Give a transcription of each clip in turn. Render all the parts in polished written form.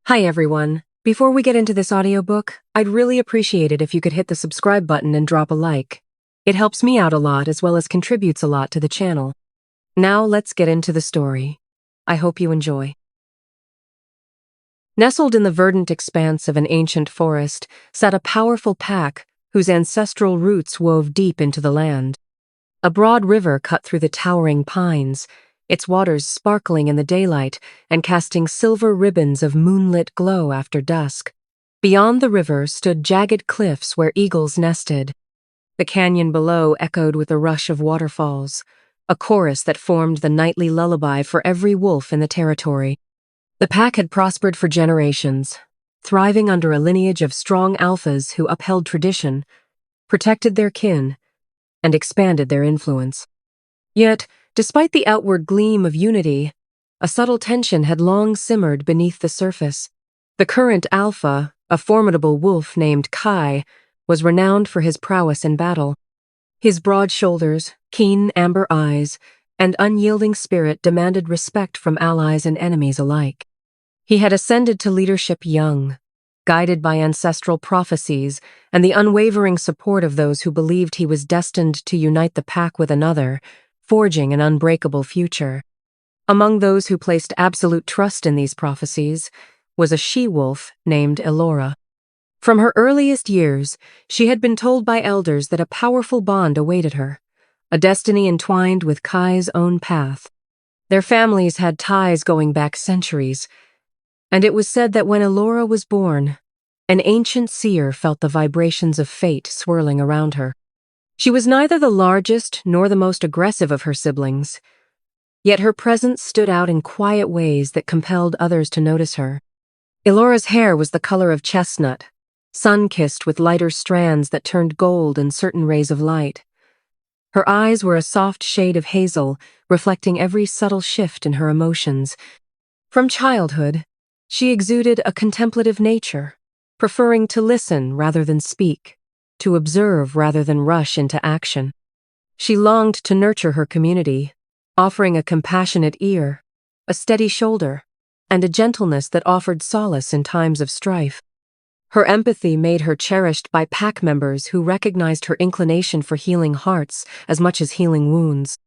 Hi everyone. Before we get into this audiobook, I'd really appreciate it if you could hit the subscribe button and drop a like. It helps me out a lot as well as contributes a lot to the channel. Now let's get into the story. I hope you enjoy. Nestled in the verdant expanse of an ancient forest sat a powerful pack whose ancestral roots wove deep into the land. A broad river cut through the towering pines, its waters sparkling in the daylight and casting silver ribbons of moonlit glow after dusk. Beyond the river stood jagged cliffs where eagles nested. The canyon below echoed with a rush of waterfalls, a chorus that formed the nightly lullaby for every wolf in the territory. The pack had prospered for generations, thriving under a lineage of strong alphas who upheld tradition, protected their kin, and expanded their influence. Yet, despite the outward gleam of unity, a subtle tension had long simmered beneath the surface. The current alpha, a formidable wolf named Kai, was renowned for his prowess in battle. His broad shoulders, keen amber eyes, and unyielding spirit demanded respect from allies and enemies alike. He had ascended to leadership young, guided by ancestral prophecies and the unwavering support of those who believed he was destined to unite the pack with another, forging an unbreakable future. Among those who placed absolute trust in these prophecies was a she-wolf named Elora. From her earliest years, she had been told by elders that a powerful bond awaited her, a destiny entwined with Kai's own path. Their families had ties going back centuries, and it was said that when Allora was born, an ancient seer felt the vibrations of fate swirling around her. She was neither the largest nor the most aggressive of her siblings, yet her presence stood out in quiet ways that compelled others to notice her. Elora's hair was the color of chestnut, sun-kissed with lighter strands that turned gold in certain rays of light. Her eyes were a soft shade of hazel, reflecting every subtle shift in her emotions. From childhood, she exuded a contemplative nature, preferring to listen rather than speak, to observe rather than rush into action. She longed to nurture her community, offering a compassionate ear, a steady shoulder, and a gentleness that offered solace in times of strife. Her empathy made her cherished by pack members who recognized her inclination for healing hearts as much as healing wounds.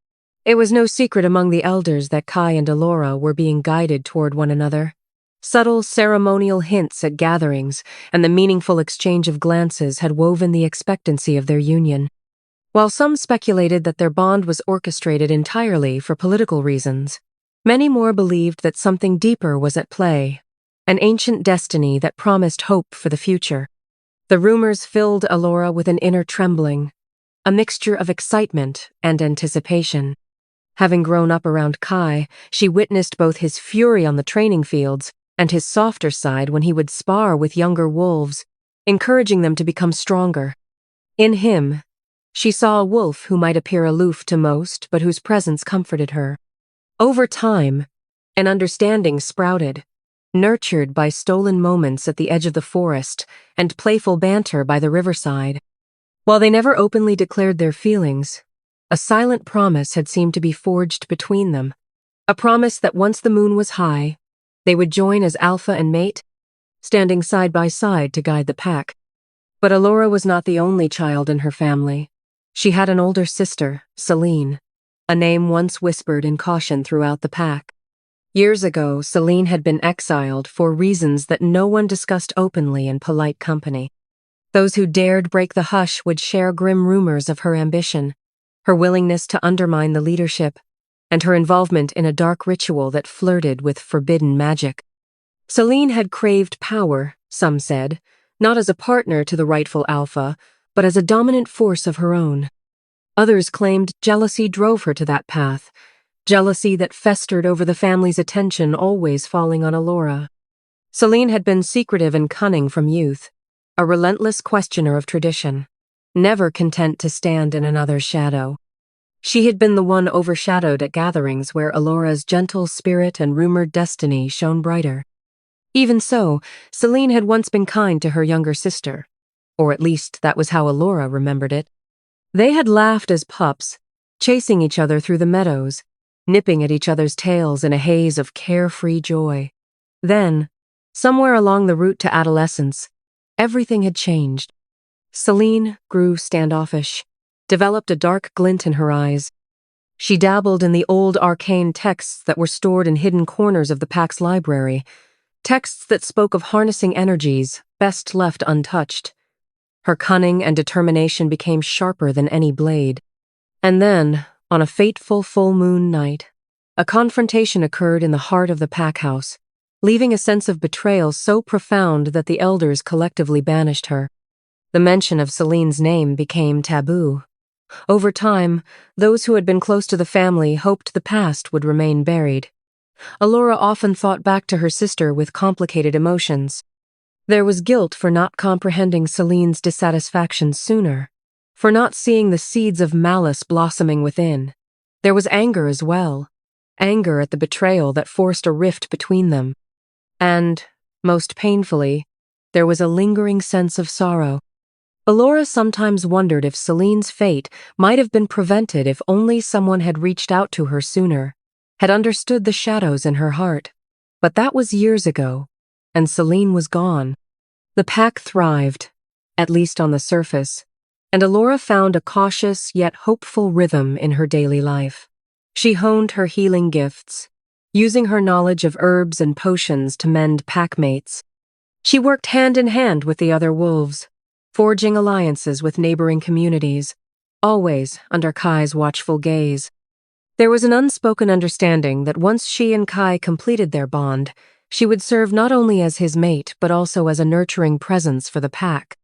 It was no secret among the elders that Kai and Allora were being guided toward one another. Subtle ceremonial hints at gatherings and the meaningful exchange of glances had woven the expectancy of their union. While some speculated that their bond was orchestrated entirely for political reasons, many more believed that something deeper was at play, an ancient destiny that promised hope for the future. The rumors filled Allora with an inner trembling, a mixture of excitement and anticipation. Having grown up around Kai, she witnessed both his fury on the training fields and his softer side when he would spar with younger wolves, encouraging them to become stronger. In him, she saw a wolf who might appear aloof to most, but whose presence comforted her. Over time, an understanding sprouted, nurtured by stolen moments at the edge of the forest and playful banter by the riverside. While they never openly declared their feelings, a silent promise had seemed to be forged between them, a promise that once the moon was high, they would join as alpha and mate, standing side by side to guide the pack. But Allora was not the only child in her family. She had an older sister, Seline, a name once whispered in caution throughout the pack. Years ago, Seline had been exiled for reasons that no one discussed openly in polite company. Those who dared break the hush would share grim rumors of her ambition, her willingness to undermine the leadership, and her involvement in a dark ritual that flirted with forbidden magic. Seline had craved power, some said, not as a partner to the rightful alpha, but as a dominant force of her own. Others claimed jealousy drove her to that path, jealousy that festered over the family's attention always falling on Allora. Seline had been secretive and cunning from youth, a relentless questioner of tradition, never content to stand in another's shadow. She had been the one overshadowed at gatherings where Allora's gentle spirit and rumored destiny shone brighter. Even so, Seline had once been kind to her younger sister, or at least that was how Allora remembered it. They had laughed as pups, chasing each other through the meadows, nipping at each other's tails in a haze of carefree joy. Then, Somewhere along the route to adolescence, everything had changed. Seline grew standoffish, developed a dark glint in her eyes. She dabbled in the old arcane texts that were stored in hidden corners of the pack's library, texts that spoke of harnessing energies best left untouched. Her cunning and determination became sharper than any blade. And then, on a fateful full moon night, a confrontation occurred in the heart of the pack house, leaving a sense of betrayal so profound that the elders collectively banished her. The mention of Seline's name became taboo. Over time, those who had been close to the family hoped the past would remain buried. Allora often thought back to her sister with complicated emotions. There was guilt for not comprehending Seline's dissatisfaction sooner, for not seeing the seeds of malice blossoming within. There was anger as well, anger at the betrayal that forced a rift between them. And, most painfully, there was a lingering sense of sorrow. Elora sometimes wondered if Seline's fate might have been prevented if only someone had reached out to her sooner, had understood the shadows in her heart. But that was years ago, and Seline was gone. The pack thrived, at least on the surface, and Elora found a cautious yet hopeful rhythm in her daily life. She honed her healing gifts, using her knowledge of herbs and potions to mend packmates. She worked hand in hand with the other wolves, forging alliances with neighboring communities, always under Kai's watchful gaze. There was an unspoken understanding that once she and Kai completed their bond, she would serve not only as his mate but also as a nurturing presence for the pack.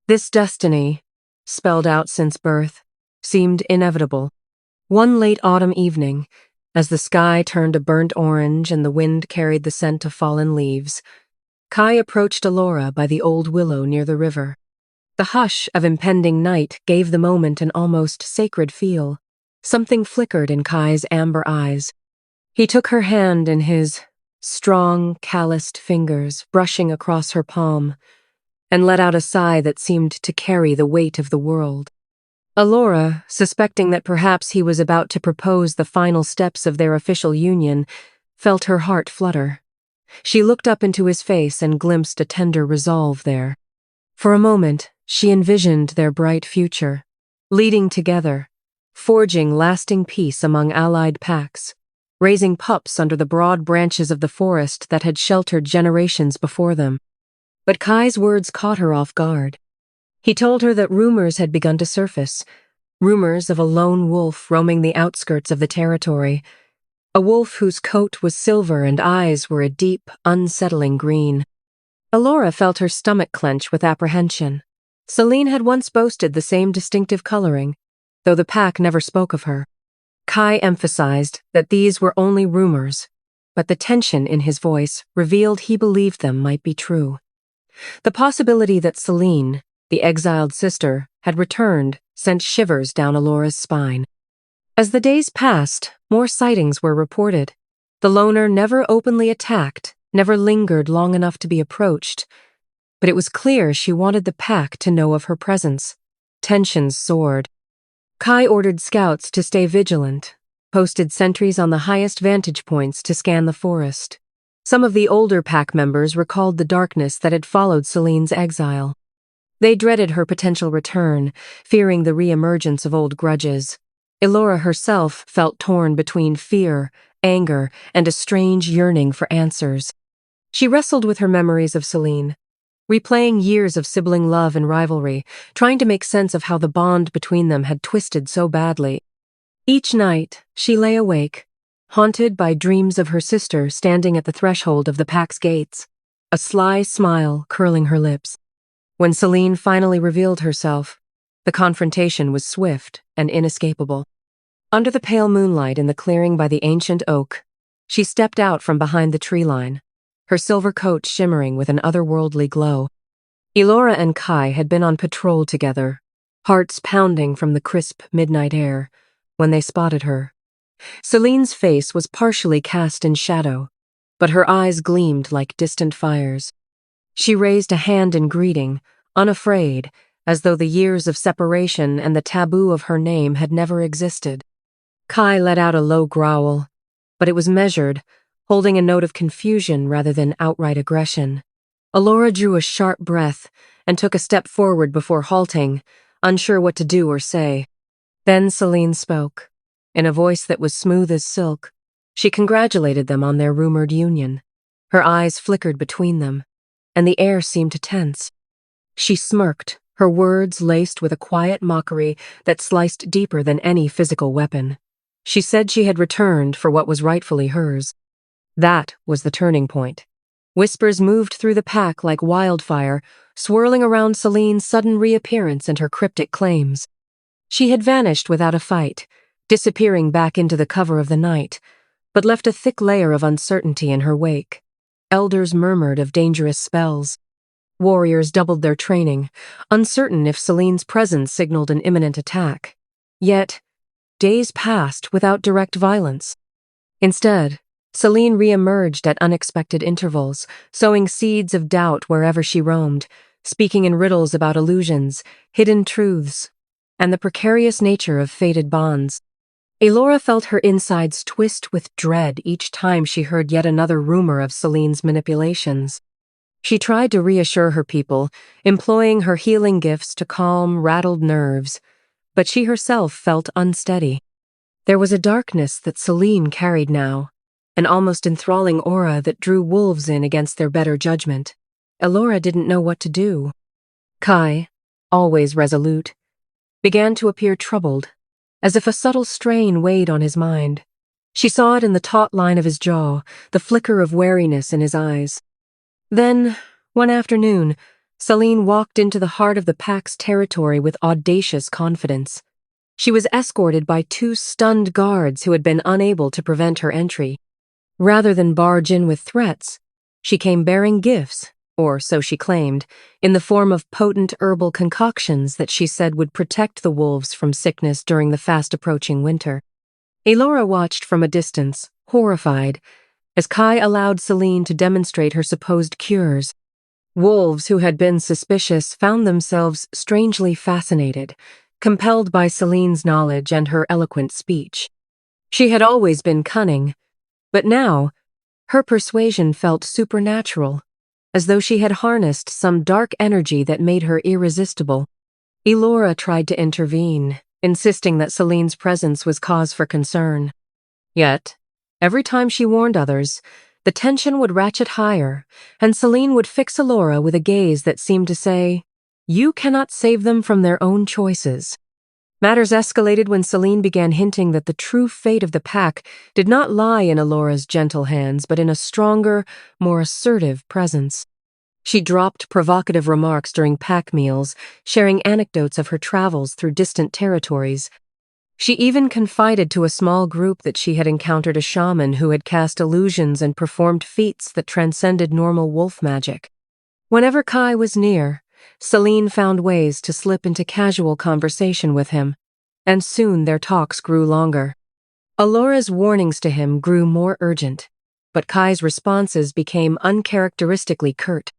This destiny, spelled out since birth, seemed inevitable. One late autumn evening, as the sky turned a burnt orange and the wind carried the scent of fallen leaves, Kai approached Allora by the old willow near the river. The hush of impending night gave the moment an almost sacred feel. Something flickered in Kai's amber eyes. He took her hand in his, strong, calloused fingers brushing across her palm, and let out a sigh that seemed to carry the weight of the world. Allora, suspecting that perhaps he was about to propose the final steps of their official union, felt her heart flutter. She looked up into his face and glimpsed a tender resolve there. For a moment, she envisioned their bright future, leading together, forging lasting peace among allied packs, raising pups under the broad branches of the forest that had sheltered generations before them. But Kai's words caught her off guard. He told her that rumors had begun to surface, rumors of a lone wolf roaming the outskirts of the territory, a wolf whose coat was silver and eyes were a deep, unsettling green. Allora felt her stomach clench with apprehension. Seline had once boasted the same distinctive coloring, though the pack never spoke of her. Kai emphasized that these were only rumors, but the tension in his voice revealed he believed them might be true. The possibility that Seline, the exiled sister, had returned sent shivers down Allora's spine. As the days passed, more sightings were reported. The loner never openly attacked, never lingered long enough to be approached, but it was clear she wanted the pack to know of her presence. Tensions soared. Kai ordered scouts to stay vigilant, posted sentries on the highest vantage points to scan the forest. Some of the older pack members recalled the darkness that had followed Seline's exile. They dreaded her potential return, fearing the re-emergence of old grudges. Elora herself felt torn between fear, anger, and a strange yearning for answers. She wrestled with her memories of Seline, replaying years of sibling love and rivalry, trying to make sense of how the bond between them had twisted so badly. Each night, she lay awake, haunted by dreams of her sister standing at the threshold of the pack's gates, a sly smile curling her lips. When Seline finally revealed herself, the confrontation was swift and inescapable. Under the pale moonlight in the clearing by the ancient oak, she stepped out from behind the tree line, her silver coat shimmering with an otherworldly glow. Elora and Kai had been on patrol together, hearts pounding from the crisp midnight air, when they spotted her. Seline's face was partially cast in shadow, but her eyes gleamed like distant fires. She raised a hand in greeting, unafraid, as though the years of separation and the taboo of her name had never existed. Kai let out a low growl, but it was measured, holding a note of confusion rather than outright aggression. Allora drew a sharp breath and took a step forward before halting, unsure what to do or say. Then Seline spoke. In a voice that was smooth as silk, she congratulated them on their rumored union. Her eyes flickered between them, and the air seemed to tense. She smirked, her words laced with a quiet mockery that sliced deeper than any physical weapon. She said she had returned for what was rightfully hers. That was the turning point. Whispers moved through the pack like wildfire, swirling around Seline's sudden reappearance and her cryptic claims. She had vanished without a fight, disappearing back into the cover of the night, but left a thick layer of uncertainty in her wake. Elders murmured of dangerous spells. Warriors doubled their training, uncertain if Seline's presence signaled an imminent attack. Yet, days passed without direct violence. Instead, Seline re-emerged at unexpected intervals, sowing seeds of doubt wherever she roamed, speaking in riddles about illusions, hidden truths, and the precarious nature of fated bonds. Elora felt her insides twist with dread each time she heard yet another rumor of Seline's manipulations. She tried to reassure her people, employing her healing gifts to calm rattled nerves, but she herself felt unsteady. There was a darkness that Seline carried now, an almost enthralling aura that drew wolves in against their better judgment. Elora didn't know what to do. Kai, always resolute, began to appear troubled, as if a subtle strain weighed on his mind. She saw it in the taut line of his jaw, the flicker of wariness in his eyes. Then, one afternoon, Seline walked into the heart of the pack's territory with audacious confidence. She was escorted by 2 stunned guards who had been unable to prevent her entry. Rather than barge in with threats, she came bearing gifts, or so she claimed, in the form of potent herbal concoctions that she said would protect the wolves from sickness during the fast-approaching winter. Elora watched from a distance, horrified, as Kai allowed Seline to demonstrate her supposed cures. Wolves who had been suspicious found themselves strangely fascinated, compelled by Seline's knowledge and her eloquent speech. She had always been cunning, but now, her persuasion felt supernatural, as though she had harnessed some dark energy that made her irresistible. Elora tried to intervene, insisting that Seline's presence was cause for concern. Yet, every time she warned others, the tension would ratchet higher, and Seline would fix Allora with a gaze that seemed to say, "You cannot save them from their own choices." Matters escalated when Seline began hinting that the true fate of the pack did not lie in Allora's gentle hands, but in a stronger, more assertive presence. She dropped provocative remarks during pack meals, sharing anecdotes of her travels through distant territories. She even confided to a small group that she had encountered a shaman who had cast illusions and performed feats that transcended normal wolf magic. Whenever Kai was near, Seline found ways to slip into casual conversation with him, and soon their talks grew longer. Allora's warnings to him grew more urgent, but Kai's responses became uncharacteristically curt.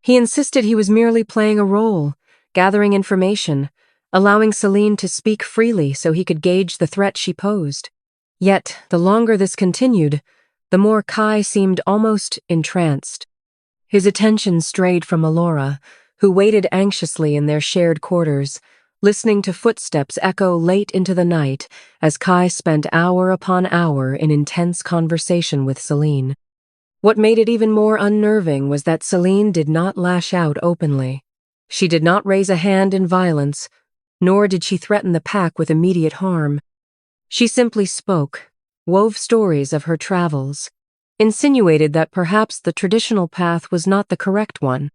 He insisted he was merely playing a role, gathering information, allowing Seline to speak freely so he could gauge the threat she posed. Yet, the longer this continued, the more Kai seemed almost entranced. His attention strayed from Allora, who waited anxiously in their shared quarters, listening to footsteps echo late into the night as Kai spent hour upon hour in intense conversation with Seline. What made it even more unnerving was that Seline did not lash out openly. She did not raise a hand in violence, nor did she threaten the pack with immediate harm. She simply spoke, wove stories of her travels, insinuated that perhaps the traditional path was not the correct one.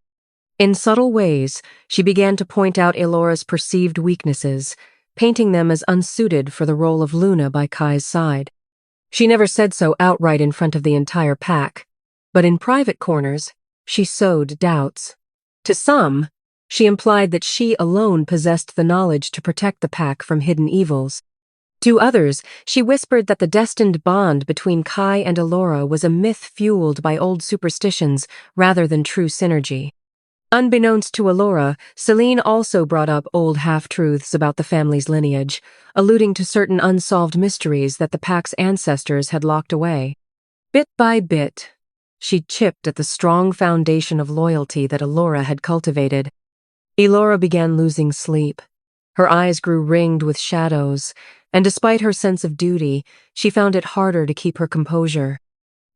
In subtle ways, she began to point out Elora's perceived weaknesses, painting them as unsuited for the role of Luna by Kai's side. She never said so outright in front of the entire pack, but in private corners, she sowed doubts. To some, she implied that she alone possessed the knowledge to protect the pack from hidden evils. To others, she whispered that the destined bond between Kai and Allora was a myth fueled by old superstitions rather than true synergy. Unbeknownst to Allora, Seline also brought up old half-truths about the family's lineage, alluding to certain unsolved mysteries that the pack's ancestors had locked away. Bit by bit, she chipped at the strong foundation of loyalty that Allora had cultivated. Elora began losing sleep. Her eyes grew ringed with shadows, and despite her sense of duty, she found it harder to keep her composure.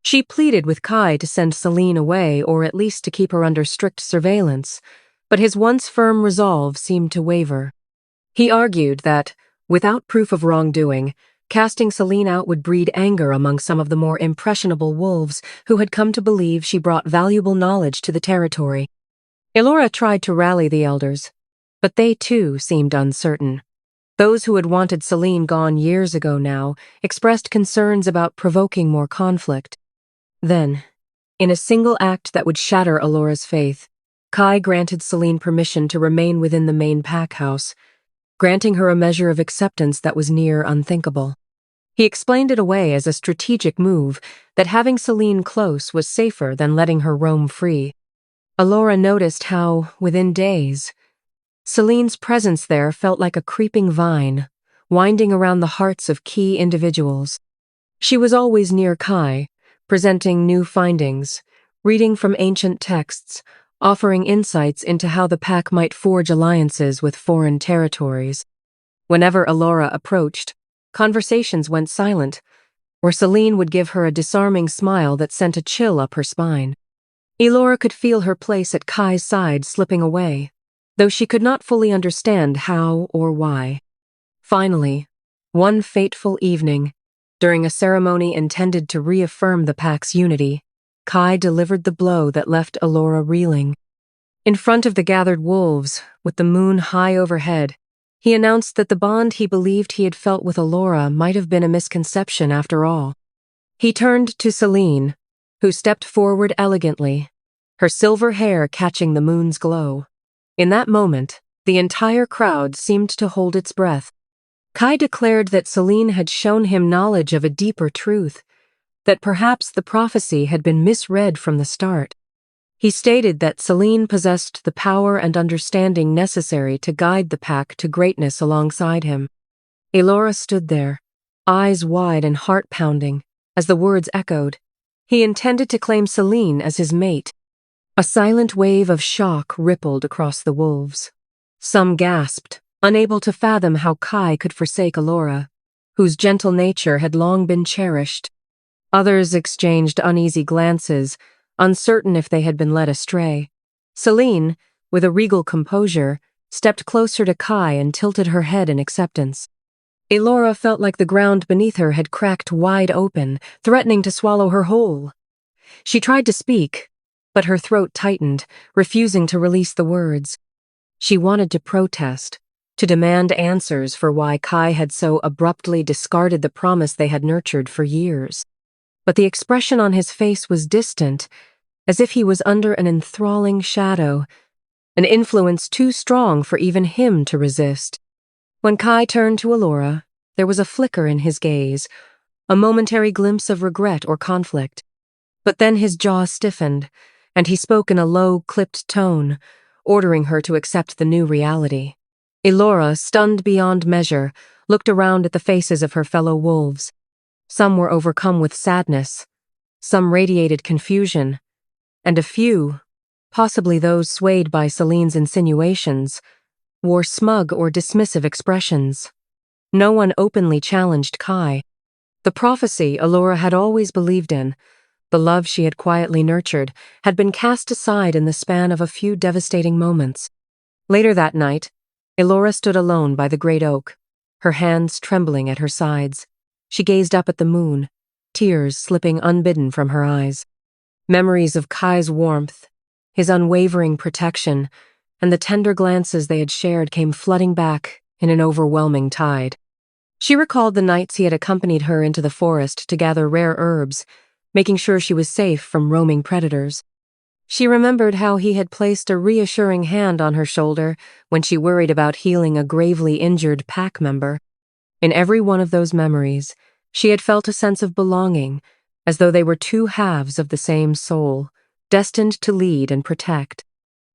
She pleaded with Kai to send Seline away or at least to keep her under strict surveillance, but his once firm resolve seemed to waver. He argued that, without proof of wrongdoing, casting Seline out would breed anger among some of the more impressionable wolves who had come to believe she brought valuable knowledge to the territory. Elora tried to rally the elders, but they too seemed uncertain. Those who had wanted Seline gone years ago now expressed concerns about provoking more conflict. Then, in a single act that would shatter Allora's faith, Kai granted Seline permission to remain within the main pack house, granting her a measure of acceptance that was near unthinkable. He explained it away as a strategic move, that having Seline close was safer than letting her roam free. Allora noticed how, within days, Seline's presence there felt like a creeping vine, winding around the hearts of key individuals. She was always near Kai, presenting new findings, reading from ancient texts, offering insights into how the pack might forge alliances with foreign territories. Whenever Allora approached, conversations went silent, or Seline would give her a disarming smile that sent a chill up her spine. Elora could feel her place at Kai's side slipping away, though she could not fully understand how or why. Finally, one fateful evening, during a ceremony intended to reaffirm the pack's unity, Kai delivered the blow that left Allora reeling. In front of the gathered wolves, with the moon high overhead, he announced that the bond he believed he had felt with Allora might have been a misconception after all. He turned to Seline, who stepped forward elegantly, her silver hair catching the moon's glow. In that moment, the entire crowd seemed to hold its breath. Kai declared that Seline had shown him knowledge of a deeper truth, that perhaps the prophecy had been misread from the start. He stated that Seline possessed the power and understanding necessary to guide the pack to greatness alongside him. Elora stood there, eyes wide and heart pounding, as the words echoed. He intended to claim Seline as his mate. A silent wave of shock rippled across the wolves. Some gasped, unable to fathom how Kai could forsake Allora, whose gentle nature had long been cherished. Others exchanged uneasy glances, uncertain if they had been led astray. Seline, with a regal composure, stepped closer to Kai and tilted her head in acceptance. Elora felt like the ground beneath her had cracked wide open, threatening to swallow her whole. She tried to speak, but her throat tightened, refusing to release the words. She wanted to protest, to demand answers for why Kai had so abruptly discarded the promise they had nurtured for years. But the expression on his face was distant, as if he was under an enthralling shadow, an influence too strong for even him to resist. When Kai turned to Allora, there was a flicker in his gaze, a momentary glimpse of regret or conflict. But then his jaw stiffened, and he spoke in a low, clipped tone, ordering her to accept the new reality. Elora, stunned beyond measure, looked around at the faces of her fellow wolves. Some were overcome with sadness, some radiated confusion, and a few, possibly those swayed by Seline's insinuations, wore smug or dismissive expressions. No one openly challenged Kai. The prophecy Allora had always believed in, the love she had quietly nurtured, had been cast aside in the span of a few devastating moments. Later that night, Elora stood alone by the great oak, her hands trembling at her sides. She gazed up at the moon, tears slipping unbidden from her eyes. Memories of Kai's warmth, his unwavering protection, and the tender glances they had shared came flooding back in an overwhelming tide. She recalled the nights he had accompanied her into the forest to gather rare herbs, making sure she was safe from roaming predators. She remembered how he had placed a reassuring hand on her shoulder when she worried about healing a gravely injured pack member. In every one of those memories, she had felt a sense of belonging, as though they were two halves of the same soul, destined to lead and protect.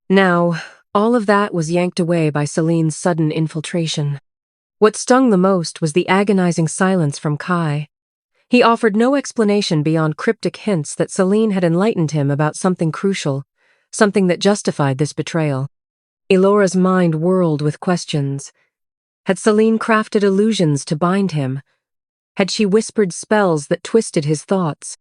Now, all of that was yanked away by Seline's sudden infiltration. What stung the most was the agonizing silence from Kai. He offered no explanation beyond cryptic hints that Seline had enlightened him about something crucial, something that justified this betrayal. Elora's mind whirled with questions. Had Seline crafted illusions to bind him? Had she whispered spells that twisted his thoughts?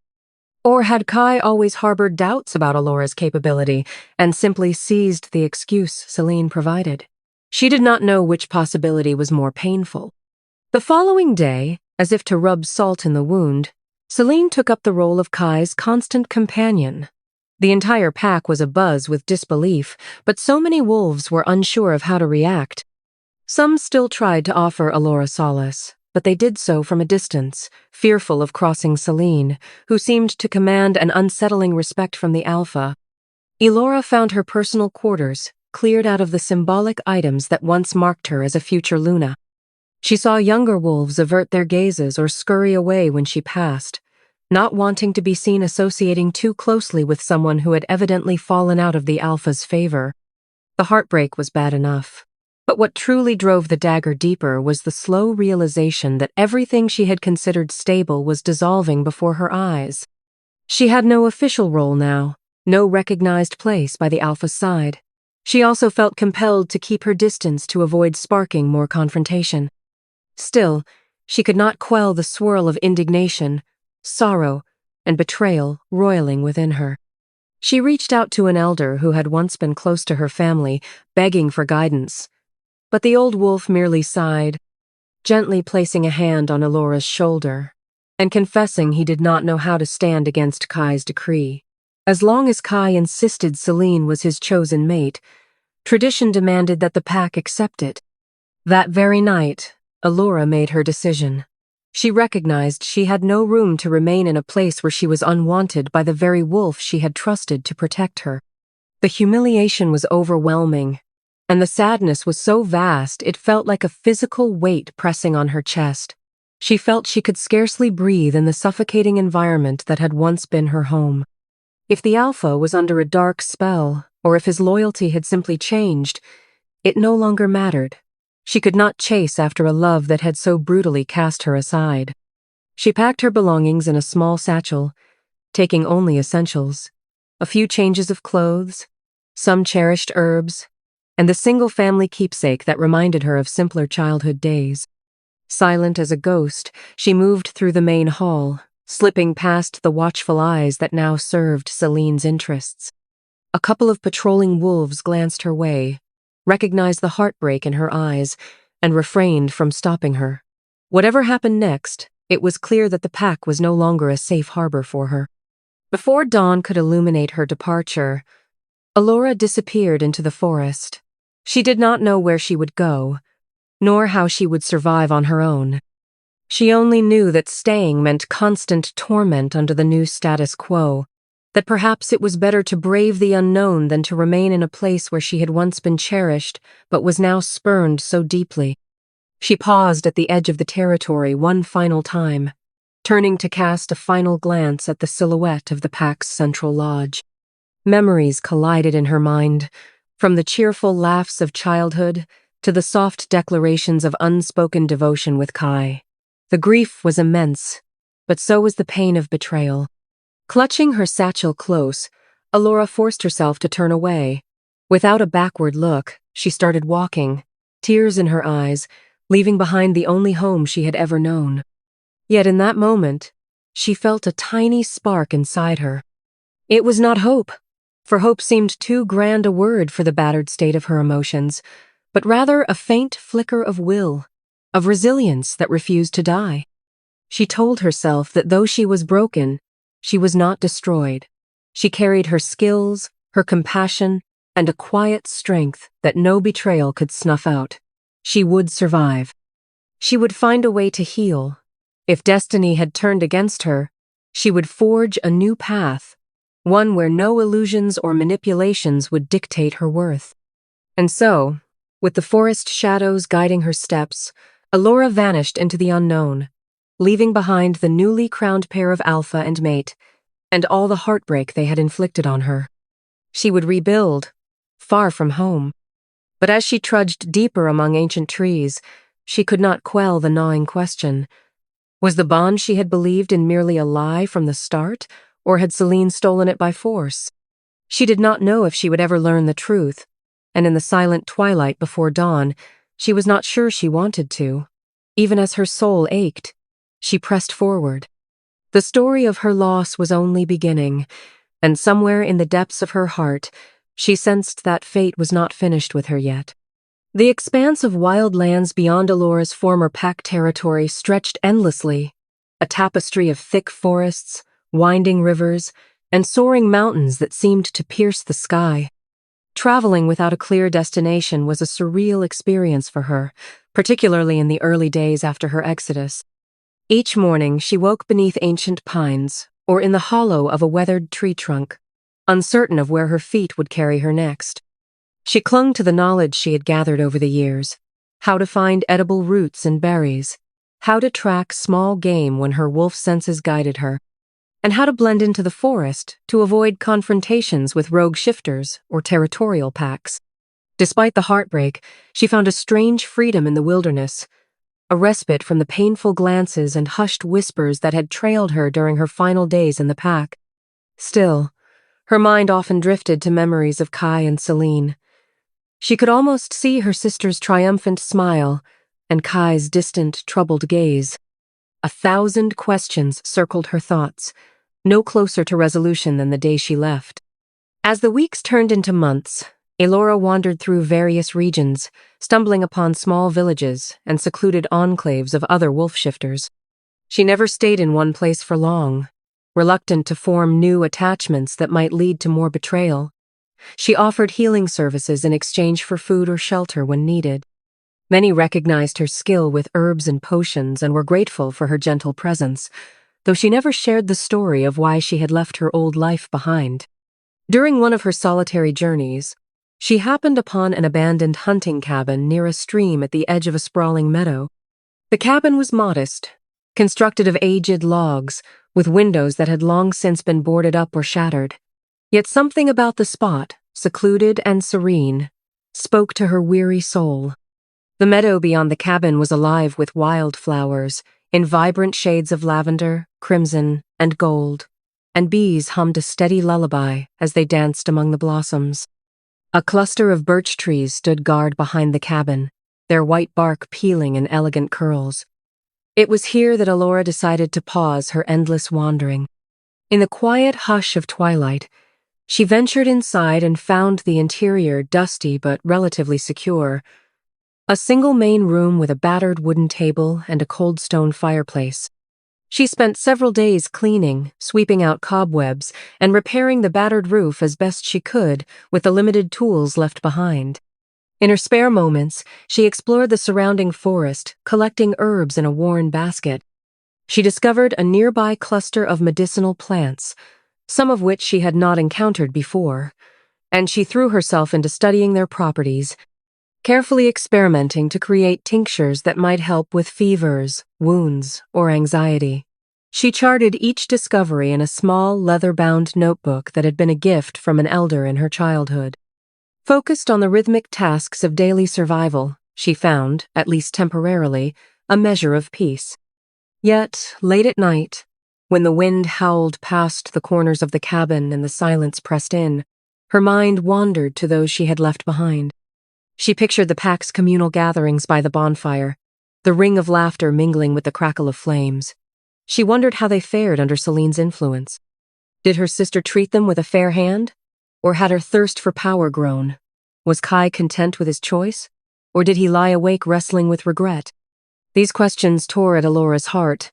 Or had Kai always harbored doubts about Allora's capability and simply seized the excuse Seline provided? She did not know which possibility was more painful. The following day, as if to rub salt in the wound, Seline took up the role of Kai's constant companion. The entire pack was abuzz with disbelief, but so many wolves were unsure of how to react. Some still tried to offer Allora solace, but they did so from a distance, fearful of crossing Seline, who seemed to command an unsettling respect from the Alpha. Elora found her personal quarters, cleared out of the symbolic items that once marked her as a future Luna. She saw younger wolves avert their gazes or scurry away when she passed, not wanting to be seen associating too closely with someone who had evidently fallen out of the Alpha's favor. The heartbreak was bad enough, but what truly drove the dagger deeper was the slow realization that everything she had considered stable was dissolving before her eyes. She had no official role now, no recognized place by the Alpha's side. She also felt compelled to keep her distance to avoid sparking more confrontation. Still, she could not quell the swirl of indignation, sorrow, and betrayal roiling within her. She reached out to an elder who had once been close to her family, begging for guidance. But the old wolf merely sighed, gently placing a hand on Elora's shoulder, and confessing he did not know how to stand against Kai's decree. As long as Kai insisted Seline was his chosen mate, tradition demanded that the pack accept it. That very night, Allora made her decision. She recognized she had no room to remain in a place where she was unwanted by the very wolf she had trusted to protect her. The humiliation was overwhelming, and the sadness was so vast it felt like a physical weight pressing on her chest. She felt she could scarcely breathe in the suffocating environment that had once been her home. If the Alpha was under a dark spell, or if his loyalty had simply changed, it no longer mattered. She could not chase after a love that had so brutally cast her aside. She packed her belongings in a small satchel, taking only essentials, a few changes of clothes, some cherished herbs, and the single family keepsake that reminded her of simpler childhood days. Silent as a ghost, she moved through the main hall, slipping past the watchful eyes that now served Seline's interests. A couple of patrolling wolves glanced her way, recognized the heartbreak in her eyes, and refrained from stopping her. Whatever happened next, it was clear that the pack was no longer a safe harbor for her. Before dawn could illuminate her departure, Allora disappeared into the forest. She did not know where she would go, nor how she would survive on her own. She only knew that staying meant constant torment under the new status quo, that perhaps it was better to brave the unknown than to remain in a place where she had once been cherished but was now spurned so deeply. She paused at the edge of the territory one final time, turning to cast a final glance at the silhouette of the pack's central lodge. Memories collided in her mind, from the cheerful laughs of childhood to the soft declarations of unspoken devotion with Kai. The grief was immense, but so was the pain of betrayal. Clutching her satchel close, Allora forced herself to turn away. Without a backward look, she started walking, tears in her eyes, leaving behind the only home she had ever known. Yet in that moment, she felt a tiny spark inside her. It was not hope, for hope seemed too grand a word for the battered state of her emotions, but rather a faint flicker of will, of resilience that refused to die. She told herself that though she was broken, she was not destroyed. She carried her skills, her compassion, and a quiet strength that no betrayal could snuff out. She would survive. She would find a way to heal. If destiny had turned against her, she would forge a new path, one where no illusions or manipulations would dictate her worth. And so, with the forest shadows guiding her steps, Allora vanished into the unknown, leaving behind the newly crowned pair of Alpha and mate, and all the heartbreak they had inflicted on her. She would rebuild, far from home. But as she trudged deeper among ancient trees, she could not quell the gnawing question, Was the bond she had believed in merely a lie from the start, or had Seline stolen it by force? She did not know if she would ever learn the truth, and in the silent twilight before dawn, she was not sure she wanted to. Even as her soul ached, she pressed forward. The story of her loss was only beginning, and somewhere in the depths of her heart, she sensed that fate was not finished with her yet. The expanse of wild lands beyond Allora's former pack territory stretched endlessly, a tapestry of thick forests, winding rivers, and soaring mountains that seemed to pierce the sky. Traveling without a clear destination was a surreal experience for her, particularly in the early days after her exodus. Each morning she woke beneath ancient pines, or in the hollow of a weathered tree trunk, uncertain of where her feet would carry her next. She clung to the knowledge she had gathered over the years, how to find edible roots and berries, how to track small game when her wolf senses guided her, and how to blend into the forest to avoid confrontations with rogue shifters or territorial packs. Despite the heartbreak, she found a strange freedom in the wilderness, a respite from the painful glances and hushed whispers that had trailed her during her final days in the pack. Still, her mind often drifted to memories of Kai and Seline. She could almost see her sister's triumphant smile and Kai's distant, troubled gaze. 1,000 questions circled her thoughts, no closer to resolution than the day she left. As the weeks turned into months, Elora wandered through various regions, stumbling upon small villages and secluded enclaves of other wolf shifters. She never stayed in one place for long, reluctant to form new attachments that might lead to more betrayal. She offered healing services in exchange for food or shelter when needed. Many recognized her skill with herbs and potions and were grateful for her gentle presence, though she never shared the story of why she had left her old life behind. During one of her solitary journeys, she happened upon an abandoned hunting cabin near a stream at the edge of a sprawling meadow. The cabin was modest, constructed of aged logs, with windows that had long since been boarded up or shattered. Yet something about the spot, secluded and serene, spoke to her weary soul. The meadow beyond the cabin was alive with wildflowers, in vibrant shades of lavender, crimson, and gold, and bees hummed a steady lullaby as they danced among the blossoms. A cluster of birch trees stood guard behind the cabin, their white bark peeling in elegant curls. It was here that Allora decided to pause her endless wandering. In the quiet hush of twilight, she ventured inside and found the interior dusty but relatively secure. A single main room with a battered wooden table and a cold stone fireplace. She spent several days cleaning, sweeping out cobwebs, and repairing the battered roof as best she could with the limited tools left behind. In her spare moments, she explored the surrounding forest, collecting herbs in a worn basket. She discovered a nearby cluster of medicinal plants, some of which she had not encountered before, and she threw herself into studying their properties, carefully experimenting to create tinctures that might help with fevers, wounds, or anxiety. She charted each discovery in a small, leather-bound notebook that had been a gift from an elder in her childhood. Focused on the rhythmic tasks of daily survival, she found, at least temporarily, a measure of peace. Yet, late at night, when the wind howled past the corners of the cabin and the silence pressed in, her mind wandered to those she had left behind. She pictured the pack's communal gatherings by the bonfire, the ring of laughter mingling with the crackle of flames. She wondered how they fared under Celine's influence. Did her sister treat them with a fair hand? Or had her thirst for power grown? Was Kai content with his choice? Or did he lie awake wrestling with regret? These questions tore at Allora's heart,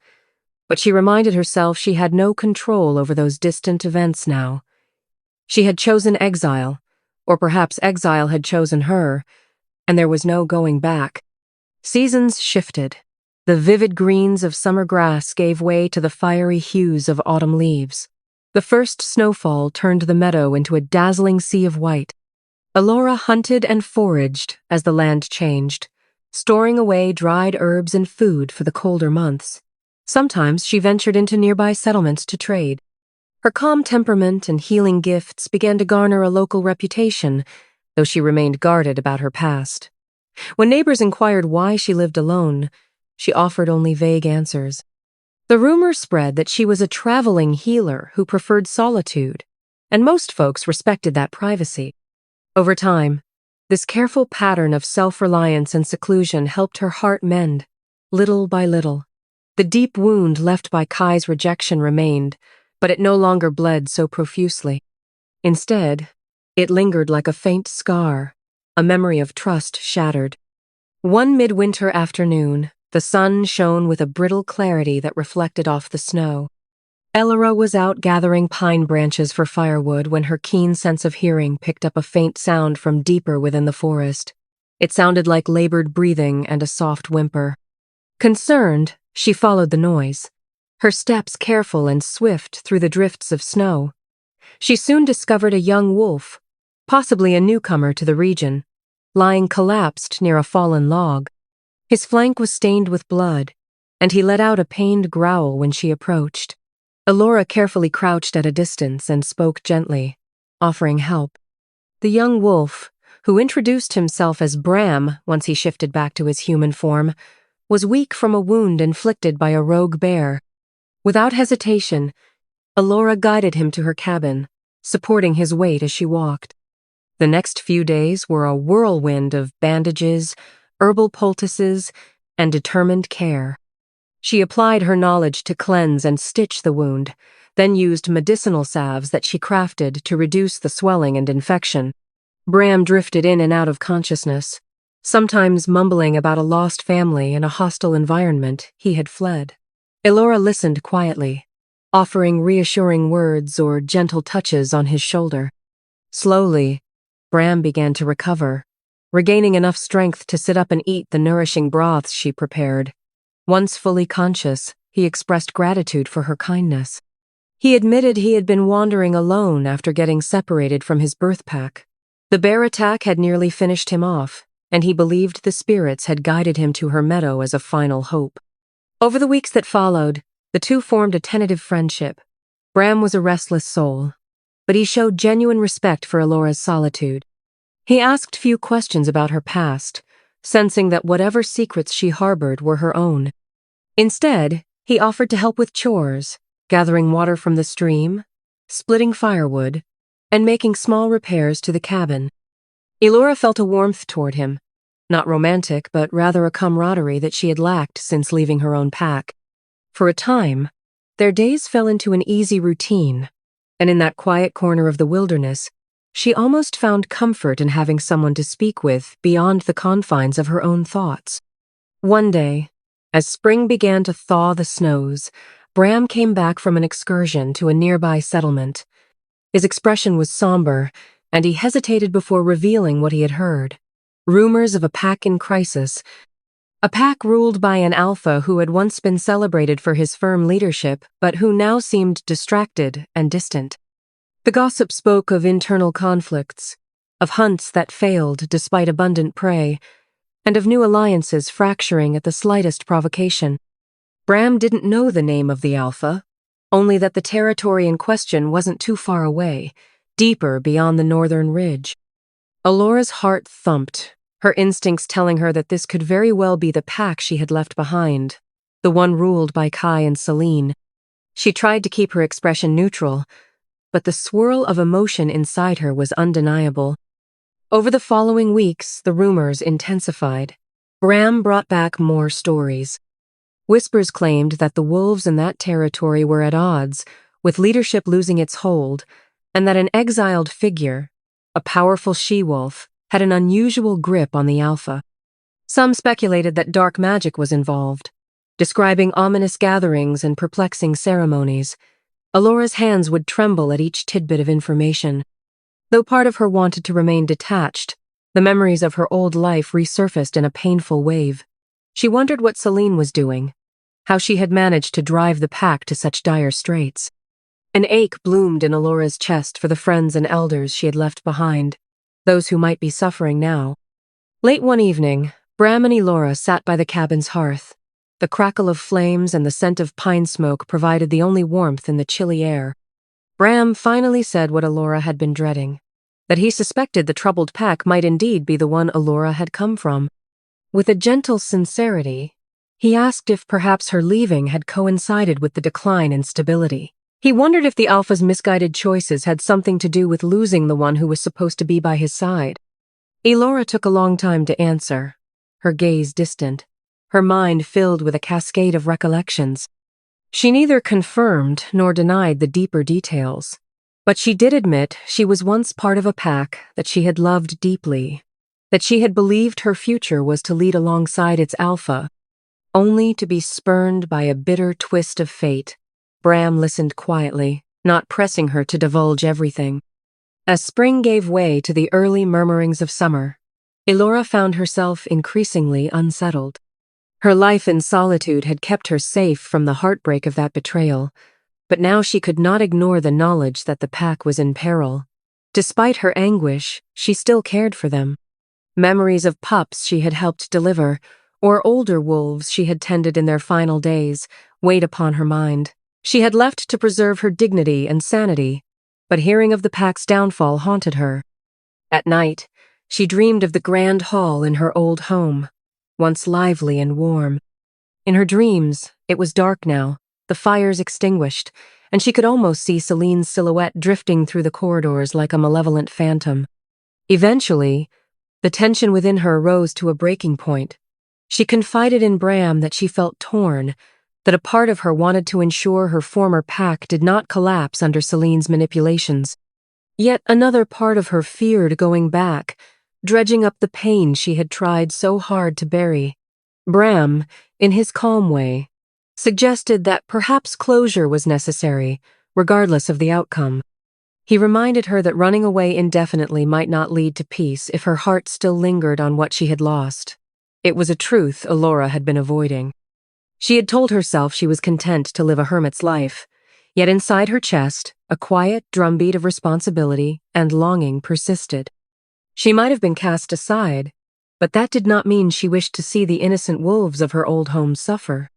but she reminded herself she had no control over those distant events now. She had chosen exile, or perhaps exile had chosen her, and there was no going back. Seasons shifted. The vivid greens of summer grass gave way to the fiery hues of autumn leaves. The first snowfall turned the meadow into a dazzling sea of white. Allora hunted and foraged as the land changed, storing away dried herbs and food for the colder months. Sometimes she ventured into nearby settlements to trade. Her calm temperament and healing gifts began to garner a local reputation, though she remained guarded about her past. When neighbors inquired why she lived alone, she offered only vague answers. The rumor spread that she was a traveling healer who preferred solitude, and most folks respected that privacy. Over time, this careful pattern of self-reliance and seclusion helped her heart mend, little by little. The deep wound left by Kai's rejection remained, but it no longer bled so profusely. Instead, it lingered like a faint scar, a memory of trust shattered. One midwinter afternoon, the sun shone with a brittle clarity that reflected off the snow. Elora was out gathering pine branches for firewood when her keen sense of hearing picked up a faint sound from deeper within the forest. It sounded like labored breathing and a soft whimper. Concerned, she followed the noise, her steps careful and swift through the drifts of snow. She soon discovered a young wolf, possibly a newcomer to the region, lying collapsed near a fallen log. His flank was stained with blood, and he let out a pained growl when she approached. Allora carefully crouched at a distance and spoke gently, offering help. The young wolf, who introduced himself as Bram once he shifted back to his human form, was weak from a wound inflicted by a rogue bear. Without hesitation, Allora guided him to her cabin, supporting his weight as she walked. The next few days were a whirlwind of bandages, herbal poultices, and determined care. She applied her knowledge to cleanse and stitch the wound, then used medicinal salves that she crafted to reduce the swelling and infection. Bram drifted in and out of consciousness, sometimes mumbling about a lost family and a hostile environment he had fled. Elora listened quietly, offering reassuring words or gentle touches on his shoulder. Slowly, Bram began to recover, regaining enough strength to sit up and eat the nourishing broths she prepared. Once fully conscious, he expressed gratitude for her kindness. He admitted he had been wandering alone after getting separated from his birth pack. The bear attack had nearly finished him off, and he believed the spirits had guided him to her meadow as a final hope. Over the weeks that followed, the two formed a tentative friendship. Bram was a restless soul, but he showed genuine respect for Elora's solitude. He asked few questions about her past, sensing that whatever secrets she harbored were her own. Instead, he offered to help with chores, gathering water from the stream, splitting firewood, and making small repairs to the cabin. Elora felt a warmth toward him, not romantic, but rather a camaraderie that she had lacked since leaving her own pack. For a time, their days fell into an easy routine, and in that quiet corner of the wilderness, she almost found comfort in having someone to speak with beyond the confines of her own thoughts. One day, as spring began to thaw the snows, Bram came back from an excursion to a nearby settlement. His expression was somber, and he hesitated before revealing what he had heard. Rumors of a pack in crisis, a pack ruled by an alpha who had once been celebrated for his firm leadership, but who now seemed distracted and distant. The gossip spoke of internal conflicts, of hunts that failed despite abundant prey, and of new alliances fracturing at the slightest provocation. Bram didn't know the name of the alpha, only that the territory in question wasn't too far away, deeper beyond the northern ridge. Allora's heart thumped, her instincts telling her that this could very well be the pack she had left behind, the one ruled by Kai and Seline. She tried to keep her expression neutral, but the swirl of emotion inside her was undeniable. Over the following weeks, the rumors intensified. Bram brought back more stories. Whispers claimed that the wolves in that territory were at odds, with leadership losing its hold, and that an exiled figure, a powerful she-wolf, had an unusual grip on the alpha. Some speculated that dark magic was involved, describing ominous gatherings and perplexing ceremonies. Allora's hands would tremble at each tidbit of information. Though part of her wanted to remain detached, the memories of her old life resurfaced in a painful wave. She wondered what Seline was doing, how she had managed to drive the pack to such dire straits. An ache bloomed in Allora's chest for the friends and elders she had left behind, those who might be suffering now. Late one evening, Bram and Elora sat by the cabin's hearth. The crackle of flames and the scent of pine smoke provided the only warmth in the chilly air. Bram finally said what Allora had been dreading, that he suspected the troubled pack might indeed be the one Allora had come from. With a gentle sincerity, He asked if perhaps her leaving had coincided with the decline in stability. He wondered if the Alpha's misguided choices had something to do with losing the one who was supposed to be by his side. Elora took a long time to answer, her gaze distant, her mind filled with a cascade of recollections. She neither confirmed nor denied the deeper details, but she did admit she was once part of a pack that she had loved deeply, that she had believed her future was to lead alongside its Alpha, only to be spurned by a bitter twist of fate. Bram listened quietly, not pressing her to divulge everything. As spring gave way to the early murmurings of summer, Elora found herself increasingly unsettled. Her life in solitude had kept her safe from the heartbreak of that betrayal, but now she could not ignore the knowledge that the pack was in peril. Despite her anguish, she still cared for them. Memories of pups she had helped deliver, or older wolves she had tended in their final days, weighed upon her mind. She had left to preserve her dignity and sanity, but hearing of the pack's downfall haunted her. At night, she dreamed of the grand hall in her old home, once lively and warm. In her dreams, it was dark now, the fires extinguished, and she could almost see Seline's silhouette drifting through the corridors like a malevolent phantom. Eventually, the tension within her rose to a breaking point. She confided in Bram that she felt torn, that a part of her wanted to ensure her former pack did not collapse under Seline's manipulations. Yet another part of her feared going back, dredging up the pain she had tried so hard to bury. Bram, in his calm way, suggested that perhaps closure was necessary, regardless of the outcome. He reminded her that running away indefinitely might not lead to peace if her heart still lingered on what she had lost. It was a truth Allora had been avoiding. She had told herself she was content to live a hermit's life, yet inside her chest, a quiet drumbeat of responsibility and longing persisted. She might have been cast aside, but that did not mean she wished to see the innocent wolves of her old home suffer.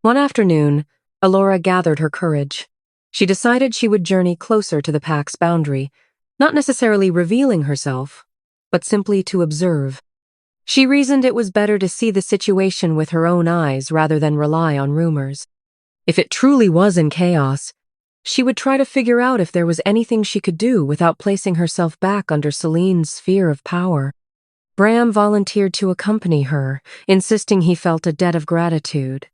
One afternoon, Allora gathered her courage. She decided she would journey closer to the pack's boundary, not necessarily revealing herself, but simply to observe. She reasoned it was better to see the situation with her own eyes rather than rely on rumors. If it truly was in chaos, she would try to figure out if there was anything she could do without placing herself back under Seline's sphere of power. Bram volunteered to accompany her, insisting he felt a debt of gratitude.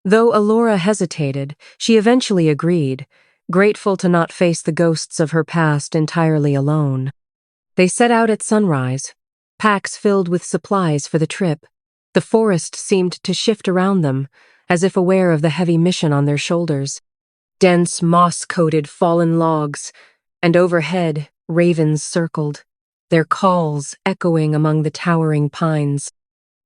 Though Allora hesitated, she eventually agreed, grateful to not face the ghosts of her past entirely alone. They set out at sunrise, packs filled with supplies for the trip. The forest seemed to shift around them, as if aware of the heavy mission on their shoulders. Dense, moss-coated fallen logs, and overhead, ravens circled, their calls echoing among the towering pines.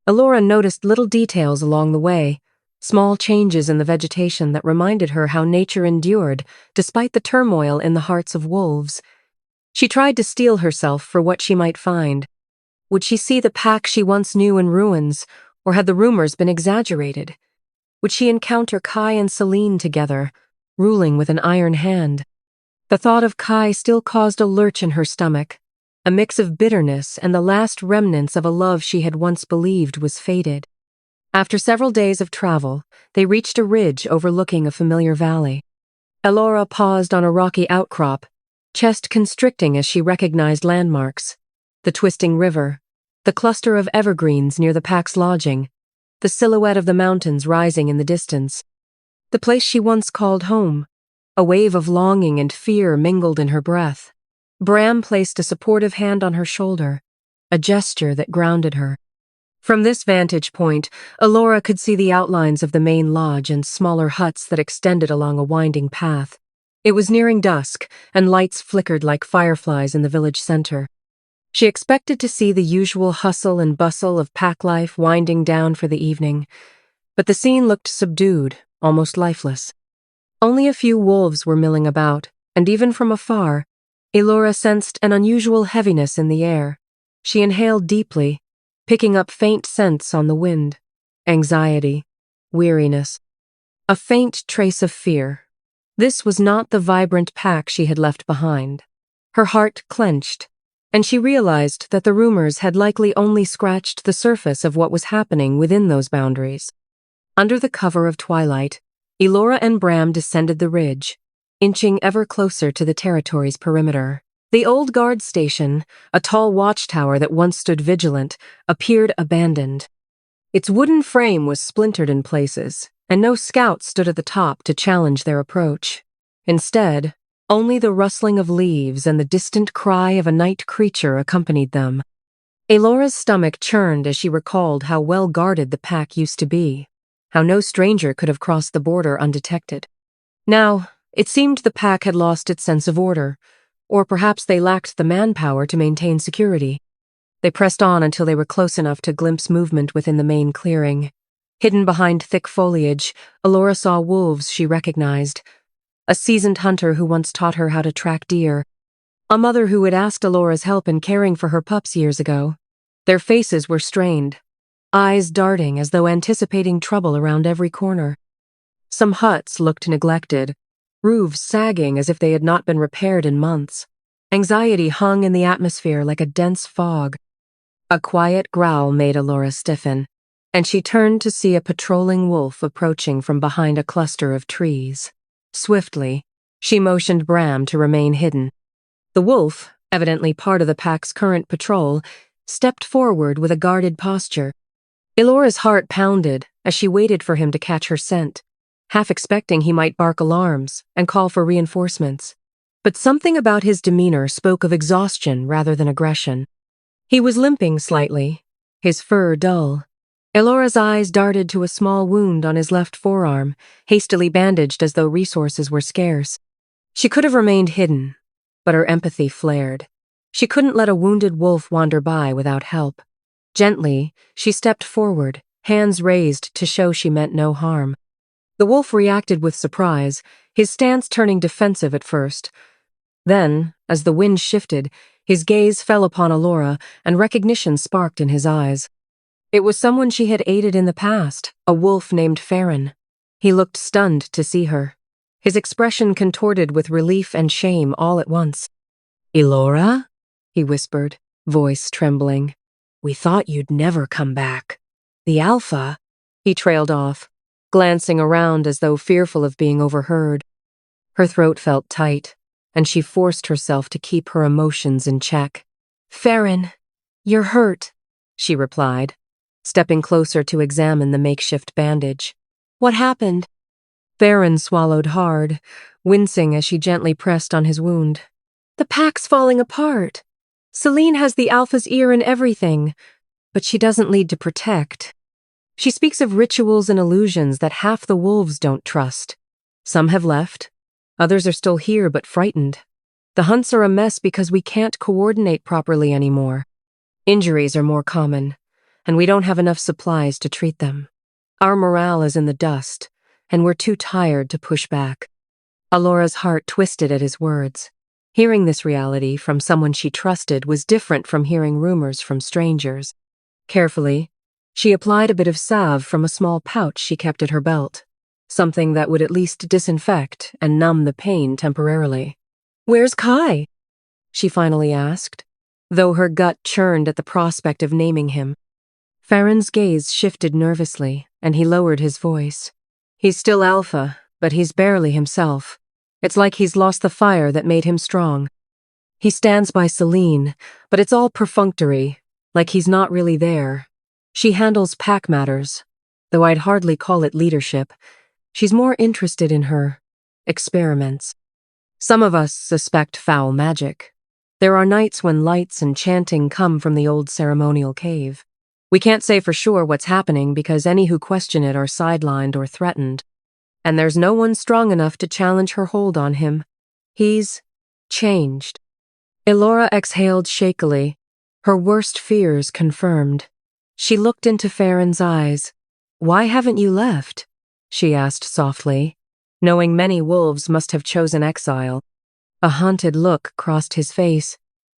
Allora noticed little details along the way, small changes in the vegetation that reminded her how nature endured despite the turmoil in the hearts of wolves. She tried to steel herself for what she might find. Would she see the pack she once knew in ruins, or had the rumors been exaggerated? Would she encounter Kai and Seline together, ruling with an iron hand? The thought of Kai still caused a lurch in her stomach, a mix of bitterness and the last remnants of a love she had once believed was fated. After several days of travel, they reached a ridge overlooking a familiar valley. Elora paused on a rocky outcrop, chest constricting as she recognized landmarks: the twisting river, the cluster of evergreens near the pack's lodging, the silhouette of the mountains rising in the distance. The place she once called home. A wave of longing and fear mingled in her breath. Bram placed a supportive hand on her shoulder, a gesture that grounded her. From this vantage point, Allora could see the outlines of the main lodge and smaller huts that extended along a winding path. It was nearing dusk, and lights flickered like fireflies in the village center. She expected to see the usual hustle and bustle of pack life winding down for the evening, but the scene looked subdued, almost lifeless. Only a few wolves were milling about, and even from afar, Elora sensed an unusual heaviness in the air. She inhaled deeply, picking up faint scents on the wind: anxiety, weariness, a faint trace of fear. This was not the vibrant pack she had left behind. Her heart clenched, and she realized that the rumors had likely only scratched the surface of what was happening within those boundaries. Under the cover of twilight, Elora and Bram descended the ridge, inching ever closer to the territory's perimeter. The old guard station, a tall watchtower that once stood vigilant, appeared abandoned. Its wooden frame was splintered in places, and no scout stood at the top to challenge their approach. Instead, only the rustling of leaves and the distant cry of a night creature accompanied them. Elora's stomach churned as she recalled how well guarded the pack used to be, how no stranger could have crossed the border undetected. Now, it seemed the pack had lost its sense of order, or perhaps they lacked the manpower to maintain security. They pressed on until they were close enough to glimpse movement within the main clearing. Hidden behind thick foliage, Allora saw wolves she recognized. A seasoned hunter who once taught her how to track deer. A mother who had asked Allora's help in caring for her pups years ago. Their faces were strained, eyes darting as though anticipating trouble around every corner. Some huts looked neglected, roofs sagging as if they had not been repaired in months. Anxiety hung in the atmosphere like a dense fog. A quiet growl made Allora stiffen, and she turned to see a patrolling wolf approaching from behind a cluster of trees. Swiftly, she motioned Bram to remain hidden. The wolf, evidently part of the pack's current patrol, stepped forward with a guarded posture. Elora's heart pounded as she waited for him to catch her scent, half expecting he might bark alarms and call for reinforcements. But something about his demeanor spoke of exhaustion rather than aggression. He was limping slightly, his fur dull. Elora's eyes darted to a small wound on his left forearm, hastily bandaged as though resources were scarce. She could have remained hidden, but her empathy flared. She couldn't let a wounded wolf wander by without help. Gently, she stepped forward, hands raised to show she meant no harm. The wolf reacted with surprise, his stance turning defensive at first. Then, as the wind shifted, his gaze fell upon Allora, and recognition sparked in his eyes. It was someone she had aided in the past, a wolf named Farron. He looked stunned to see her, his expression contorted with relief and shame all at once. "Elora?" he whispered, voice trembling. "We thought you'd never come back." "The Alpha?" He trailed off, glancing around as though fearful of being overheard. Her throat felt tight, and she forced herself to keep her emotions in check. "Farron, you're hurt," she replied, stepping closer to examine the makeshift bandage. "What happened?" Farron swallowed hard, wincing as she gently pressed on his wound. "The pack's falling apart. Seline has the Alpha's ear in everything, but she doesn't lead to protect. She speaks of rituals and illusions that half the wolves don't trust. Some have left. Others are still here but frightened. The hunts are a mess because we can't coordinate properly anymore. Injuries are more common, and we don't have enough supplies to treat them. Our morale is in the dust, and we're too tired to push back." Allora's heart twisted at his words. Hearing this reality from someone she trusted was different from hearing rumors from strangers. Carefully, she applied a bit of salve from a small pouch she kept at her belt, something that would at least disinfect and numb the pain temporarily. "Where's Kai?" she finally asked, though her gut churned at the prospect of naming him. Farron's gaze shifted nervously, and he lowered his voice. "He's still Alpha, but he's barely himself. It's like he's lost the fire that made him strong. He stands by Seline, but it's all perfunctory, like he's not really there. She handles pack matters, though I'd hardly call it leadership. She's more interested in her experiments. Some of us suspect foul magic. There are nights when lights and chanting come from the old ceremonial cave. We can't say for sure what's happening because any who question it are sidelined or threatened. And there's no one strong enough to challenge her hold on him. He's changed." Elora exhaled shakily, her worst fears confirmed. She looked into Farron's eyes. "Why haven't you left?" she asked softly, knowing many wolves must have chosen exile. A haunted look crossed his face.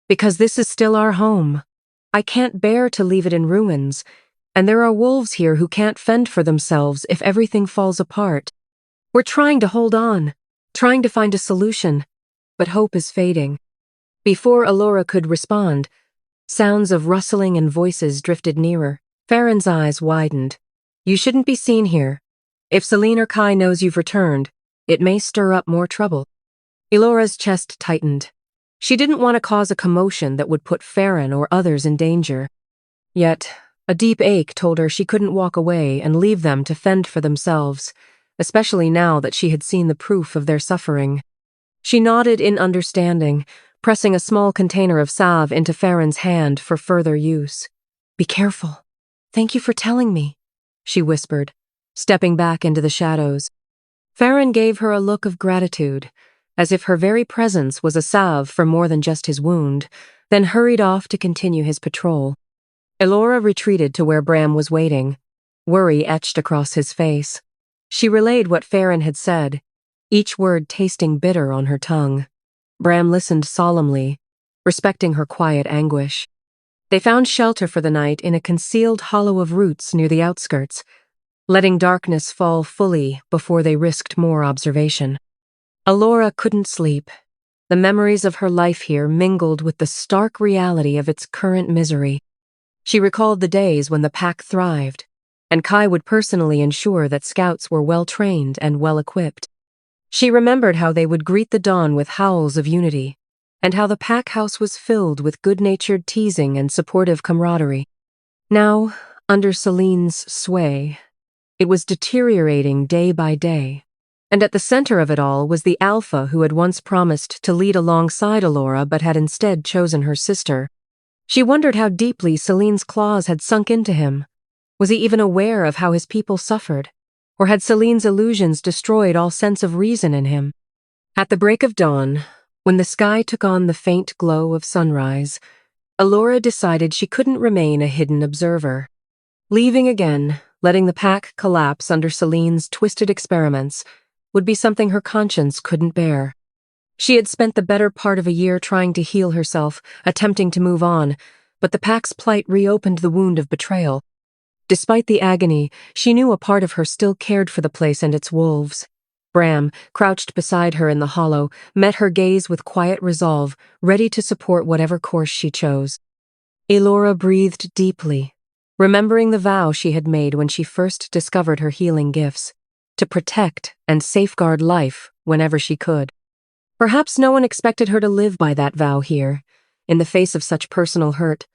"Because this is still our home. I can't bear to leave it in ruins, and there are wolves here who can't fend for themselves if everything falls apart. We're trying to hold on, trying to find a solution, but hope is fading." Before Allora could respond, sounds of rustling and voices drifted nearer. Farron's eyes widened. "You shouldn't be seen here," If Seline or Kai knows you've returned, it may stir up more trouble. Elora's chest tightened. She didn't want to cause a commotion that would put Farron or others in danger. Yet, a deep ache told her she couldn't walk away and leave them to fend for themselves, especially now that she had seen the proof of their suffering. She nodded in understanding, pressing a small container of salve into Farron's hand for further use. "Be careful. Thank you for telling me," she whispered, stepping back into the shadows. Farron gave her a look of gratitude, as if her very presence was a salve for more than just his wound, then hurried off to continue his patrol. Elora retreated to where Bram was waiting, worry etched across his face. She relayed what Farron had said, each word tasting bitter on her tongue. Bram listened solemnly, respecting her quiet anguish. They found shelter for the night in a concealed hollow of roots near the outskirts, letting darkness fall fully before they risked more observation. Allora couldn't sleep. The memories of her life here mingled with the stark reality of its current misery. She recalled the days when the pack thrived, and Kai would personally ensure that scouts were well-trained and well-equipped. She remembered how they would greet the dawn with howls of unity, and how the pack house was filled with good-natured teasing and supportive camaraderie. Now, under Seline's sway, it was deteriorating day by day, and at the center of it all was the alpha who had once promised to lead alongside Allora but had instead chosen her sister. She wondered how deeply Seline's claws had sunk into him. Was he even aware of how his people suffered? Or had Seline's illusions destroyed all sense of reason in him? At the break of dawn, when the sky took on the faint glow of sunrise, Allora decided she couldn't remain a hidden observer. Leaving again, letting the pack collapse under Seline's twisted experiments, would be something her conscience couldn't bear. She had spent the better part of a year trying to heal herself, attempting to move on, but the pack's plight reopened the wound of betrayal. Despite the agony, she knew a part of her still cared for the place and its wolves. Bram, crouched beside her in the hollow, met her gaze with quiet resolve, ready to support whatever course she chose. Elora breathed deeply, remembering the vow she had made when she first discovered her healing gifts, to protect and safeguard life whenever she could. Perhaps no one expected her to live by that vow here, in the face of such personal hurt,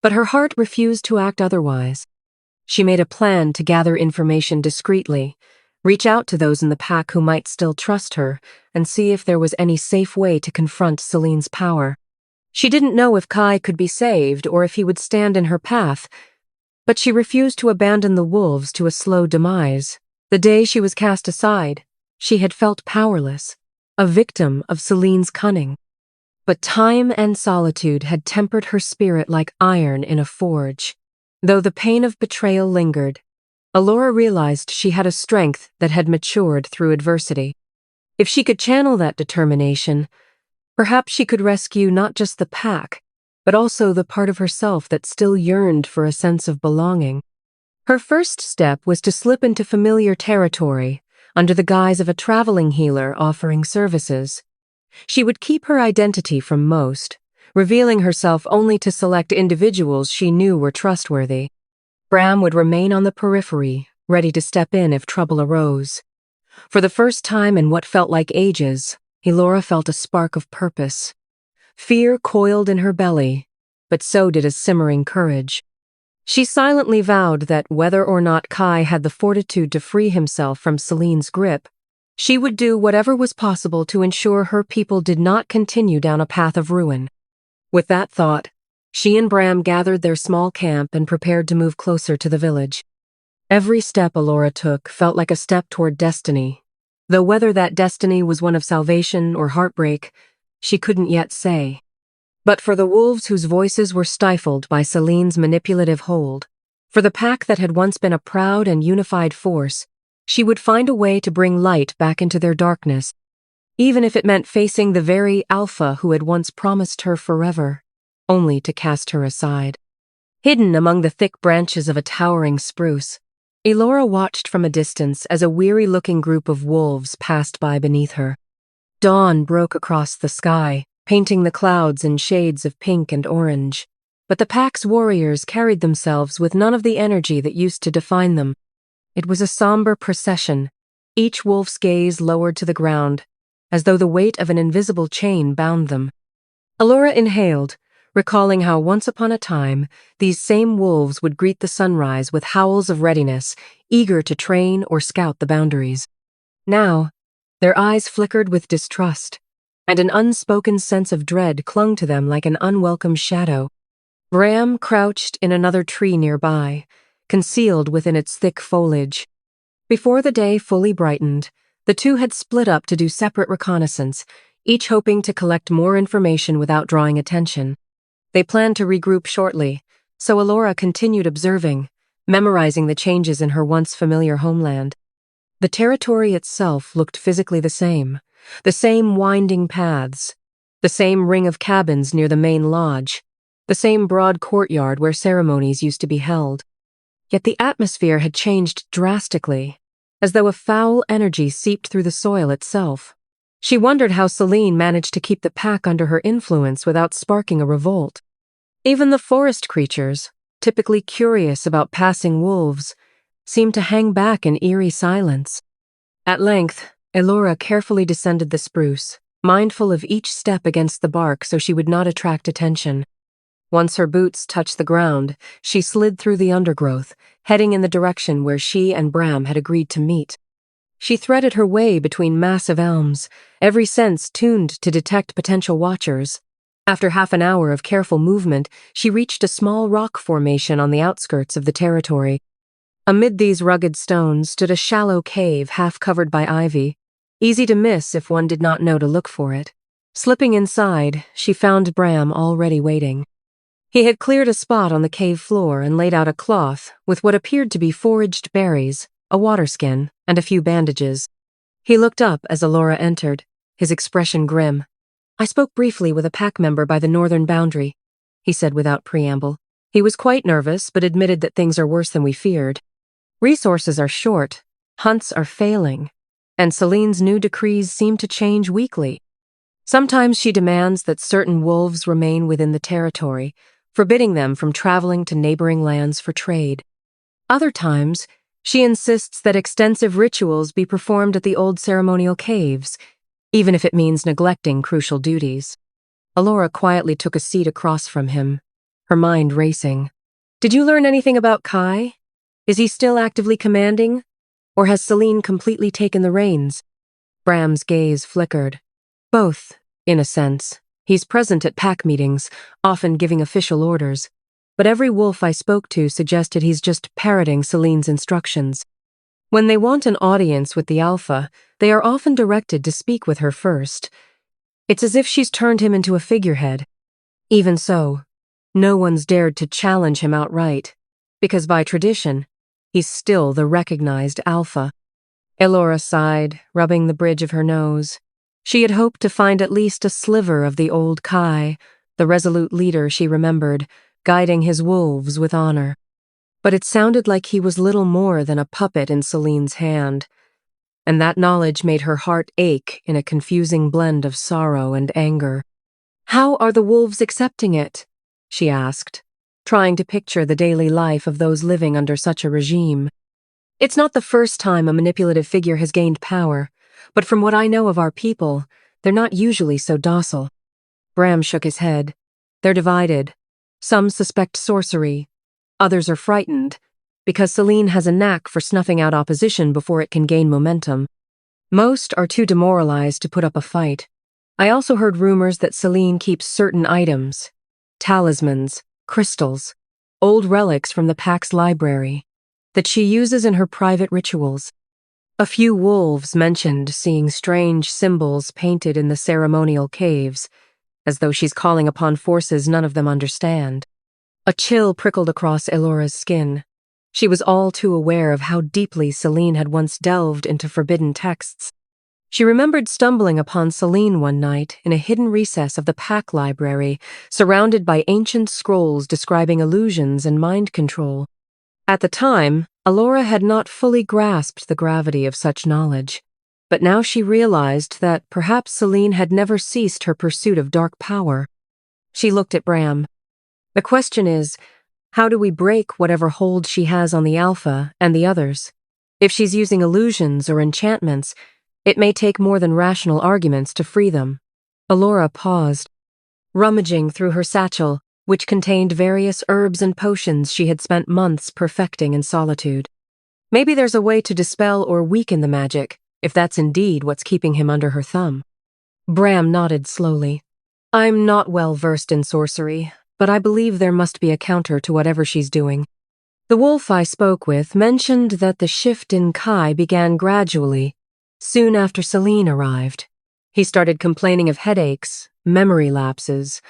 but her heart refused to act otherwise. She made a plan to gather information discreetly, reach out to those in the pack who might still trust her, and see if there was any safe way to confront Seline's power. She didn't know if Kai could be saved or if he would stand in her path, but she refused to abandon the wolves to a slow demise. The day she was cast aside, she had felt powerless, a victim of Seline's cunning. But time and solitude had tempered her spirit like iron in a forge. Though the pain of betrayal lingered, Allora realized she had a strength that had matured through adversity. If she could channel that determination, perhaps she could rescue not just the pack, but also the part of herself that still yearned for a sense of belonging. Her first step was to slip into familiar territory, under the guise of a traveling healer offering services. She would keep her identity from most, revealing herself only to select individuals she knew were trustworthy. Bram would remain on the periphery, ready to step in if trouble arose. For the first time in what felt like ages, Elora felt a spark of purpose. Fear coiled in her belly, but so did a simmering courage. She silently vowed that whether or not Kai had the fortitude to free himself from Seline's grip, she would do whatever was possible to ensure her people did not continue down a path of ruin. With that thought, she and Bram gathered their small camp and prepared to move closer to the village. Every step Allora took felt like a step toward destiny, though whether that destiny was one of salvation or heartbreak, she couldn't yet say. But for the wolves whose voices were stifled by Seline's manipulative hold, for the pack that had once been a proud and unified force, she would find a way to bring light back into their darkness, even if it meant facing the very alpha who had once promised her forever, only to cast her aside. Hidden among the thick branches of a towering spruce, Elora watched from a distance as a weary-looking group of wolves passed by beneath her. Dawn broke across the sky, painting the clouds in shades of pink and orange, but the pack's warriors carried themselves with none of the energy that used to define them. It was a somber procession, each wolf's gaze lowered to the ground, as though the weight of an invisible chain bound them. Allora inhaled, recalling how once upon a time, these same wolves would greet the sunrise with howls of readiness, eager to train or scout the boundaries. Now, their eyes flickered with distrust, and an unspoken sense of dread clung to them like an unwelcome shadow. Bram crouched in another tree nearby, concealed within its thick foliage. Before the day fully brightened, the two had split up to do separate reconnaissance, each hoping to collect more information without drawing attention. They planned to regroup shortly, so Elora continued observing, memorizing the changes in her once familiar homeland. The territory itself looked physically the same winding paths, the same ring of cabins near the main lodge, the same broad courtyard where ceremonies used to be held. Yet the atmosphere had changed drastically, as though a foul energy seeped through the soil itself. She wondered how Seline managed to keep the pack under her influence without sparking a revolt. Even the forest creatures, typically curious about passing wolves, seemed to hang back in eerie silence. At length, Elora carefully descended the spruce, mindful of each step against the bark so she would not attract attention. Once her boots touched the ground, she slid through the undergrowth, heading in the direction where she and Bram had agreed to meet. She threaded her way between massive elms, every sense tuned to detect potential watchers. After half an hour of careful movement, she reached a small rock formation on the outskirts of the territory. Amid these rugged stones stood a shallow cave half covered by ivy, easy to miss if one did not know to look for it. Slipping inside, she found Bram already waiting. He had cleared a spot on the cave floor and laid out a cloth with what appeared to be foraged berries, a water skin, and a few bandages. He looked up as Allora entered, his expression grim. "I spoke briefly with a pack member by the northern boundary," he said without preamble. He was quite nervous, but admitted that things are worse than we feared. Resources are short, hunts are failing, and Seline's new decrees seem to change weekly. Sometimes she demands that certain wolves remain within the territory, forbidding them from traveling to neighboring lands for trade. Other times, she insists that extensive rituals be performed at the old ceremonial caves, even if it means neglecting crucial duties. Allora quietly took a seat across from him, her mind racing. "Did you learn anything about Kai? Is he still actively commanding? Or has Seline completely taken the reins?" Bram's gaze flickered. "Both, in a sense. He's present at pack meetings, often giving official orders. But every wolf I spoke to suggested he's just parroting Seline's instructions. When they want an audience with the alpha, they are often directed to speak with her first. It's as if she's turned him into a figurehead. Even so, no one's dared to challenge him outright, because by tradition, he's still the recognized alpha." Elora sighed, rubbing the bridge of her nose. She had hoped to find at least a sliver of the old Kai, the resolute leader she remembered, guiding his wolves with honor. But it sounded like he was little more than a puppet in Seline's hand, and that knowledge made her heart ache in a confusing blend of sorrow and anger. "How are the wolves accepting it?" she asked, trying to picture the daily life of those living under such a regime. "It's not the first time a manipulative figure has gained power, but from what I know of our people, they're not usually so docile." Bram shook his head. "They're divided. Some suspect sorcery. Others are frightened, because Seline has a knack for snuffing out opposition before it can gain momentum. Most are too demoralized to put up a fight. I also heard rumors that Seline keeps certain items, talismans, crystals, old relics from the pack's library, that she uses in her private rituals. A few wolves mentioned seeing strange symbols painted in the ceremonial caves, as though she's calling upon forces none of them understand." A chill prickled across Elora's skin. She was all too aware of how deeply Seline had once delved into forbidden texts. She remembered stumbling upon Seline one night in a hidden recess of the pack library, surrounded by ancient scrolls describing illusions and mind control. At the time, Allora had not fully grasped the gravity of such knowledge, but now she realized that perhaps Seline had never ceased her pursuit of dark power. She looked at Bram. "The question is, how do we break whatever hold she has on the alpha and the others?" If she's using illusions or enchantments, it may take more than rational arguments to free them. Allora paused, rummaging through her satchel, which contained various herbs and potions she had spent months perfecting in solitude. Maybe there's a way to dispel or weaken the magic, if that's indeed what's keeping him under her thumb. Bram nodded slowly. I'm not well versed in sorcery, but I believe there must be a counter to whatever she's doing. The wolf I spoke with mentioned that the shift in Kai began gradually, soon after Seline arrived. He started complaining of headaches, memory lapses,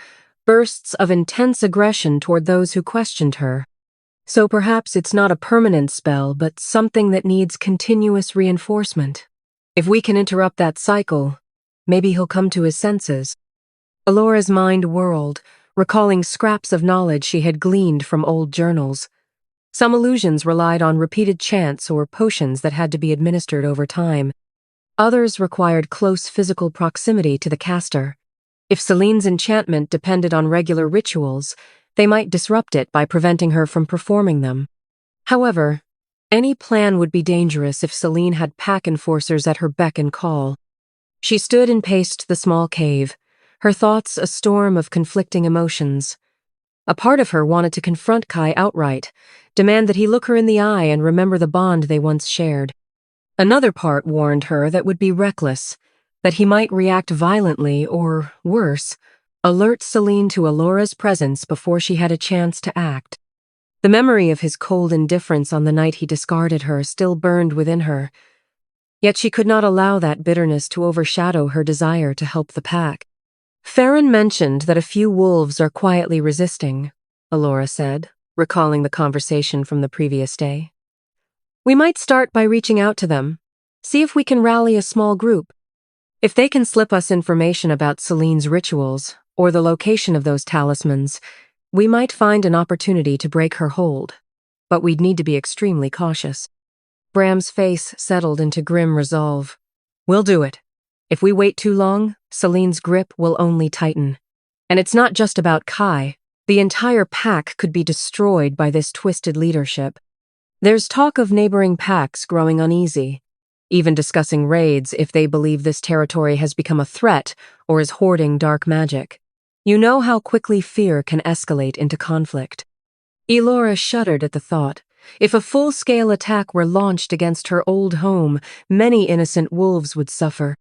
bursts of intense aggression toward those who questioned her. So perhaps it's not a permanent spell, but something that needs continuous reinforcement. If we can interrupt that cycle, maybe he'll come to his senses. Elora's mind whirled, recalling scraps of knowledge she had gleaned from old journals. Some illusions relied on repeated chants or potions that had to be administered over time. Others required close physical proximity to the caster. If Seline's enchantment depended on regular rituals, they might disrupt it by preventing her from performing them. However, any plan would be dangerous if Seline had pack enforcers at her beck and call. She stood and paced the small cave, her thoughts a storm of conflicting emotions. A part of her wanted to confront Kai outright, demand that he look her in the eye and remember the bond they once shared. Another part warned her that would be reckless, that he might react violently or, worse, alert Seline to Allora's presence before she had a chance to act. The memory of his cold indifference on the night he discarded her still burned within her, yet she could not allow that bitterness to overshadow her desire to help the pack. Farron mentioned that a few wolves are quietly resisting, Allora said, recalling the conversation from the previous day. We might start by reaching out to them, see if we can rally a small group. If they can slip us information about Seline's rituals, or the location of those talismans, we might find an opportunity to break her hold. But we'd need to be extremely cautious. Bram's face settled into grim resolve. We'll do it. If we wait too long, Seline's grip will only tighten. And it's not just about Kai. The entire pack could be destroyed by this twisted leadership. There's talk of neighboring packs growing uneasy, even discussing raids if they believe this territory has become a threat or is hoarding dark magic. You know how quickly fear can escalate into conflict. Elora shuddered at the thought. If a full-scale attack were launched against her old home, many innocent wolves would suffer.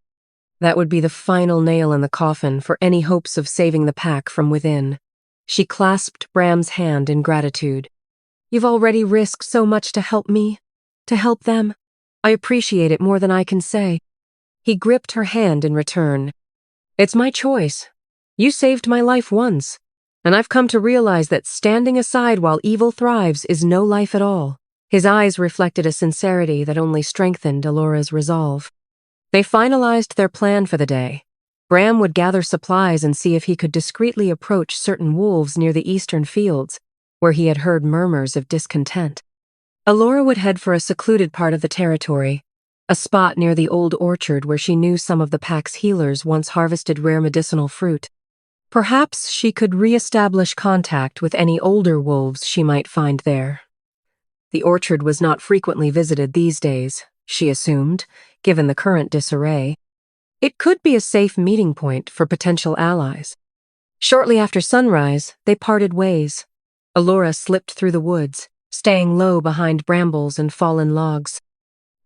That would be the final nail in the coffin for any hopes of saving the pack from within. She clasped Bram's hand in gratitude. You've already risked so much to help me, to help them. I appreciate it more than I can say. He gripped her hand in return. It's my choice. You saved my life once, and I've come to realize that standing aside while evil thrives is no life at all. His eyes reflected a sincerity that only strengthened Allora's resolve. They finalized their plan for the day. Bram would gather supplies and see if he could discreetly approach certain wolves near the eastern fields, where he had heard murmurs of discontent. Allora would head for a secluded part of the territory, a spot near the old orchard where she knew some of the pack's healers once harvested rare medicinal fruit. Perhaps she could re-establish contact with any older wolves she might find there. The orchard was not frequently visited these days, she assumed, given the current disarray. It could be a safe meeting point for potential allies. Shortly after sunrise, they parted ways. Allora slipped through the woods, staying low behind brambles and fallen logs.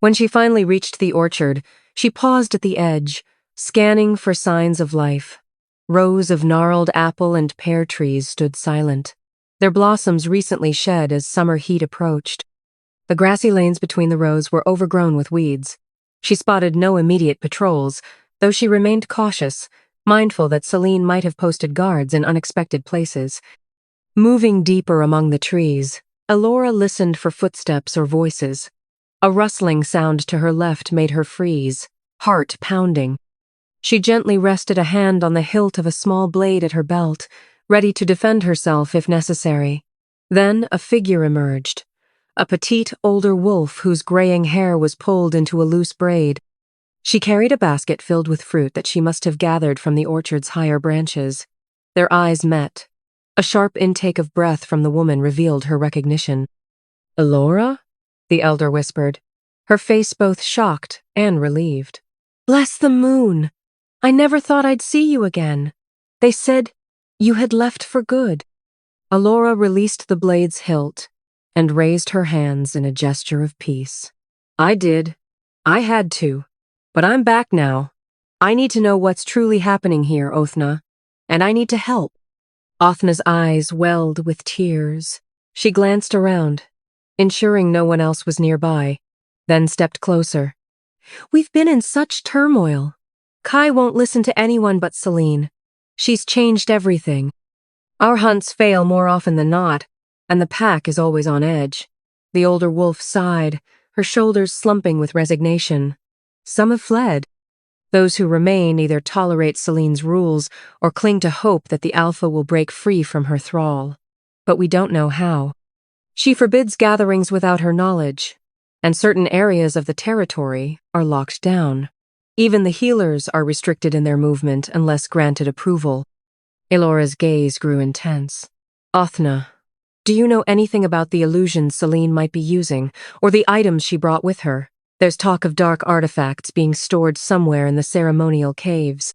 When she finally reached the orchard, she paused at the edge, scanning for signs of life. Rows of gnarled apple and pear trees stood silent, their blossoms recently shed as summer heat approached. The grassy lanes between the rows were overgrown with weeds. She spotted no immediate patrols, though she remained cautious, mindful that Seline might have posted guards in unexpected places. Moving deeper among the trees, Allora listened for footsteps or voices. A rustling sound to her left made her freeze, heart pounding. She gently rested a hand on the hilt of a small blade at her belt, ready to defend herself if necessary. Then a figure emerged. A petite, older wolf whose graying hair was pulled into a loose braid. She carried a basket filled with fruit that she must have gathered from the orchard's higher branches. Their eyes met. A sharp intake of breath from the woman revealed her recognition. "Elora?" the elder whispered. her face both shocked and relieved. "Bless the moon! I never thought I'd see you again. They said you had left for good." Allora released the blade's hilt and raised her hands in a gesture of peace. "I did. I had to. But I'm back now. I need to know what's truly happening here, Othna, and I need to help." Othna's eyes welled with tears. She glanced around, ensuring no one else was nearby, then stepped closer. "We've been in such turmoil. Kai won't listen to anyone but Seline. She's changed everything. Our hunts fail more often than not, and the pack is always on edge." The older wolf sighed, her shoulders slumping with resignation. "Some have fled. Those who remain either tolerate Seline's rules or cling to hope that the alpha will break free from her thrall. But we don't know how. She forbids gatherings without her knowledge, and certain areas of the territory are locked down. Even the healers are restricted in their movement unless granted approval." Elora's gaze grew intense. "Othna, do you know anything about the illusions Seline might be using, or the items she brought with her? There's talk of dark artifacts being stored somewhere in the ceremonial caves."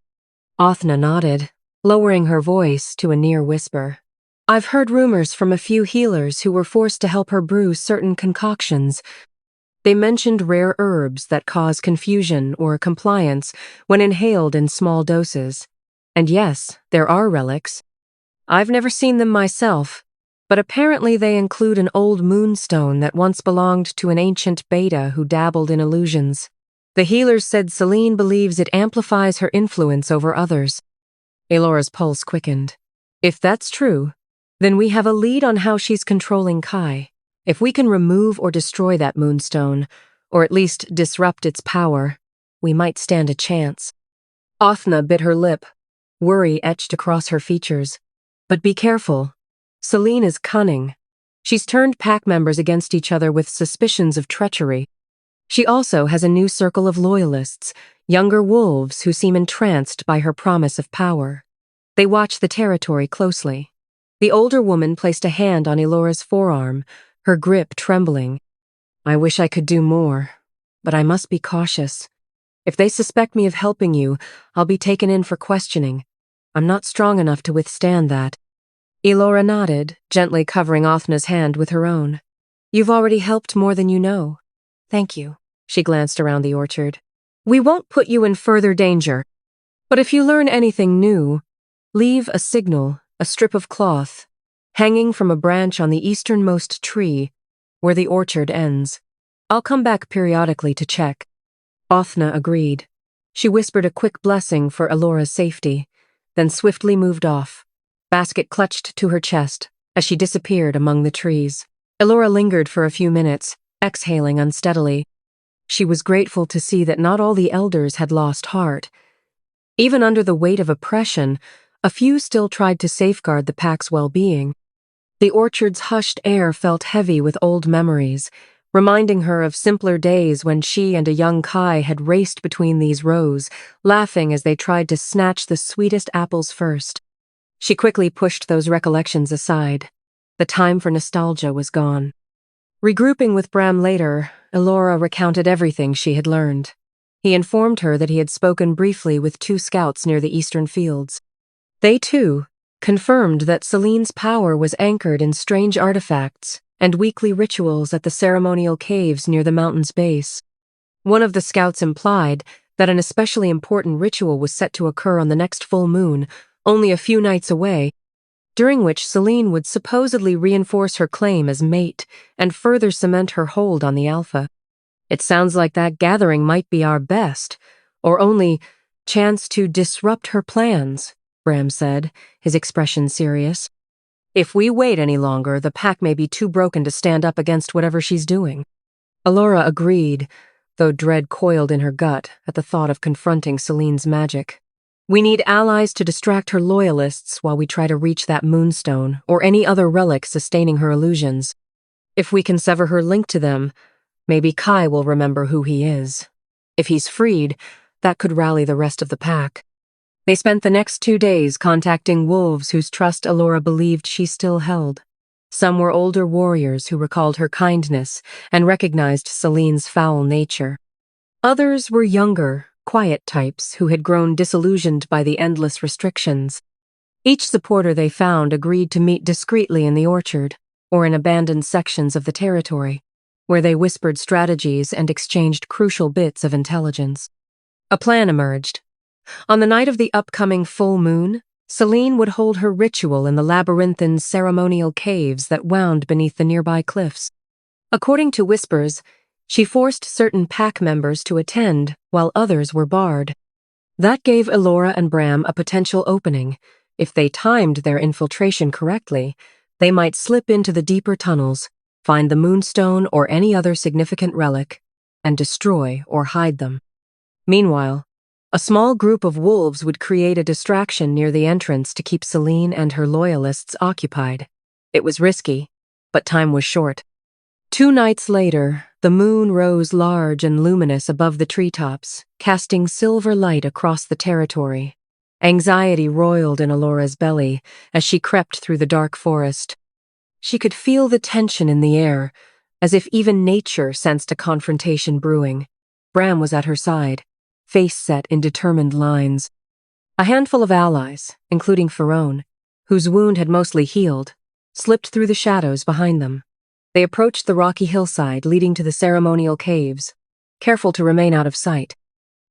Othna nodded, lowering her voice to a near whisper. "I've heard rumors from a few healers who were forced to help her brew certain concoctions. They mentioned rare herbs that cause confusion or compliance when inhaled in small doses. And yes, there are relics. I've never seen them myself, but apparently they include an old moonstone that once belonged to an ancient beta who dabbled in illusions. The healers said Seline believes it amplifies her influence over others." Elora's pulse quickened. "If that's true, then we have a lead on how she's controlling Kai. If we can remove or destroy that moonstone, or at least disrupt its power, we might stand a chance." Othna bit her lip, worry etched across her features. "But be careful. Seline is cunning. She's turned pack members against each other with suspicions of treachery. She also has a new circle of loyalists, younger wolves who seem entranced by her promise of power. They watch the territory closely." The older woman placed a hand on Elora's forearm, her grip trembling. "I wish I could do more, but I must be cautious. If they suspect me of helping you, I'll be taken in for questioning. I'm not strong enough to withstand that." Elora nodded, gently covering Othna's hand with her own. "You've already helped more than you know. Thank you." She glanced around the orchard. "We won't put you in further danger. But if you learn anything new, leave a signal, a strip of cloth, hanging from a branch on the easternmost tree, where the orchard ends. I'll come back periodically to check." Othna agreed. She whispered a quick blessing for Elora's safety, then swiftly moved off, basket clutched to her chest as she disappeared among the trees. Elora lingered for a few minutes, exhaling unsteadily. She was grateful to see that not all the elders had lost heart. Even under the weight of oppression, a few still tried to safeguard the pack's well-being. The orchard's hushed air felt heavy with old memories, reminding her of simpler days when she and a young Kai had raced between these rows, laughing as they tried to snatch the sweetest apples first. She quickly pushed those recollections aside. The time for nostalgia was gone. Regrouping with Bram later, Elora recounted everything she had learned. He informed her that he had spoken briefly with 2 scouts near the eastern fields. They, too, confirmed that Seline's power was anchored in strange artifacts and weekly rituals at the ceremonial caves near the mountain's base. One of the scouts implied that an especially important ritual was set to occur on the next full moon, only a few nights away, during which Seline would supposedly reinforce her claim as mate and further cement her hold on the alpha. "It sounds like that gathering might be our best, or only chance to disrupt her plans," Bram said, his expression serious. "If we wait any longer, the pack may be too broken to stand up against whatever she's doing." Allora agreed, though dread coiled in her gut at the thought of confronting Seline's magic. "We need allies to distract her loyalists while we try to reach that moonstone or any other relic sustaining her illusions. If we can sever her link to them, maybe Kai will remember who he is. If he's freed, that could rally the rest of the pack." They spent the next 2 days contacting wolves whose trust Allora believed she still held. Some were older warriors who recalled her kindness and recognized Seline's foul nature. Others were younger, quiet types who had grown disillusioned by the endless restrictions. Each supporter they found agreed to meet discreetly in the orchard, or in abandoned sections of the territory, where they whispered strategies and exchanged crucial bits of intelligence. A plan emerged. On the night of the upcoming full moon, Seline would hold her ritual in the labyrinthine ceremonial caves that wound beneath the nearby cliffs. According to whispers, she forced certain pack members to attend while others were barred. That gave Elora and Bram a potential opening. If they timed their infiltration correctly, they might slip into the deeper tunnels, find the moonstone or any other significant relic, and destroy or hide them. Meanwhile, a small group of wolves would create a distraction near the entrance to keep Seline and her loyalists occupied. It was risky, but time was short. 2 nights later, the moon rose large and luminous above the treetops, casting silver light across the territory. Anxiety roiled in Allora's belly as she crept through the dark forest. She could feel the tension in the air, as if even nature sensed a confrontation brewing. Bram was at her side, face set in determined lines. A handful of allies, including Ferone, whose wound had mostly healed, slipped through the shadows behind them. They approached the rocky hillside leading to the ceremonial caves, careful to remain out of sight.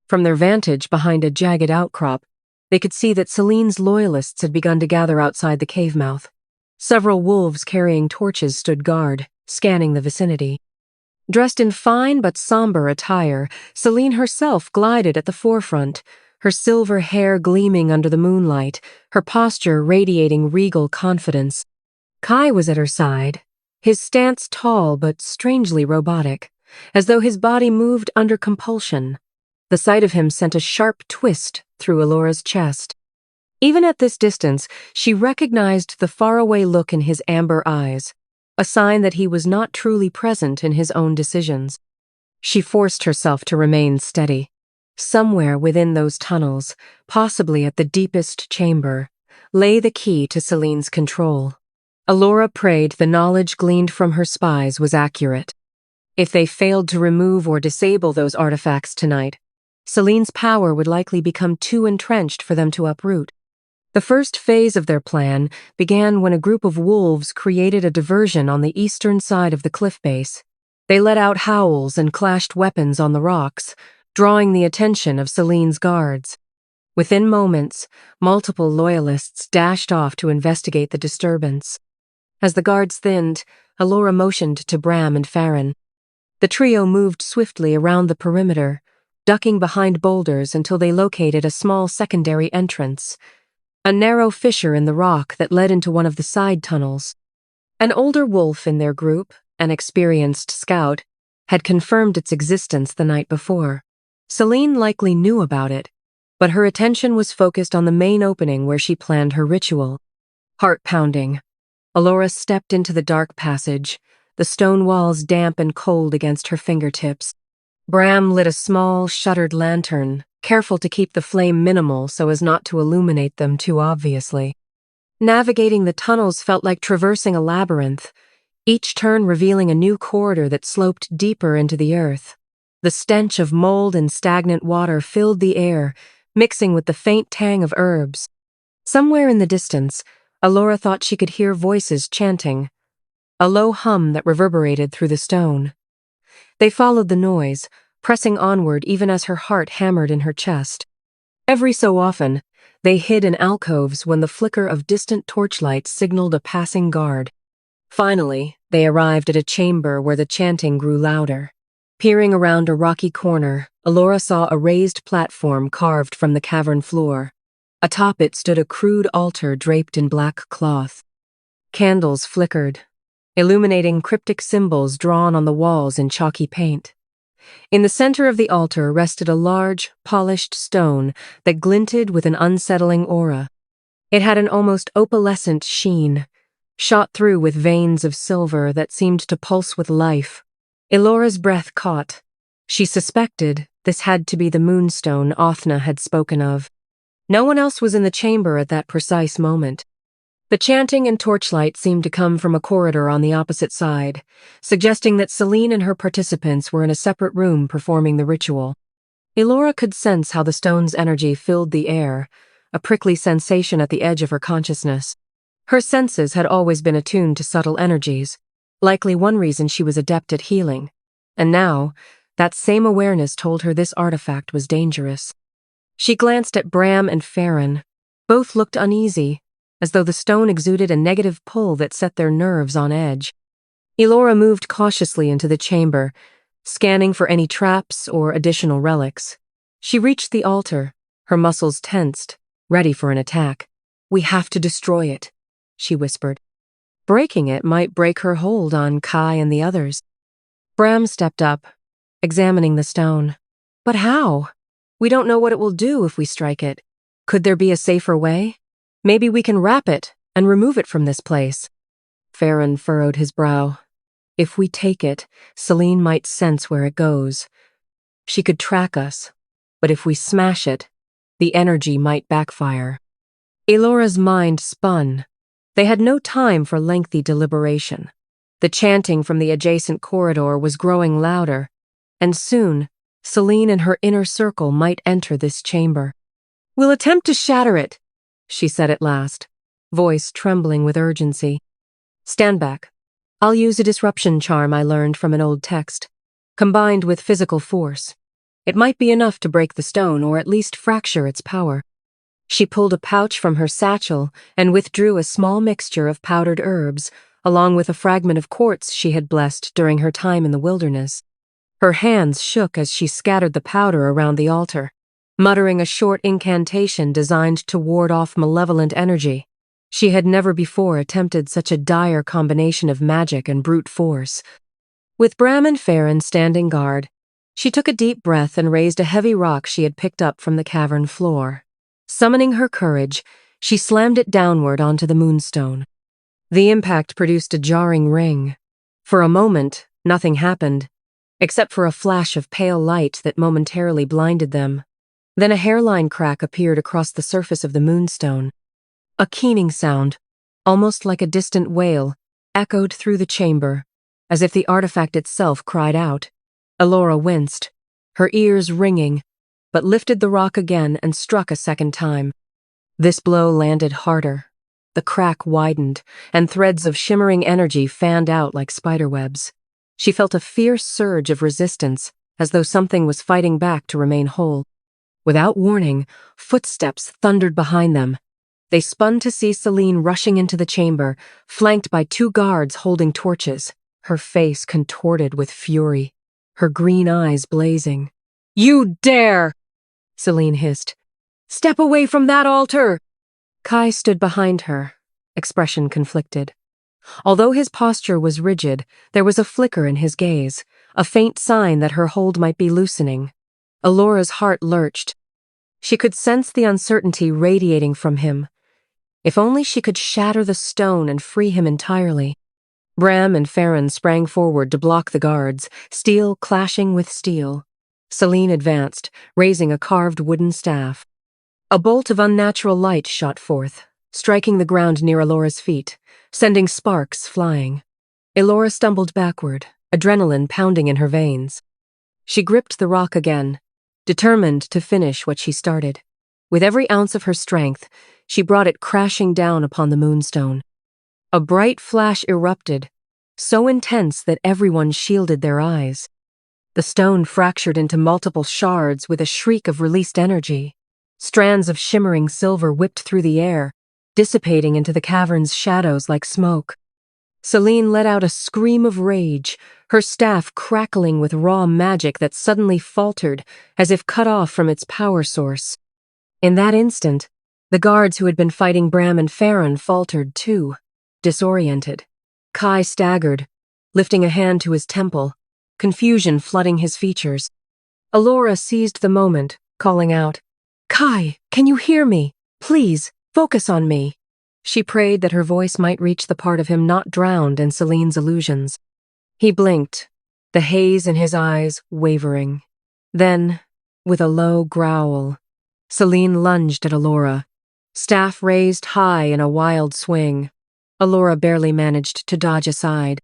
From their vantage behind a jagged outcrop, they could see that Seline's loyalists had begun to gather outside the cave mouth. Several wolves carrying torches stood guard, scanning the vicinity. Dressed in fine but somber attire, Seline herself glided at the forefront, her silver hair gleaming under the moonlight, her posture radiating regal confidence. Kai was at her side, his stance tall but strangely robotic, as though his body moved under compulsion. The sight of him sent a sharp twist through Elora's chest. Even at this distance, she recognized the faraway look in his amber eyes, a sign that he was not truly present in his own decisions. She forced herself to remain steady. Somewhere within those tunnels, possibly at the deepest chamber, lay the key to Seline's control. Allora prayed the knowledge gleaned from her spies was accurate. If they failed to remove or disable those artifacts tonight, Seline's power would likely become too entrenched for them to uproot. The first phase of their plan began when a group of wolves created a diversion on the eastern side of the cliff base. They let out howls and clashed weapons on the rocks, drawing the attention of Seline's guards. Within moments, multiple loyalists dashed off to investigate the disturbance. As the guards thinned, Allora motioned to Bram and Farron. The trio moved swiftly around the perimeter, ducking behind boulders until they located a small secondary entrance, a narrow fissure in the rock that led into one of the side tunnels. An older wolf in their group, an experienced scout, had confirmed its existence the night before. Seline likely knew about it, but her attention was focused on the main opening where she planned her ritual. Heart pounding, Allora stepped into the dark passage, the stone walls damp and cold against her fingertips. Bram lit a small, shuttered lantern, careful to keep the flame minimal so as not to illuminate them too obviously. Navigating the tunnels felt like traversing a labyrinth, each turn revealing a new corridor that sloped deeper into the earth. The stench of mold and stagnant water filled the air, mixing with the faint tang of herbs. Somewhere in the distance, Allora thought she could hear voices chanting, a low hum that reverberated through the stone. They followed the noise, pressing onward even as her heart hammered in her chest. Every so often, they hid in alcoves when the flicker of distant torchlights signaled a passing guard. Finally, they arrived at a chamber where the chanting grew louder. Peering around a rocky corner, Allora saw a raised platform carved from the cavern floor. Atop it stood a crude altar draped in black cloth. Candles flickered, illuminating cryptic symbols drawn on the walls in chalky paint. In the center of the altar rested a large, polished stone that glinted with an unsettling aura. It had an almost opalescent sheen, shot through with veins of silver that seemed to pulse with life. Elora's breath caught. She suspected this had to be the moonstone Othna had spoken of. No one else was in the chamber at that precise moment. The chanting and torchlight seemed to come from a corridor on the opposite side, suggesting that Seline and her participants were in a separate room performing the ritual. Elora could sense how the stone's energy filled the air, a prickly sensation at the edge of her consciousness. Her senses had always been attuned to subtle energies, likely one reason she was adept at healing. And now, that same awareness told her this artifact was dangerous. She glanced at Bram and Farron. Both looked uneasy, as though the stone exuded a negative pull that set their nerves on edge. Elora moved cautiously into the chamber, scanning for any traps or additional relics. She reached the altar, her muscles tensed, ready for an attack. "We have to destroy it," she whispered. Breaking it might break her hold on Kai and the others. Bram stepped up, examining the stone. "But how? We don't know what it will do if we strike it. Could there be a safer way? Maybe we can wrap it and remove it from this place." Farron furrowed his brow. "If we take it, Seline might sense where it goes. She could track us, but if we smash it, the energy might backfire." Elora's mind spun. They had no time for lengthy deliberation. The chanting from the adjacent corridor was growing louder, and soon, Seline and her inner circle might enter this chamber. "We'll attempt to shatter it," she said at last, voice trembling with urgency. "Stand back. I'll use a disruption charm I learned from an old text, combined with physical force. It might be enough to break the stone or at least fracture its power." She pulled a pouch from her satchel and withdrew a small mixture of powdered herbs, along with a fragment of quartz she had blessed during her time in the wilderness. Her hands shook as she scattered the powder around the altar, muttering a short incantation designed to ward off malevolent energy. She had never before attempted such a dire combination of magic and brute force. With Bram and Farron standing guard, she took a deep breath and raised a heavy rock she had picked up from the cavern floor. Summoning her courage, she slammed it downward onto the moonstone. The impact produced a jarring ring. For a moment, nothing happened, except for a flash of pale light that momentarily blinded them. Then a hairline crack appeared across the surface of the moonstone. A keening sound, almost like a distant wail, echoed through the chamber, as if the artifact itself cried out. Allora winced, her ears ringing, but lifted the rock again and struck a second time. This blow landed harder. The crack widened, and threads of shimmering energy fanned out like spiderwebs. She felt a fierce surge of resistance, as though something was fighting back to remain whole. Without warning, footsteps thundered behind them. They spun to see Seline rushing into the chamber, flanked by 2 guards holding torches, her face contorted with fury, her green eyes blazing. "You dare!" Seline hissed. "Step away from that altar!" Kai stood behind her, expression conflicted. Although his posture was rigid, there was a flicker in his gaze, a faint sign that her hold might be loosening. Allora's heart lurched. She could sense the uncertainty radiating from him. If only she could shatter the stone and free him entirely. Bram and Farron sprang forward to block the guards, steel clashing with steel. Seline advanced, raising a carved wooden staff. A bolt of unnatural light shot forth, striking the ground near Allora's feet, sending sparks flying. Elora stumbled backward, adrenaline pounding in her veins. She gripped the rock again, determined to finish what she started. With every ounce of her strength, she brought it crashing down upon the moonstone. A bright flash erupted, so intense that everyone shielded their eyes. The stone fractured into multiple shards with a shriek of released energy. Strands of shimmering silver whipped through the air, dissipating into the cavern's shadows like smoke. Seline let out a scream of rage, her staff crackling with raw magic that suddenly faltered, as if cut off from its power source. In that instant, the guards who had been fighting Bram and Farron faltered too, disoriented. Kai staggered, lifting a hand to his temple, confusion flooding his features. Allora seized the moment, calling out, "Kai, can you hear me? Please, focus on me." She prayed that her voice might reach the part of him not drowned in Seline's illusions. He blinked, the haze in his eyes wavering. Then, with a low growl, Seline lunged at Allora, staff raised high in a wild swing. Allora barely managed to dodge aside.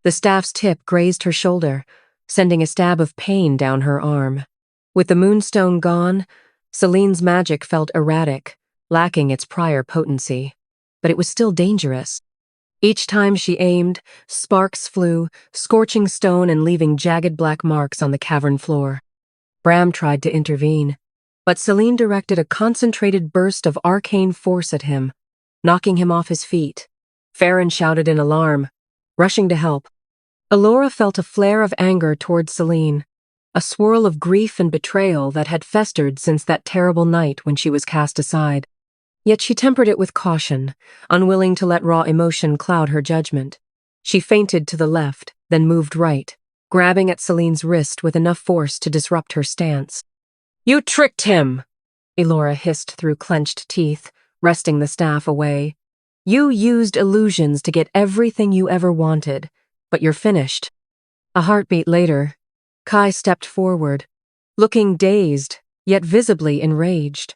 The staff's tip grazed her shoulder, sending a stab of pain down her arm. With the moonstone gone, Seline's magic felt erratic, lacking its prior potency. But it was still dangerous. Each time she aimed, sparks flew, scorching stone and leaving jagged black marks on the cavern floor. Bram tried to intervene, but Seline directed a concentrated burst of arcane force at him, knocking him off his feet. Farron shouted in alarm, rushing to help. Elora felt a flare of anger towards Seline, a swirl of grief and betrayal that had festered since that terrible night when she was cast aside. Yet she tempered it with caution, unwilling to let raw emotion cloud her judgment. She feinted to the left, then moved right, grabbing at Seline's wrist with enough force to disrupt her stance. "You tricked him!" Elora hissed through clenched teeth, wresting the staff away. "You used illusions to get everything you ever wanted, but you're finished." A heartbeat later, Kai stepped forward, looking dazed, yet visibly enraged.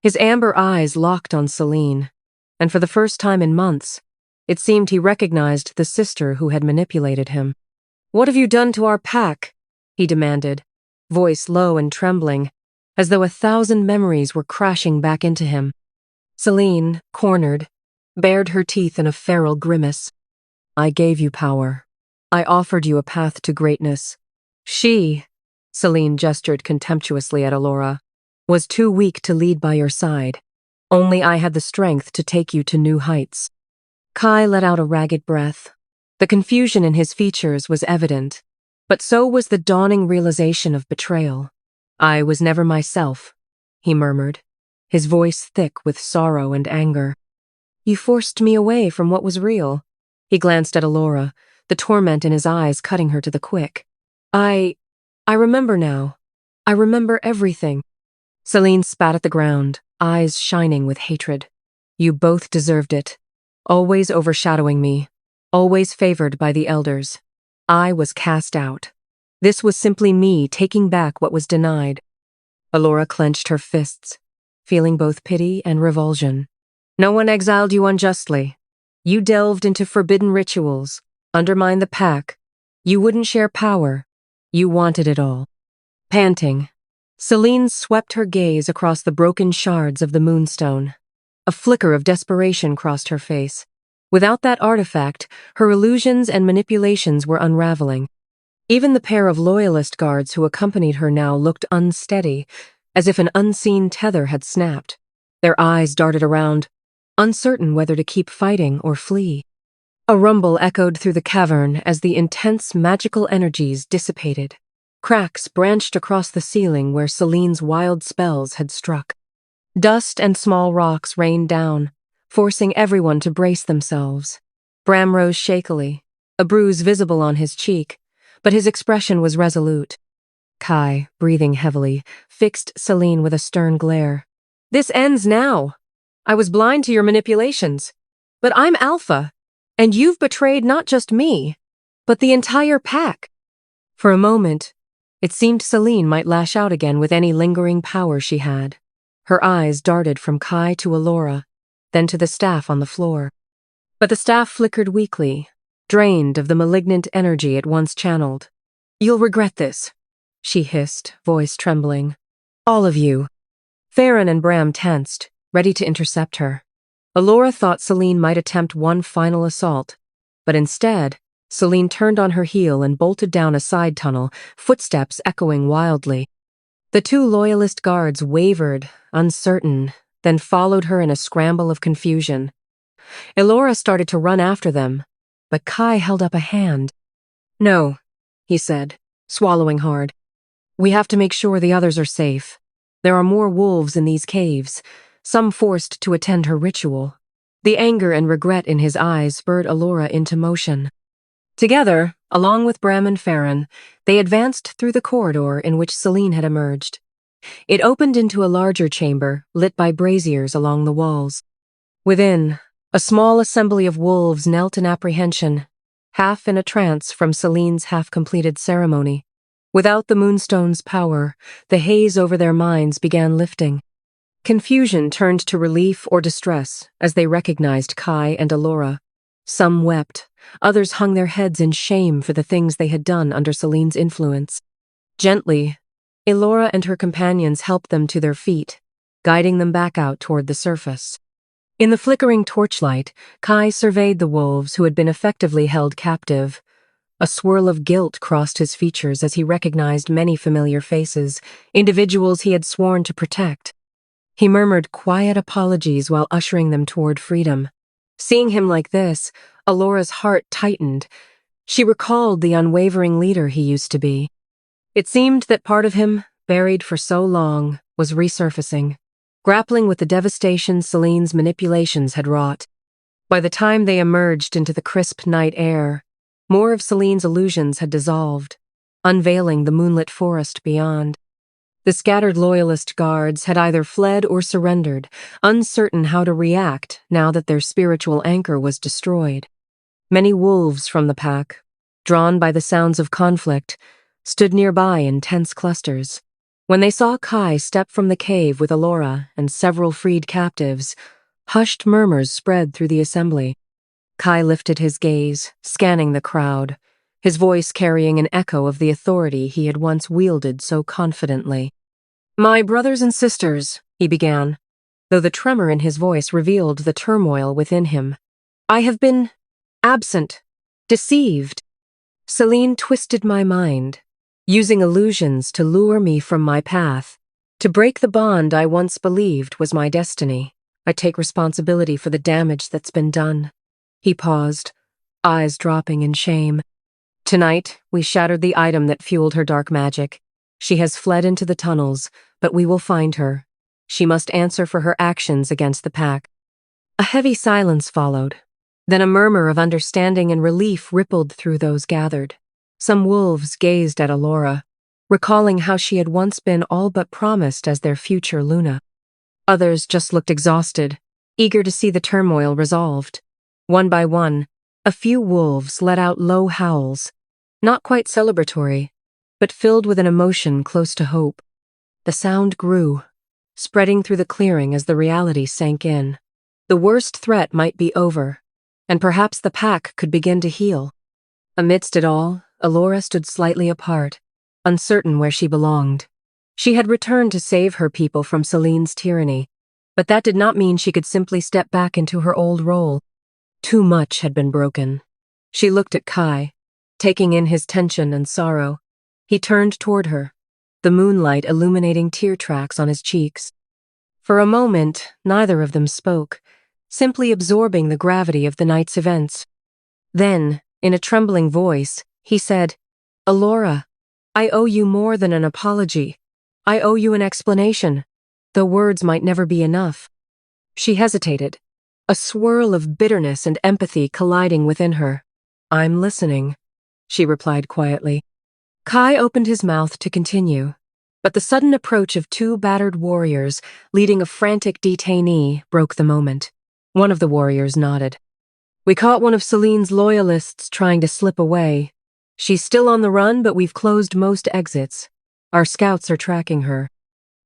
His amber eyes locked on Seline, and for the first time in months, it seemed he recognized the sister who had manipulated him. "What have you done to our pack?" he demanded, voice low and trembling, as though 1,000 memories were crashing back into him. Seline, cornered, bared her teeth in a feral grimace. "I gave you power. I offered you a path to greatness. She," Seline gestured contemptuously at Allora, "was too weak to lead by your side. Only I had the strength to take you to new heights." Kai let out a ragged breath. The confusion in his features was evident, but so was the dawning realization of betrayal. "I was never myself," he murmured, his voice thick with sorrow and anger. "You forced me away from what was real." He glanced at Allora, the torment in his eyes cutting her to the quick. I remember now. I remember everything." Seline spat at the ground, eyes shining with hatred. "You both deserved it. Always overshadowing me. Always favored by the elders. I was cast out. This was simply me taking back what was denied." Allora clenched her fists, feeling both pity and revulsion. "No one exiled you unjustly. You delved into forbidden rituals, undermined the pack. You wouldn't share power. You wanted it all." Panting, Seline swept her gaze across the broken shards of the moonstone. A flicker of desperation crossed her face. Without that artifact, her illusions and manipulations were unraveling. Even the pair of loyalist guards who accompanied her now looked unsteady, as if an unseen tether had snapped. Their eyes darted around, uncertain whether to keep fighting or flee. A rumble echoed through the cavern as the intense magical energies dissipated. Cracks branched across the ceiling where Seline's wild spells had struck. Dust and small rocks rained down, forcing everyone to brace themselves. Bram rose shakily, a bruise visible on his cheek, but his expression was resolute. Kai, breathing heavily, fixed Seline with a stern glare. "This ends now. I was blind to your manipulations, but I'm Alpha, and you've betrayed not just me, but the entire pack." For a moment, it seemed Seline might lash out again with any lingering power she had. Her eyes darted from Kai to Allora, then to the staff on the floor. But the staff flickered weakly, drained of the malignant energy it once channeled. "You'll regret this," she hissed, voice trembling. "All of you." Farron and Bram tensed, ready to intercept her. Allora thought Seline might attempt one final assault, but instead, Seline turned on her heel and bolted down a side tunnel, footsteps echoing wildly. The two loyalist guards wavered, uncertain, then followed her in a scramble of confusion. Elora started to run after them, but Kai held up a hand. "No," he said, swallowing hard. "We have to make sure the others are safe. There are more wolves in these caves, some forced to attend her ritual." The anger and regret in his eyes spurred Allora into motion. Together, along with Bram and Farron, they advanced through the corridor in which Seline had emerged. It opened into a larger chamber, lit by braziers along the walls. Within, a small assembly of wolves knelt in apprehension, half in a trance from Seline's half-completed ceremony. Without the moonstone's power, the haze over their minds began lifting. Confusion turned to relief or distress as they recognized Kai and Allora. Some wept, others hung their heads in shame for the things they had done under Seline's influence. Gently, Elora and her companions helped them to their feet, guiding them back out toward the surface. In the flickering torchlight, Kai surveyed the wolves who had been effectively held captive. A swirl of guilt crossed his features as he recognized many familiar faces, individuals he had sworn to protect. He murmured quiet apologies while ushering them toward freedom. Seeing him like this, Allora's heart tightened. She recalled the unwavering leader he used to be. It seemed that part of him, buried for so long, was resurfacing, grappling with the devastation Seline's manipulations had wrought. By the time they emerged into the crisp night air, more of Seline's illusions had dissolved, unveiling the moonlit forest beyond. The scattered loyalist guards had either fled or surrendered, uncertain how to react now that their spiritual anchor was destroyed. Many wolves from the pack, drawn by the sounds of conflict, stood nearby in tense clusters. When they saw Kai step from the cave with Allora and several freed captives, hushed murmurs spread through the assembly. Kai lifted his gaze, scanning the crowd, his voice carrying an echo of the authority he had once wielded so confidently. "My brothers and sisters," he began, though the tremor in his voice revealed the turmoil within him. "I have been absent, deceived. Seline twisted my mind, using illusions to lure me from my path, to break the bond I once believed was my destiny. I take responsibility for the damage that's been done." He paused, eyes dropping in shame. "Tonight, we shattered the item that fueled her dark magic. She has fled into the tunnels, but we will find her. She must answer for her actions against the pack." A heavy silence followed. Then a murmur of understanding and relief rippled through those gathered. Some wolves gazed at Allora, recalling how she had once been all but promised as their future Luna. Others just looked exhausted, eager to see the turmoil resolved. One by one, a few wolves let out low howls, not quite celebratory, but filled with an emotion close to hope. The sound grew, spreading through the clearing as the reality sank in. The worst threat might be over, and perhaps the pack could begin to heal. Amidst it all, Allora stood slightly apart, uncertain where she belonged. She had returned to save her people from Seline's tyranny, but that did not mean she could simply step back into her old role. Too much had been broken. She looked at Kai, taking in his tension and sorrow. He turned toward her, the moonlight illuminating tear tracks on his cheeks. For a moment, neither of them spoke, simply absorbing the gravity of the night's events. Then, in a trembling voice, he said, "Allora, I owe you more than an apology. I owe you an explanation, though words might never be enough." She hesitated, a swirl of bitterness and empathy colliding within her. "I'm listening," she replied quietly. Kai opened his mouth to continue, but the sudden approach of two battered warriors leading a frantic detainee broke the moment. One of the warriors nodded. "We caught one of Seline's loyalists trying to slip away. She's still on the run, but we've closed most exits. Our scouts are tracking her."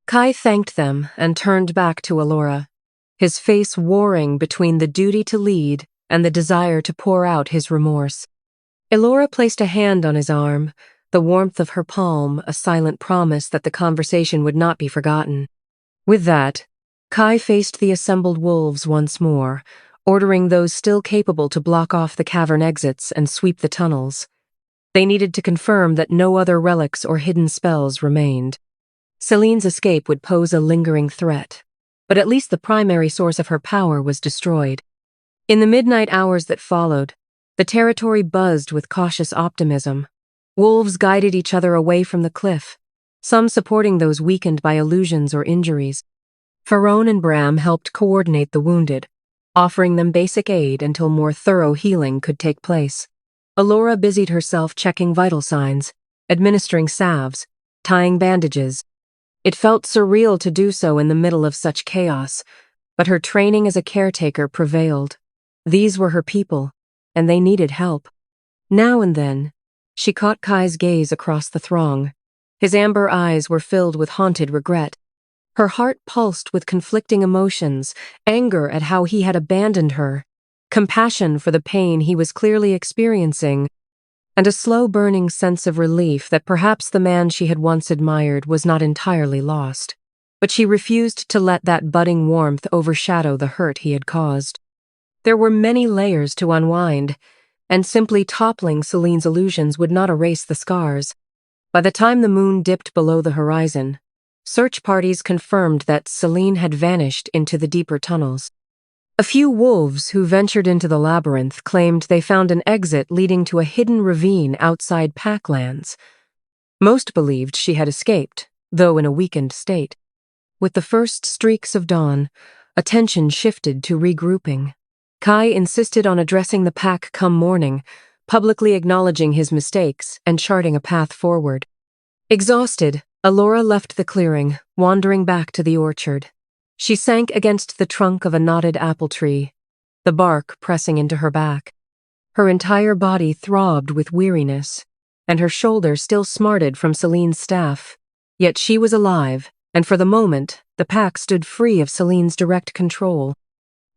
Kai thanked them and turned back to Allora, his face warring between the duty to lead and the desire to pour out his remorse. Elora placed a hand on his arm, the warmth of her palm a silent promise that the conversation would not be forgotten. With that, Kai faced the assembled wolves once more, ordering those still capable to block off the cavern exits and sweep the tunnels. They needed to confirm that no other relics or hidden spells remained. Seline's escape would pose a lingering threat, but at least the primary source of her power was destroyed. In the midnight hours that followed, the territory buzzed with cautious optimism. Wolves guided each other away from the cliff, some supporting those weakened by illusions or injuries. Farone and Bram helped coordinate the wounded, offering them basic aid until more thorough healing could take place. Allora busied herself checking vital signs, administering salves, tying bandages. It felt surreal to do so in the middle of such chaos, but her training as a caretaker prevailed. These were her people, and they needed help. Now and then, she caught Kai's gaze across the throng. His amber eyes were filled with haunted regret. Her heart pulsed with conflicting emotions, anger at how he had abandoned her, compassion for the pain he was clearly experiencing, and a slow-burning sense of relief that perhaps the man she had once admired was not entirely lost. But she refused to let that budding warmth overshadow the hurt he had caused. There were many layers to unwind, and simply toppling Seline's illusions would not erase the scars. By the time the moon dipped below the horizon, search parties confirmed that Seline had vanished into the deeper tunnels. A few wolves who ventured into the labyrinth claimed they found an exit leading to a hidden ravine outside Packlands. Most believed she had escaped, though in a weakened state. With the first streaks of dawn, attention shifted to regrouping. Kai insisted on addressing the pack come morning, publicly acknowledging his mistakes and charting a path forward. Exhausted, Allora left the clearing, wandering back to the orchard. She sank against the trunk of a knotted apple tree, the bark pressing into her back. Her entire body throbbed with weariness, and her shoulder still smarted from Seline's staff. Yet she was alive, and for the moment, the pack stood free of Seline's direct control.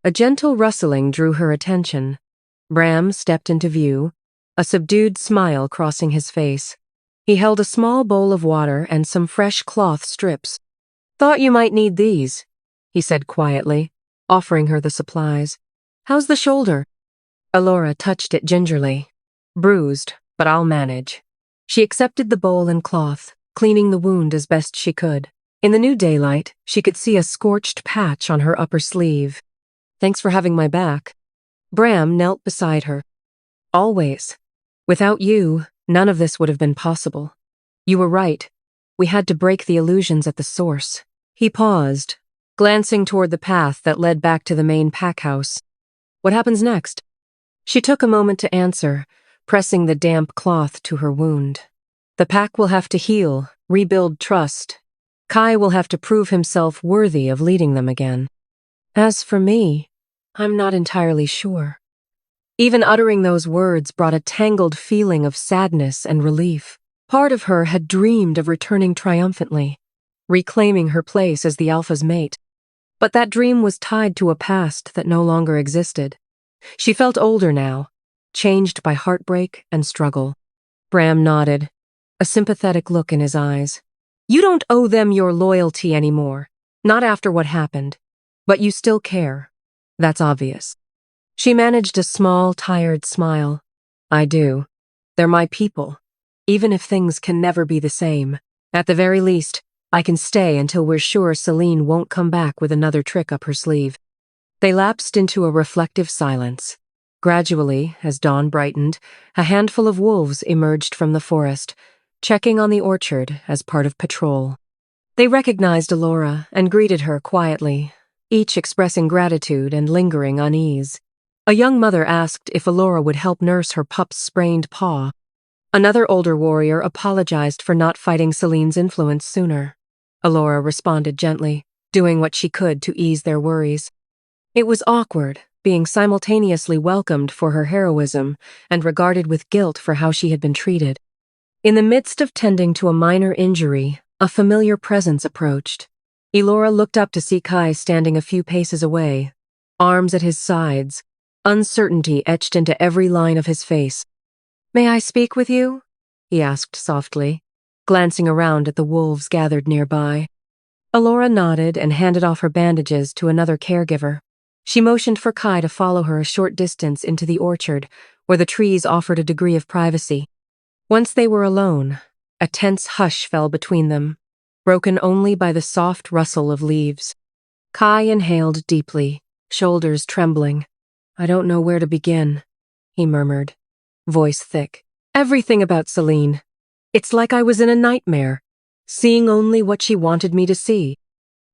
A gentle rustling drew her attention. Bram stepped into view, a subdued smile crossing his face. He held a small bowl of water and some fresh cloth strips. "Thought you might need these," he said quietly, offering her the supplies. "How's the shoulder?" Elora touched it gingerly. "Bruised, but I'll manage." She accepted the bowl and cloth, cleaning the wound as best she could. In the new daylight, she could see a scorched patch on her upper sleeve. "Thanks for having my back." Bram knelt beside her. "Always. Without you, none of this would have been possible. You were right. We had to break the illusions at the source." He paused, glancing toward the path that led back to the main pack house. "What happens next?" She took a moment to answer, pressing the damp cloth to her wound. "The pack will have to heal, rebuild trust. Kai will have to prove himself worthy of leading them again. As for me, I'm not entirely sure." Even uttering those words brought a tangled feeling of sadness and relief. Part of her had dreamed of returning triumphantly, reclaiming her place as the Alpha's mate. But that dream was tied to a past that no longer existed. She felt older now, changed by heartbreak and struggle. Bram nodded, a sympathetic look in his eyes. "You don't owe them your loyalty anymore, not after what happened. But you still care. That's obvious." She managed a small, tired smile. "I do. They're my people, even if things can never be the same. At the very least, I can stay until we're sure Seline won't come back with another trick up her sleeve." They lapsed into a reflective silence. Gradually, as dawn brightened, a handful of wolves emerged from the forest, checking on the orchard as part of patrol. They recognized Allora and greeted her quietly, each expressing gratitude and lingering unease. A young mother asked if Allora would help nurse her pup's sprained paw. Another older warrior apologized for not fighting Seline's influence sooner. Allora responded gently, doing what she could to ease their worries. It was awkward, being simultaneously welcomed for her heroism and regarded with guilt for how she had been treated. In the midst of tending to a minor injury, a familiar presence approached. Elora looked up to see Kai standing a few paces away, arms at his sides, uncertainty etched into every line of his face. "May I speak with you?" he asked softly, glancing around at the wolves gathered nearby. Allora nodded and handed off her bandages to another caregiver. She motioned for Kai to follow her a short distance into the orchard, where the trees offered a degree of privacy. Once they were alone, a tense hush fell between them, broken only by the soft rustle of leaves. Kai inhaled deeply, shoulders trembling. "I don't know where to begin," he murmured, voice thick. "Everything about Seline. It's like I was in a nightmare, seeing only what she wanted me to see."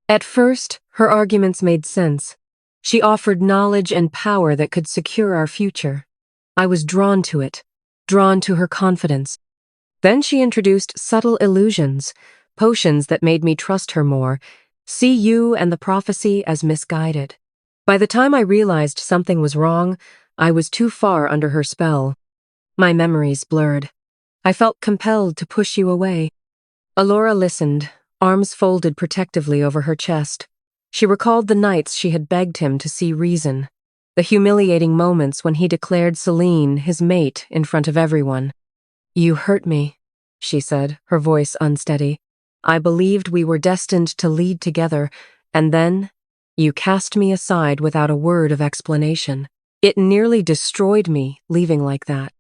At first, her arguments made sense. She offered knowledge and power that could secure our future. I was drawn to it, drawn to her confidence. Then she introduced subtle illusions, potions that made me trust her more, see you and the prophecy as misguided. By the time I realized something was wrong, I was too far under her spell. My memories blurred. I felt compelled to push you away. Allora listened, arms folded protectively over her chest. She recalled the nights she had begged him to see reason, the humiliating moments when he declared Seline his mate in front of everyone. "You hurt me," she said, her voice unsteady. "I believed we were destined to lead together, and then you cast me aside without a word of explanation. It nearly destroyed me, leaving like that."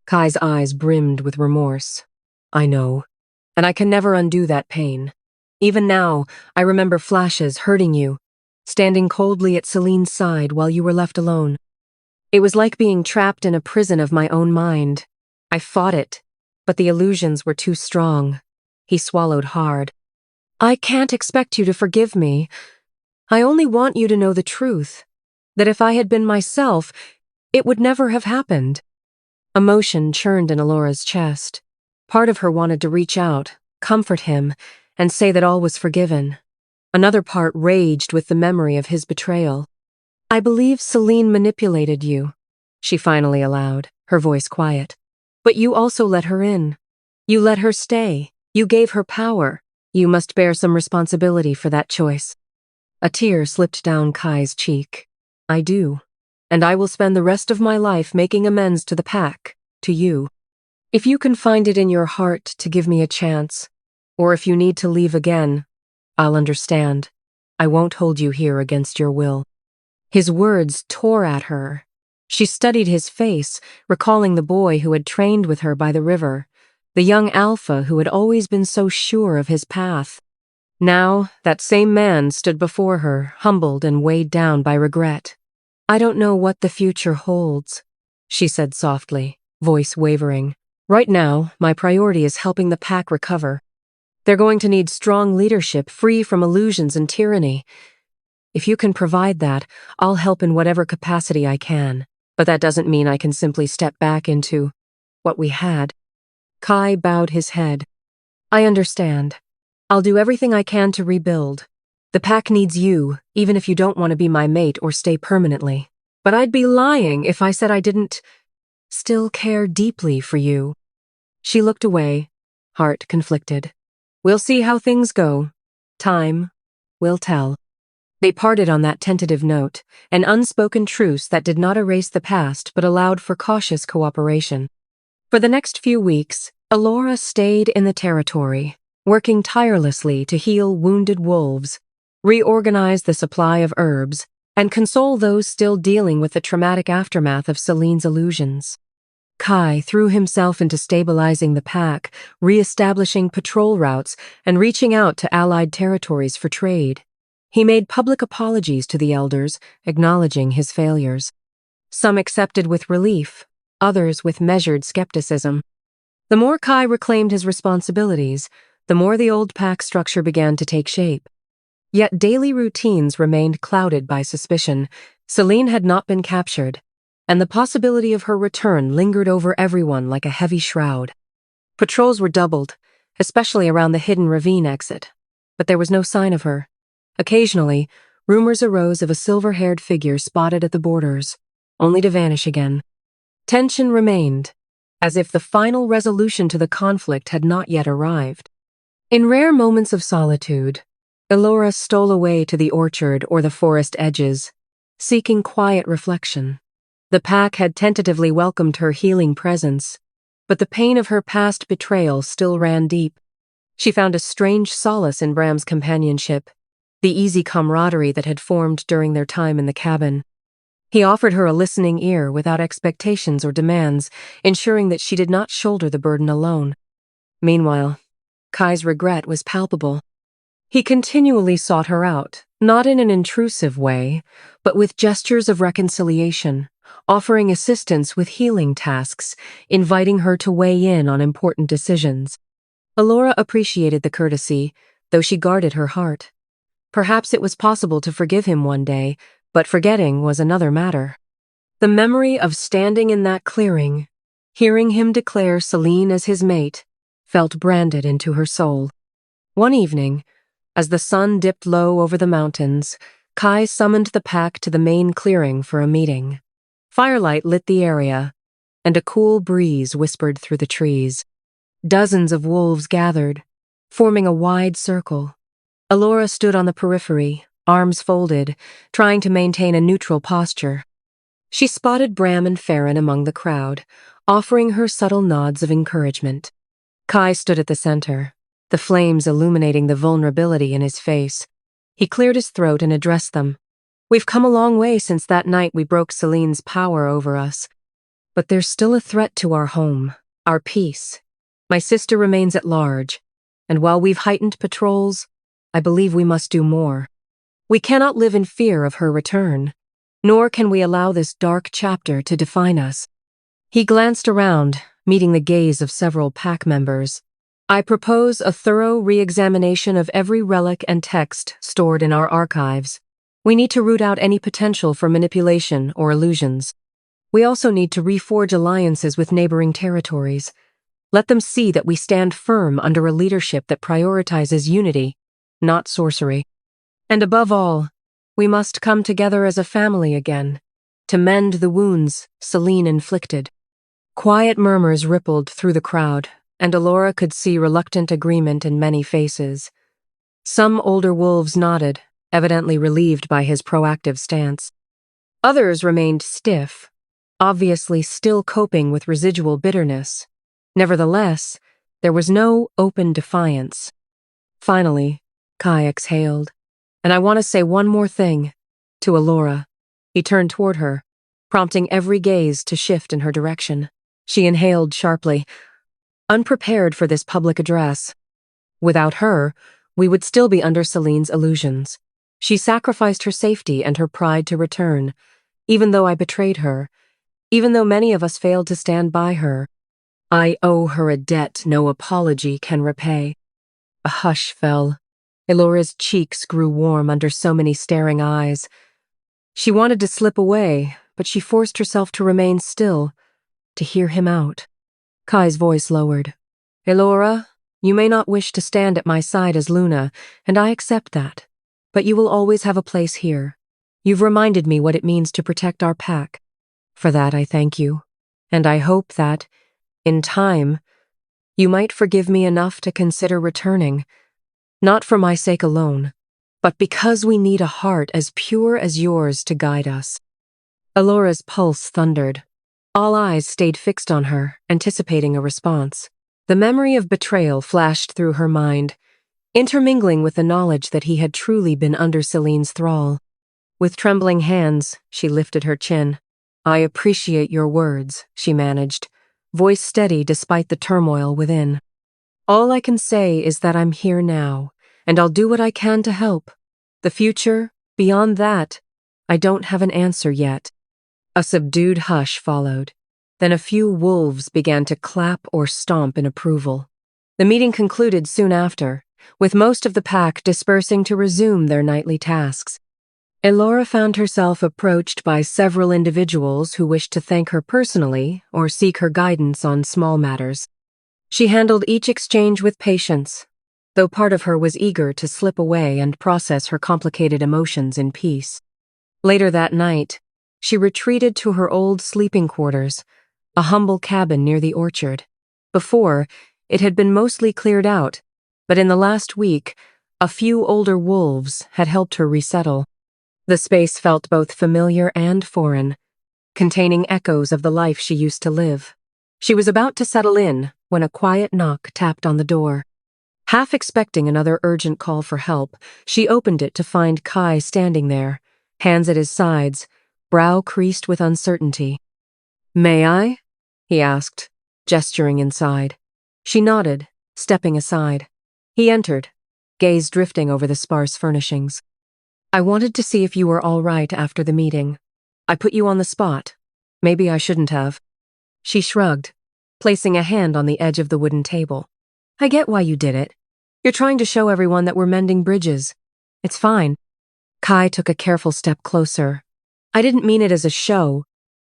Kai's eyes brimmed with remorse. "I know, and I can never undo that pain. Even now, I remember flashes hurting you, standing coldly at Celine's side while you were left alone. It was like being trapped in a prison of my own mind. I fought it, but the illusions were too strong." He swallowed hard. "I can't expect you to forgive me. I only want you to know the truth, that if I had been myself, it would never have happened." Emotion churned in Allora's chest. Part of her wanted to reach out, comfort him, and say that all was forgiven. Another part raged with the memory of his betrayal. "I believe Seline manipulated you," she finally allowed, her voice quiet. "But you also let her in. You let her stay. You gave her power. You must bear some responsibility for that choice." A tear slipped down Kai's cheek. "I do. And I will spend the rest of my life making amends to the pack, to you. If you can find it in your heart to give me a chance, or if you need to leave again, I'll understand. I won't hold you here against your will." His words tore at her. She studied his face, recalling the boy who had trained with her by the river, the young alpha who had always been so sure of his path. Now, that same man stood before her, humbled and weighed down by regret. "I don't know what the future holds," she said softly, voice wavering. "Right now, my priority is helping the pack recover. They're going to need strong leadership, free from illusions and tyranny. If you can provide that, I'll help in whatever capacity I can. But that doesn't mean I can simply step back into what we had." Kai bowed his head. "I understand. I'll do everything I can to rebuild. The pack needs you, even if you don't want to be my mate or stay permanently. But I'd be lying if I said I didn't still care deeply for you." She looked away, heart conflicted. "We'll see how things go. Time will tell." They parted on that tentative note, an unspoken truce that did not erase the past but allowed for cautious cooperation. For the next few weeks, Elora stayed in the territory, working tirelessly to heal wounded wolves, reorganize the supply of herbs, and console those still dealing with the traumatic aftermath of Celine's illusions. Kai threw himself into stabilizing the pack, re-establishing patrol routes, and reaching out to allied territories for trade. He made public apologies to the elders, acknowledging his failures. Some accepted with relief, others with measured skepticism. The more Kai reclaimed his responsibilities, the more the old pack structure began to take shape. Yet daily routines remained clouded by suspicion. Seline had not been captured, and the possibility of her return lingered over everyone like a heavy shroud. Patrols were doubled, especially around the hidden ravine exit, but there was no sign of her. Occasionally, rumors arose of a silver-haired figure spotted at the borders, only to vanish again. Tension remained, as if the final resolution to the conflict had not yet arrived. In rare moments of solitude, Elora stole away to the orchard or the forest edges, seeking quiet reflection. The pack had tentatively welcomed her healing presence, but the pain of her past betrayal still ran deep. She found a strange solace in Bram's companionship, the easy camaraderie that had formed during their time in the cabin. He offered her a listening ear without expectations or demands, ensuring that she did not shoulder the burden alone. Meanwhile, Kai's regret was palpable. He continually sought her out, not in an intrusive way, but with gestures of reconciliation, offering assistance with healing tasks, inviting her to weigh in on important decisions. Allora appreciated the courtesy, though she guarded her heart. Perhaps it was possible to forgive him one day, but forgetting was another matter. The memory of standing in that clearing, hearing him declare Seline as his mate, felt branded into her soul. One evening, as the sun dipped low over the mountains, Kai summoned the pack to the main clearing for a meeting. Firelight lit the area, and a cool breeze whispered through the trees. Dozens of wolves gathered, forming a wide circle. Allora stood on the periphery, arms folded, trying to maintain a neutral posture. She spotted Bram and Farron among the crowd, offering her subtle nods of encouragement. Kai stood at the center, the flames illuminating the vulnerability in his face. He cleared his throat and addressed them. "We've come a long way since that night we broke Seline's power over us. But there's still a threat to our home, our peace. My sister remains at large, and while we've heightened patrols, I believe we must do more. We cannot live in fear of her return, nor can we allow this dark chapter to define us." He glanced around, meeting the gaze of several pack members. "I propose a thorough re-examination of every relic and text stored in our archives. We need to root out any potential for manipulation or illusions. We also need to reforge alliances with neighboring territories. Let them see that we stand firm under a leadership that prioritizes unity, not sorcery. And above all, we must come together as a family again, to mend the wounds Seline inflicted." Quiet murmurs rippled through the crowd, and Elora could see reluctant agreement in many faces. Some older wolves nodded, evidently relieved by his proactive stance. Others remained stiff, obviously still coping with residual bitterness. Nevertheless, there was no open defiance. Finally, Kai exhaled. "And I want to say one more thing." To Allora. He turned toward her, prompting every gaze to shift in her direction. She inhaled sharply, unprepared for this public address. Without her, we would still be under Seline's illusions. She sacrificed her safety and her pride to return, even though I betrayed her, even though many of us failed to stand by her. I owe her a debt no apology can repay. A hush fell. Elora's cheeks grew warm under so many staring eyes. She wanted to slip away, but she forced herself to remain still, to hear him out. Kai's voice lowered. "Elora, you may not wish to stand at my side as Luna, and I accept that. But you will always have a place here. You've reminded me what it means to protect our pack. For that I thank you, and I hope that, in time, you might forgive me enough to consider returning, not for my sake alone, but because we need a heart as pure as yours to guide us." Elora's pulse thundered. All eyes stayed fixed on her, anticipating a response. The memory of betrayal flashed through her mind, intermingling with the knowledge that he had truly been under Seline's thrall. With trembling hands, she lifted her chin. "I appreciate your words," she managed, voice steady despite the turmoil within. "All I can say is that I'm here now, and I'll do what I can to help. The future, beyond that, I don't have an answer yet." A subdued hush followed. Then a few wolves began to clap or stomp in approval. The meeting concluded soon after, with most of the pack dispersing to resume their nightly tasks. Elora found herself approached by several individuals who wished to thank her personally or seek her guidance on small matters. She handled each exchange with patience, though part of her was eager to slip away and process her complicated emotions in peace. Later that night, she retreated to her old sleeping quarters, a humble cabin near the orchard. Before, it had been mostly cleared out, but in the last week, a few older wolves had helped her resettle. The space felt both familiar and foreign, containing echoes of the life she used to live. She was about to settle in when a quiet knock tapped on the door. Half expecting another urgent call for help, she opened it to find Kai standing there, hands at his sides, brow creased with uncertainty. "May I?" he asked, gesturing inside. She nodded, stepping aside. He entered, gaze drifting over the sparse furnishings. "I wanted to see if you were all right after the meeting. I put you on the spot. Maybe I shouldn't have." She shrugged, placing a hand on the edge of the wooden table. "I get why you did it. You're trying to show everyone that we're mending bridges. It's fine." Kai took a careful step closer. "I didn't mean it as a show.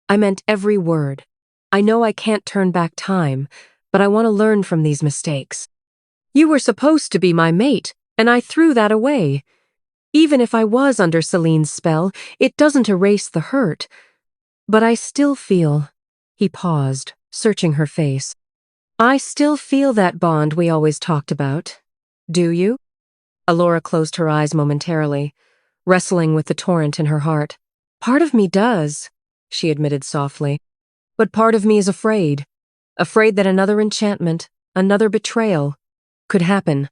I meant every word. I know I can't turn back time, but I want to learn from these mistakes. You were supposed to be my mate, and I threw that away. Even if I was under Seline's spell, it doesn't erase the hurt. But I still feel—" He paused, searching her face. "I still feel that bond we always talked about. Do you? Allora closed her eyes momentarily, wrestling with the torrent in her heart. Part of me does, she admitted softly. But part of me is afraid. Afraid that another enchantment, another betrayal, could happen,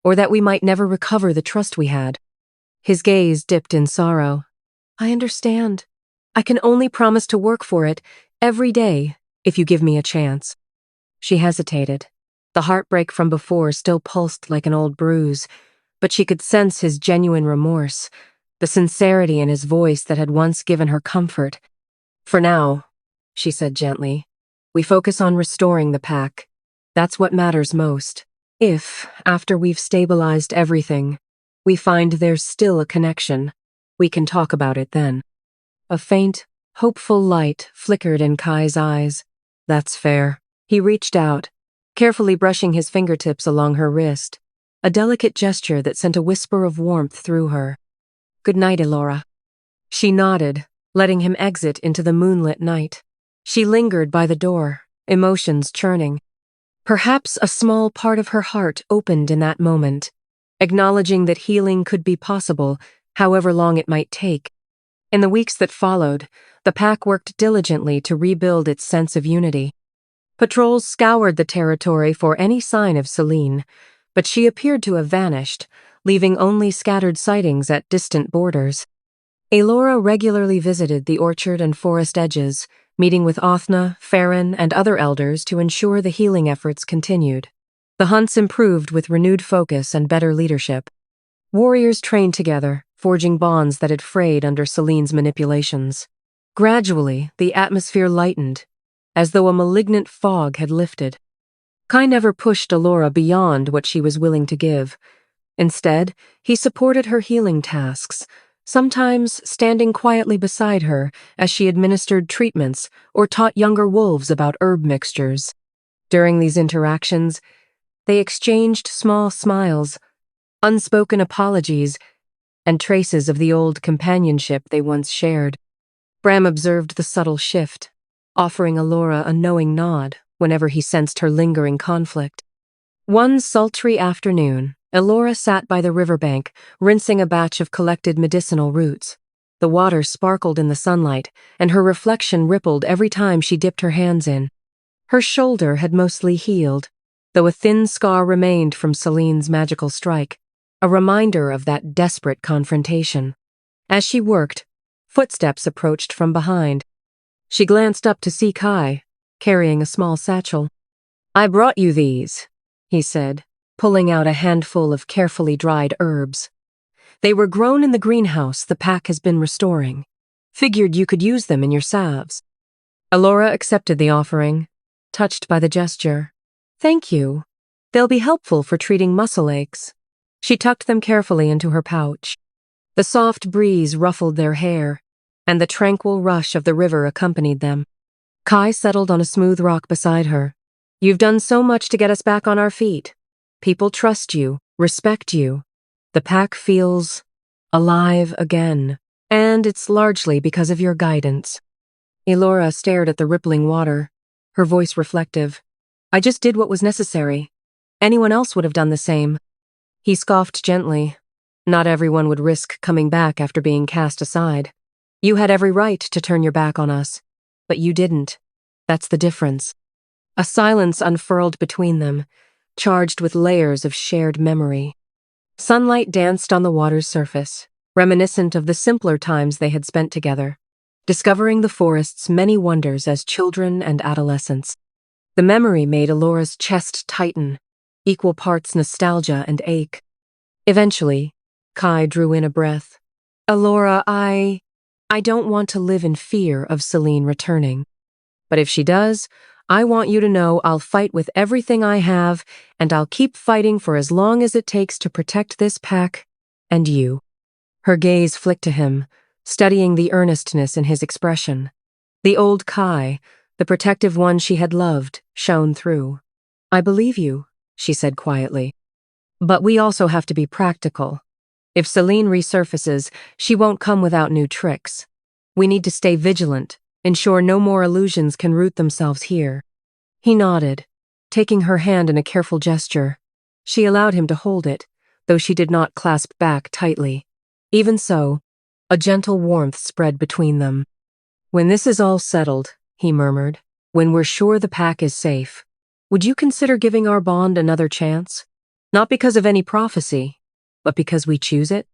or that we might never recover the trust we had. His gaze dipped in sorrow. I understand. I can only promise to work for it, every day, if you give me a chance. She hesitated. The heartbreak from before still pulsed like an old bruise, but she could sense his genuine remorse, the sincerity in his voice that had once given her comfort. For now, she said gently, we focus on restoring the pack. That's what matters most. If, after we've stabilized everything, we find there's still a connection, we can talk about it then. A faint, hopeful light flickered in Kai's eyes. That's fair. He reached out, carefully brushing his fingertips along her wrist, a delicate gesture that sent a whisper of warmth through her. Good night, Elora. She nodded, letting him exit into the moonlit night. She lingered by the door, emotions churning. Perhaps a small part of her heart opened in that moment, acknowledging that healing could be possible, however long it might take. In the weeks that followed, the pack worked diligently to rebuild its sense of unity. Patrols scoured the territory for any sign of Seline, but she appeared to have vanished, leaving only scattered sightings at distant borders. Elora regularly visited the orchard and forest edges, meeting with Othna, Farron, and other elders to ensure the healing efforts continued. The hunts improved with renewed focus and better leadership. Warriors trained together, forging bonds that had frayed under Seline's manipulations. Gradually, the atmosphere lightened, as though a malignant fog had lifted. Kai never pushed Allora beyond what she was willing to give. Instead, he supported her healing tasks, sometimes standing quietly beside her as she administered treatments or taught younger wolves about herb mixtures. During these interactions, they exchanged small smiles, unspoken apologies, and traces of the old companionship they once shared. Bram observed the subtle shift, offering Allora a knowing nod whenever he sensed her lingering conflict. One sultry afternoon, Elora sat by the riverbank, rinsing a batch of collected medicinal roots. The water sparkled in the sunlight, and her reflection rippled every time she dipped her hands in. Her shoulder had mostly healed, though a thin scar remained from Seline's magical strike, a reminder of that desperate confrontation. As she worked, footsteps approached from behind. She glanced up to see Kai, carrying a small satchel. I brought you these, he said, pulling out a handful of carefully dried herbs. They were grown in the greenhouse the pack has been restoring. Figured you could use them in your salves. Allora accepted the offering, touched by the gesture. Thank you. They'll be helpful for treating muscle aches. She tucked them carefully into her pouch. The soft breeze ruffled their hair, and the tranquil rush of the river accompanied them. Kai settled on a smooth rock beside her. You've done so much to get us back on our feet. People trust you, respect you. The pack feels alive again, and it's largely because of your guidance. Elora stared at the rippling water, her voice reflective. I just did what was necessary. Anyone else would have done the same. He scoffed gently. Not everyone would risk coming back after being cast aside. You had every right to turn your back on us, but you didn't. That's the difference. A silence unfurled between them, charged with layers of shared memory. Sunlight danced on the water's surface, reminiscent of the simpler times they had spent together, discovering the forest's many wonders as children and adolescents. The memory made Elora's chest tighten, equal parts nostalgia and ache. Eventually, Kai drew in a breath. Allora, I don't want to live in fear of Seline returning. But if she does, I want you to know I'll fight with everything I have, and I'll keep fighting for as long as it takes to protect this pack and you. Her gaze flicked to him, studying the earnestness in his expression. The old Kai, the protective one she had loved, shone through. I believe you, she said quietly. But we also have to be practical. If Seline resurfaces, she won't come without new tricks. We need to stay vigilant, ensure no more illusions can root themselves here. He nodded, taking her hand in a careful gesture. She allowed him to hold it, though she did not clasp back tightly. Even so, a gentle warmth spread between them. "When this is all settled," he murmured, "when we're sure the pack is safe, would you consider giving our bond another chance? Not because of any prophecy, but because we choose it?"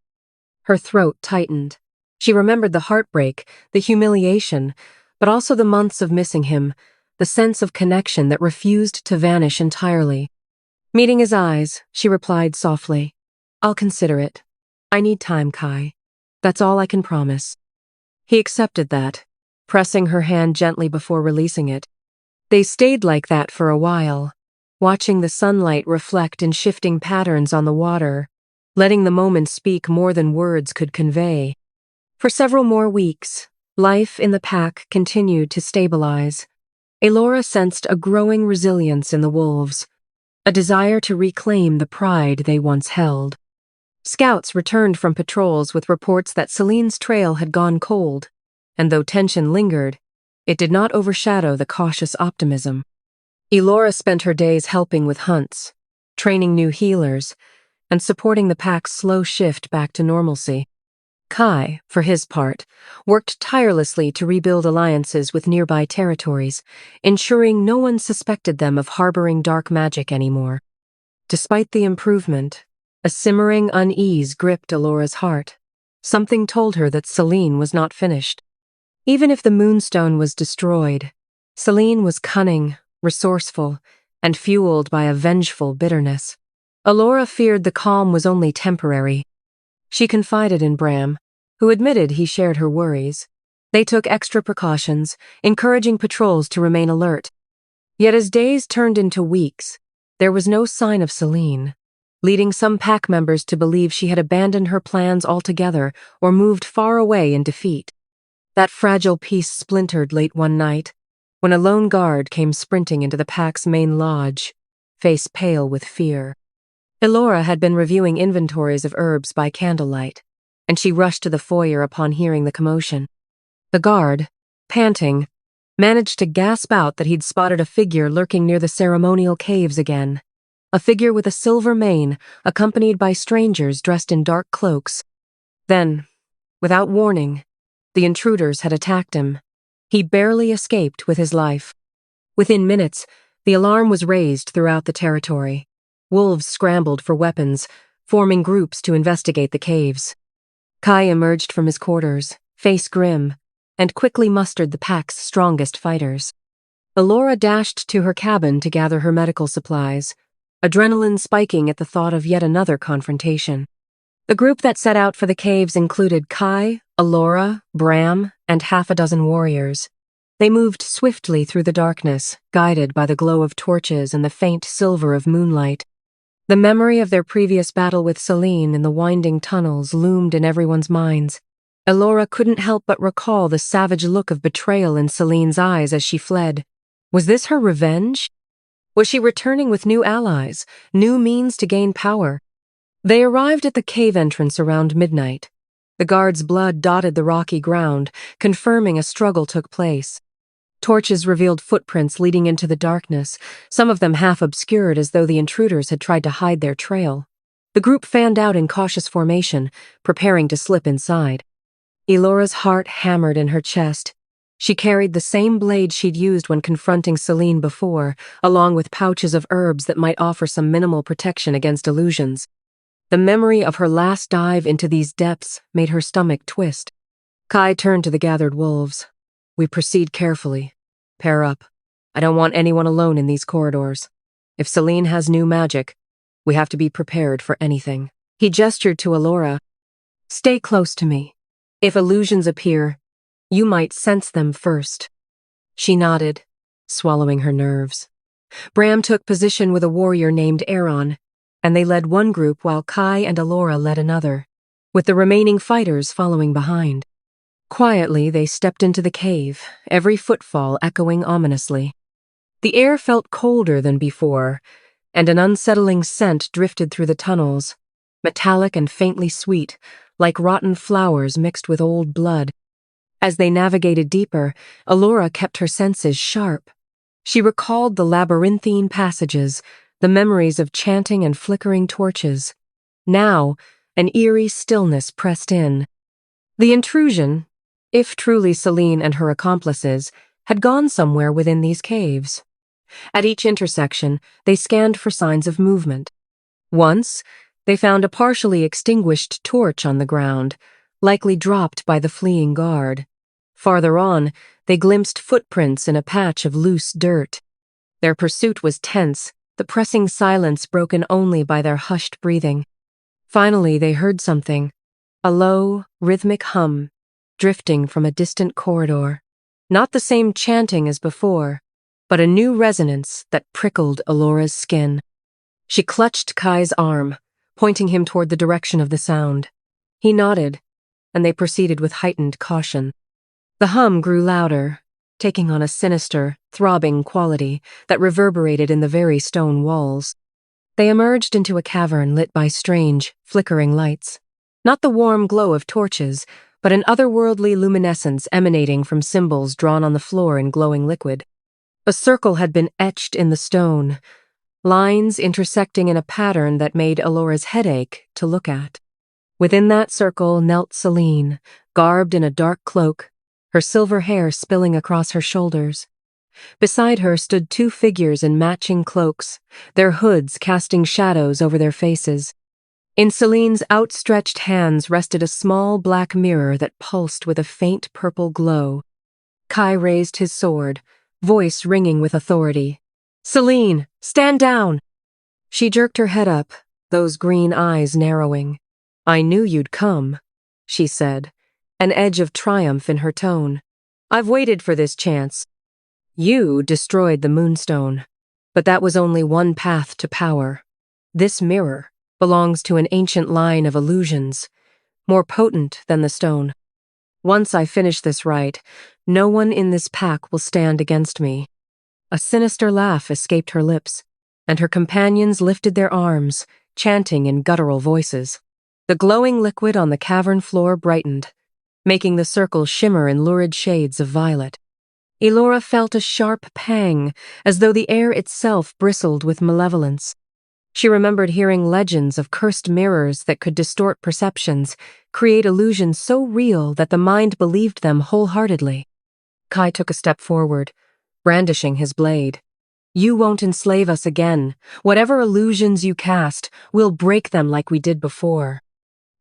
Her throat tightened. She remembered the heartbreak, the humiliation, but also the months of missing him, the sense of connection that refused to vanish entirely. Meeting his eyes, she replied softly, "I'll consider it. I need time, Kai. That's all I can promise." He accepted that, pressing her hand gently before releasing it. They stayed like that for a while, watching the sunlight reflect in shifting patterns on the water, letting the moment speak more than words could convey. For several more weeks, life in the pack continued to stabilize. Elora sensed a growing resilience in the wolves, a desire to reclaim the pride they once held. Scouts returned from patrols with reports that Seline's trail had gone cold, and though tension lingered, it did not overshadow the cautious optimism. Elora spent her days helping with hunts, training new healers, and supporting the pack's slow shift back to normalcy. Kai, for his part, worked tirelessly to rebuild alliances with nearby territories, ensuring no one suspected them of harboring dark magic anymore. Despite the improvement, a simmering unease gripped Elora's heart. Something told her that Seline was not finished. Even if the moonstone was destroyed, Seline was cunning, resourceful, and fueled by a vengeful bitterness. Allora feared the calm was only temporary. She confided in Bram, who admitted he shared her worries. They took extra precautions, encouraging patrols to remain alert. Yet as days turned into weeks, there was no sign of Seline, leading some pack members to believe she had abandoned her plans altogether or moved far away in defeat. That fragile peace splintered late one night, when a lone guard came sprinting into the pack's main lodge, face pale with fear. Elora had been reviewing inventories of herbs by candlelight, and she rushed to the foyer upon hearing the commotion. The guard, panting, managed to gasp out that he'd spotted a figure lurking near the ceremonial caves again. A figure with a silver mane, accompanied by strangers dressed in dark cloaks. Then, without warning, the intruders had attacked him. He barely escaped with his life. Within minutes, the alarm was raised throughout the territory. Wolves scrambled for weapons, forming groups to investigate the caves. Kai emerged from his quarters, face grim, and quickly mustered the pack's strongest fighters. Elora dashed to her cabin to gather her medical supplies, adrenaline spiking at the thought of yet another confrontation. The group that set out for the caves included Kai, Allora, Bram, and half a dozen warriors. They moved swiftly through the darkness, guided by the glow of torches and the faint silver of moonlight. The memory of their previous battle with Seline in the winding tunnels loomed in everyone's minds. Elora couldn't help but recall the savage look of betrayal in Seline's eyes as she fled. Was this her revenge? Was she returning with new allies, new means to gain power? They arrived at the cave entrance around midnight. The guard's blood dotted the rocky ground, confirming a struggle took place. Torches revealed footprints leading into the darkness, some of them half obscured as though the intruders had tried to hide their trail. The group fanned out in cautious formation, preparing to slip inside. Elora's heart hammered in her chest. She carried the same blade she'd used when confronting Seline before, along with pouches of herbs that might offer some minimal protection against illusions. The memory of her last dive into these depths made her stomach twist. Kai turned to the gathered wolves. "We proceed carefully. Pair up. I don't want anyone alone in these corridors. If Seline has new magic, we have to be prepared for anything." He gestured to Allora. "Stay close to me. If illusions appear, you might sense them first." She nodded, swallowing her nerves. Bram took position with a warrior named Aaron, and they led one group while Kai and Allora led another, with the remaining fighters following behind. Quietly, they stepped into the cave, every footfall echoing ominously. The air felt colder than before, and an unsettling scent drifted through the tunnels, metallic and faintly sweet, like rotten flowers mixed with old blood. As they navigated deeper, Allora kept her senses sharp. She recalled the labyrinthine passages, the memories of chanting and flickering torches. Now, an eerie stillness pressed in. The intrusion, if truly Seline and her accomplices, had gone somewhere within these caves. At each intersection, they scanned for signs of movement. Once, they found a partially extinguished torch on the ground, likely dropped by the fleeing guard. Farther on, they glimpsed footprints in a patch of loose dirt. Their pursuit was tense, the pressing silence broken only by their hushed breathing. Finally, they heard something, a low, rhythmic hum, drifting from a distant corridor. Not the same chanting as before, but a new resonance that prickled Allora's skin. She clutched Kai's arm, pointing him toward the direction of the sound. He nodded, and they proceeded with heightened caution. The hum grew louder, taking on a sinister, throbbing quality that reverberated in the very stone walls. They emerged into a cavern lit by strange, flickering lights. Not the warm glow of torches, but an otherworldly luminescence emanating from symbols drawn on the floor in glowing liquid. A circle had been etched in the stone, lines intersecting in a pattern that made Allora's head ache to look at. Within that circle knelt Seline, garbed in a dark cloak, her silver hair spilling across her shoulders. Beside her stood two figures in matching cloaks, their hoods casting shadows over their faces. In Seline's outstretched hands rested a small black mirror that pulsed with a faint purple glow. Kai raised his sword, voice ringing with authority. "Seline, stand down!" She jerked her head up, those green eyes narrowing. "I knew you'd come," she said, an edge of triumph in her tone. "I've waited for this chance. You destroyed the Moonstone, but that was only one path to power. This mirror belongs to an ancient line of illusions, more potent than the stone. Once I finish this rite, no one in this pack will stand against me." A sinister laugh escaped her lips, and her companions lifted their arms, chanting in guttural voices. The glowing liquid on the cavern floor brightened, making the circle shimmer in lurid shades of violet. Elora felt a sharp pang, as though the air itself bristled with malevolence. She remembered hearing legends of cursed mirrors that could distort perceptions, create illusions so real that the mind believed them wholeheartedly. Kai took a step forward, brandishing his blade. "You won't enslave us again. Whatever illusions you cast, we'll break them like we did before."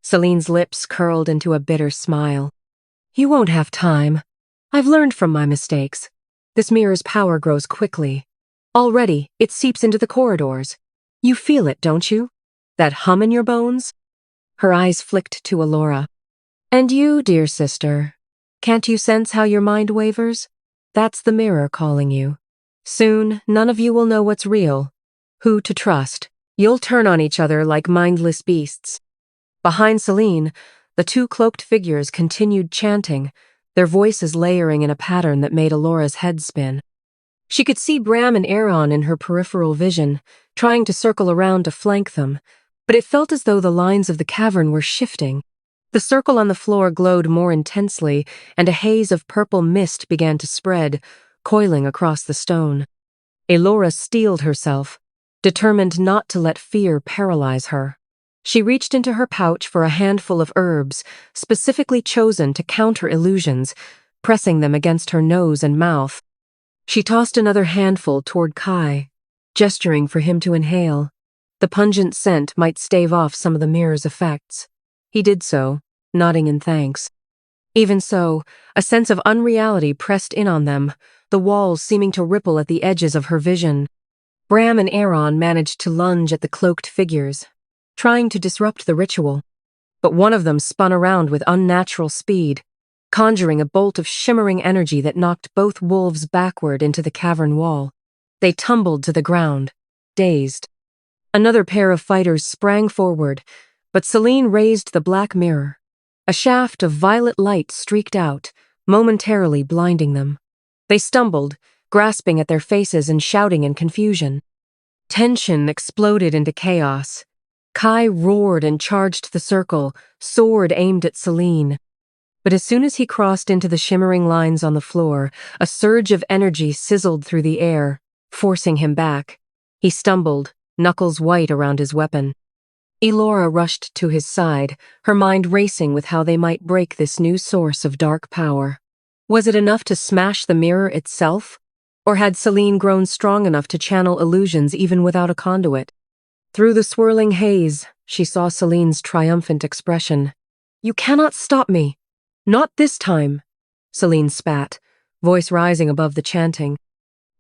Seline's lips curled into a bitter smile. "You won't have time. I've learned from my mistakes. This mirror's power grows quickly. Already, it seeps into the corridors. You feel it, don't you? That hum in your bones?" Her eyes flicked to Allora. "And you, dear sister, can't you sense how your mind wavers? That's the mirror calling you. Soon, none of you will know what's real, who to trust. You'll turn on each other like mindless beasts." Behind Seline, the two cloaked figures continued chanting, their voices layering in a pattern that made Allora's head spin. She could see Bram and Aaron in her peripheral vision, trying to circle around to flank them, but it felt as though the lines of the cavern were shifting. The circle on the floor glowed more intensely, and a haze of purple mist began to spread, coiling across the stone. Elora steeled herself, determined not to let fear paralyze her. She reached into her pouch for a handful of herbs, specifically chosen to counter illusions, pressing them against her nose and mouth. She tossed another handful toward Kai, gesturing for him to inhale. The pungent scent might stave off some of the mirror's effects. He did so, nodding in thanks. Even so, a sense of unreality pressed in on them, the walls seeming to ripple at the edges of her vision. Bram and Aaron managed to lunge at the cloaked figures, trying to disrupt the ritual. But one of them spun around with unnatural speed, conjuring a bolt of shimmering energy that knocked both wolves backward into the cavern wall. They tumbled to the ground, dazed. Another pair of fighters sprang forward, but Seline raised the black mirror. A shaft of violet light streaked out, momentarily blinding them. They stumbled, grasping at their faces and shouting in confusion. Tension exploded into chaos. Kai roared and charged the circle, sword aimed at Seline. But as soon as he crossed into the shimmering lines on the floor, a surge of energy sizzled through the air, forcing him back. He stumbled, knuckles white around his weapon. Elora rushed to his side, her mind racing with how they might break this new source of dark power. Was it enough to smash the mirror itself? Or had Seline grown strong enough to channel illusions even without a conduit? Through the swirling haze, she saw Celine's triumphant expression. "You cannot stop me. Not this time," Seline spat, voice rising above the chanting.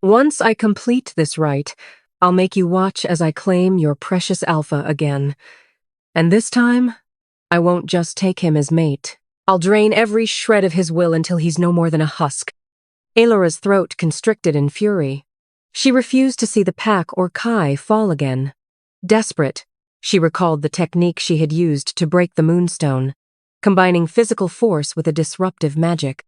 "Once I complete this rite, I'll make you watch as I claim your precious alpha again. And this time, I won't just take him as mate. I'll drain every shred of his will until he's no more than a husk." Elora's throat constricted in fury. She refused to see the pack or Kai fall again. Desperate, she recalled the technique she had used to break the moonstone, combining physical force with a disruptive magic.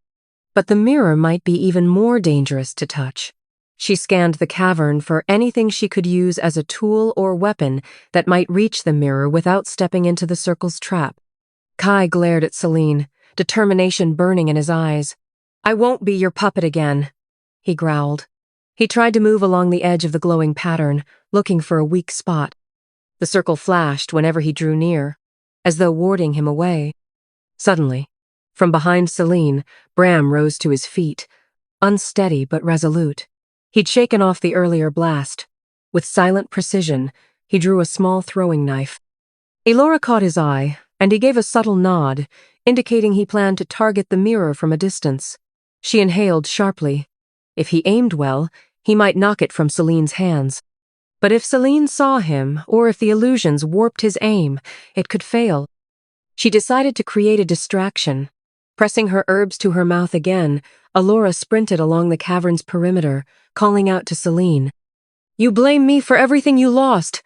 But the mirror might be even more dangerous to touch. She scanned the cavern for anything she could use as a tool or weapon that might reach the mirror without stepping into the circle's trap. Kai glared at Seline, determination burning in his eyes. "I won't be your puppet again," he growled. He tried to move along the edge of the glowing pattern, looking for a weak spot. The circle flashed whenever he drew near, as though warding him away. Suddenly, from behind Seline, Bram rose to his feet, unsteady but resolute. He'd shaken off the earlier blast. With silent precision, he drew a small throwing knife. Elora caught his eye, and he gave a subtle nod, indicating he planned to target the mirror from a distance. She inhaled sharply. If he aimed well, he might knock it from Celine's hands. But if Seline saw him, or if the illusions warped his aim, it could fail. She decided to create a distraction. Pressing her herbs to her mouth again, Allora sprinted along the cavern's perimeter, calling out to Seline. "You blame me for everything you lost,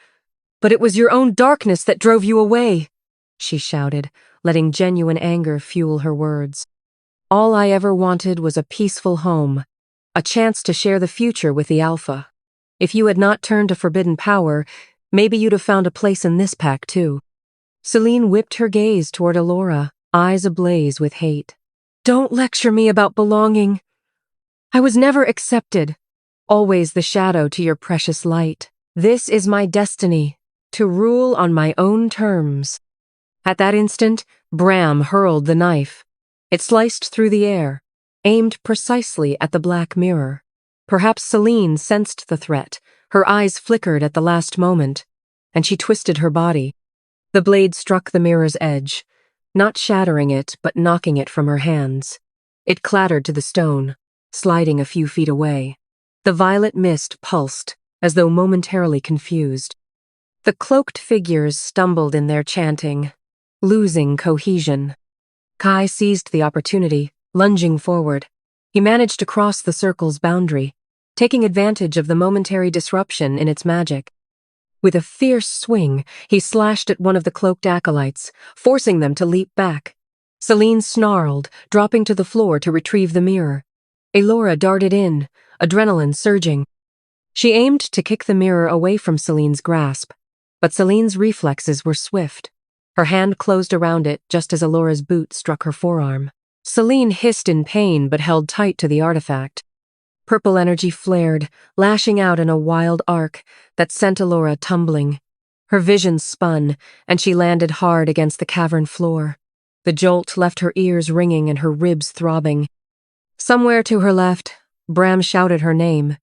but it was your own darkness that drove you away," she shouted, letting genuine anger fuel her words. "All I ever wanted was a peaceful home, a chance to share the future with the Alpha. If you had not turned to forbidden power, maybe you'd have found a place in this pack too." Seline whipped her gaze toward Allora, eyes ablaze with hate. "Don't lecture me about belonging. I was never accepted, always the shadow to your precious light. This is my destiny, to rule on my own terms." At that instant, Bram hurled the knife. It sliced through the air, aimed precisely at the black mirror. Perhaps Seline sensed the threat. Her eyes flickered at the last moment, and she twisted her body. The blade struck the mirror's edge, not shattering it, but knocking it from her hands. It clattered to the stone, sliding a few feet away. The violet mist pulsed, as though momentarily confused. The cloaked figures stumbled in their chanting, losing cohesion. Kai seized the opportunity, lunging forward. He managed to cross the circle's boundary, taking advantage of the momentary disruption in its magic. With a fierce swing, he slashed at one of the cloaked acolytes, forcing them to leap back. Seline snarled, dropping to the floor to retrieve the mirror. Elora darted in, adrenaline surging. She aimed to kick the mirror away from Celine's grasp, but Celine's reflexes were swift. Her hand closed around it just as Elora's boot struck her forearm. Seline hissed in pain but held tight to the artifact. Purple energy flared, lashing out in a wild arc that sent Allora tumbling. Her vision spun, and she landed hard against the cavern floor. The jolt left her ears ringing and her ribs throbbing. Somewhere to her left, Bram shouted her name.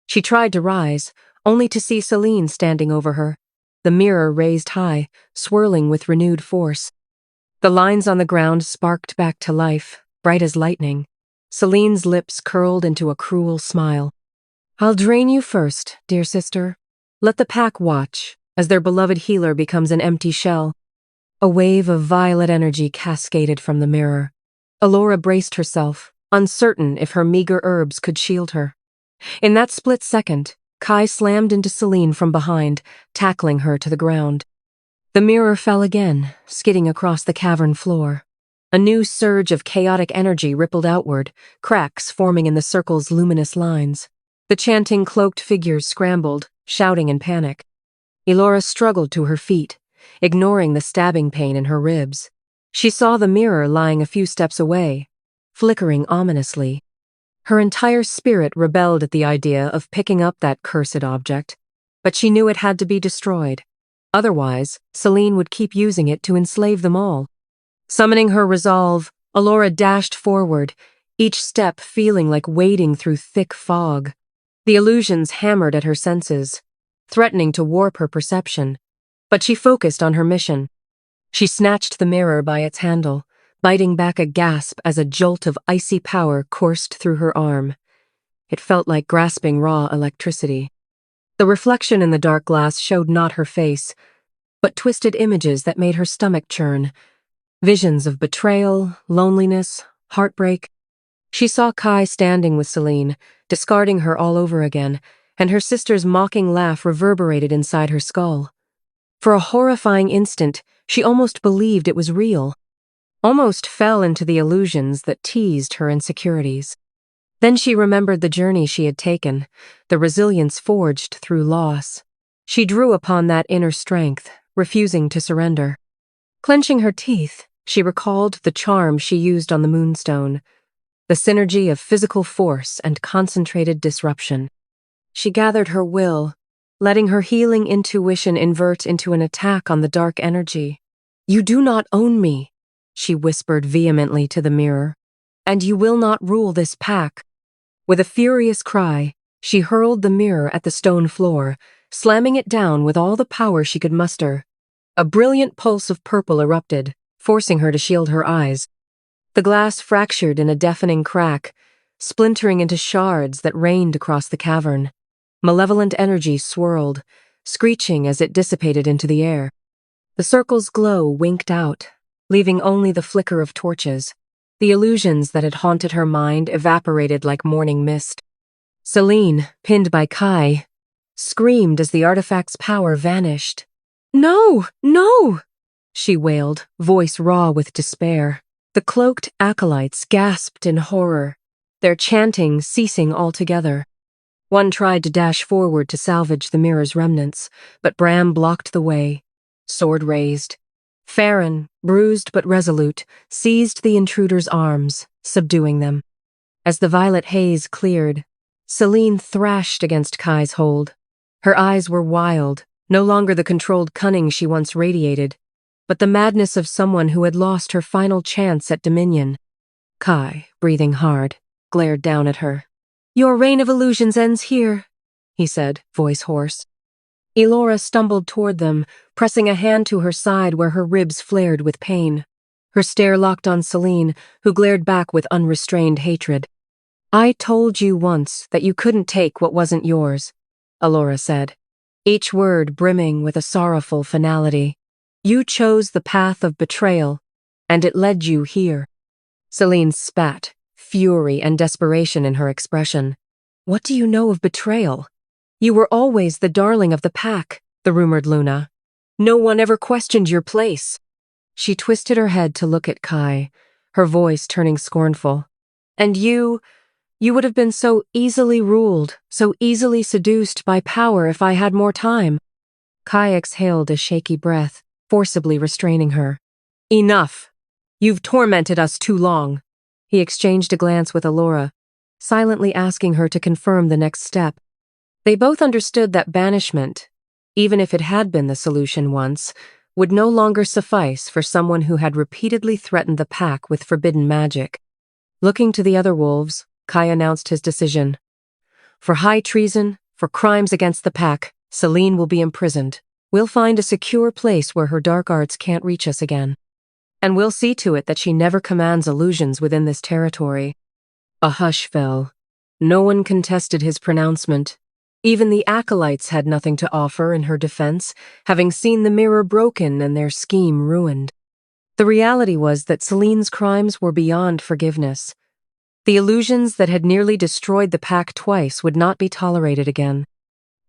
She tried to rise, only to see Seline standing over her, the mirror raised high, swirling with renewed force. The lines on the ground sparked back to life, bright as lightning. Celine's lips curled into a cruel smile. "I'll drain you first, dear sister. Let the pack watch, as their beloved healer becomes an empty shell." A wave of violet energy cascaded from the mirror. Allora braced herself, uncertain if her meager herbs could shield her. In that split second, Kai slammed into Seline from behind, tackling her to the ground. The mirror fell again, skidding across the cavern floor. A new surge of chaotic energy rippled outward, cracks forming in the circle's luminous lines. The chanting cloaked figures scrambled, shouting in panic. Elora struggled to her feet, ignoring the stabbing pain in her ribs. She saw the mirror lying a few steps away, flickering ominously. Her entire spirit rebelled at the idea of picking up that cursed object. but she knew it had to be destroyed. Otherwise, Seline would keep using it to enslave them all. Summoning her resolve, Allora dashed forward, each step feeling like wading through thick fog. The illusions hammered at her senses, threatening to warp her perception. But she focused on her mission. She snatched the mirror by its handle, biting back a gasp as a jolt of icy power coursed through her arm. It felt like grasping raw electricity. The reflection in the dark glass showed not her face, but twisted images that made her stomach churn. Visions of betrayal, loneliness, heartbreak. She saw Kai standing with Seline, discarding her all over again, and her sister's mocking laugh reverberated inside her skull. For a horrifying instant, she almost believed it was real, almost fell into the illusions that teased her insecurities. Then she remembered the journey she had taken, the resilience forged through loss. She drew upon that inner strength, refusing to surrender. Clenching her teeth, she recalled the charm she used on the moonstone, the synergy of physical force and concentrated disruption. She gathered her will, letting her healing intuition invert into an attack on the dark energy. "You do not own me," she whispered vehemently to the mirror, "and you will not rule this pack." With a furious cry, she hurled the mirror at the stone floor, slamming it down with all the power she could muster. A brilliant pulse of purple erupted, forcing her to shield her eyes. The glass fractured in a deafening crack, splintering into shards that rained across the cavern. Malevolent energy swirled, screeching as it dissipated into the air. The circle's glow winked out, leaving only the flicker of torches. The illusions that had haunted her mind evaporated like morning mist. Seline, pinned by Kai, screamed as the artifact's power vanished. "No! No!" she wailed, voice raw with despair. The cloaked acolytes gasped in horror, their chanting ceasing altogether. One tried to dash forward to salvage the mirror's remnants, but Bram blocked the way, sword raised. Farron, bruised but resolute, seized the intruder's arms, subduing them. As the violet haze cleared, Seline thrashed against Kai's hold. Her eyes were wild, no longer the controlled cunning she once radiated, but the madness of someone who had lost her final chance at dominion. Kai, breathing hard, glared down at her. "Your reign of illusions ends here," he said, voice hoarse. Elora stumbled toward them, pressing a hand to her side where her ribs flared with pain. Her stare locked on Seline, who glared back with unrestrained hatred. "I told you once that you couldn't take what wasn't yours," Allora said, each word brimming with a sorrowful finality. "You chose the path of betrayal, and it led you here." Seline spat, fury and desperation in her expression. "What do you know of betrayal? You were always the darling of the pack," the rumored Luna. "No one ever questioned your place." She twisted her head to look at Kai, her voice turning scornful. "And you would have been so easily ruled, so easily seduced by power if I had more time." Kai exhaled a shaky breath, forcibly restraining her. "Enough. You've tormented us too long." He exchanged a glance with Allora, silently asking her to confirm the next step. They both understood that banishment, even if it had been the solution once, would no longer suffice for someone who had repeatedly threatened the pack with forbidden magic. Looking to the other wolves, Kai announced his decision. "For high treason, for crimes against the pack, Seline will be imprisoned. We'll find a secure place where her dark arts can't reach us again. And we'll see to it that she never commands illusions within this territory." A hush fell. No one contested his pronouncement. Even the acolytes had nothing to offer in her defense, having seen the mirror broken and their scheme ruined. The reality was that Seline's crimes were beyond forgiveness. The illusions that had nearly destroyed the pack twice would not be tolerated again.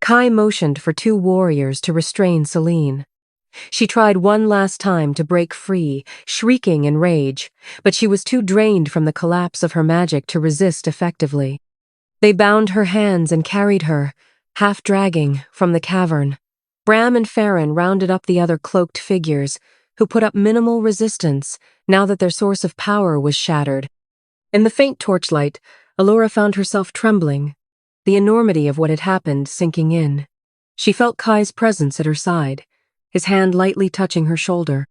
Kai motioned for two warriors to restrain Seline. She tried one last time to break free, shrieking in rage, but she was too drained from the collapse of her magic to resist effectively. They bound her hands and carried her, half dragging, from the cavern. Bram and Farron rounded up the other cloaked figures, who put up minimal resistance now that their source of power was shattered. In the faint torchlight, Allora found herself trembling, the enormity of what had happened sinking in. She felt Kai's presence at her side, his hand lightly touching her shoulder.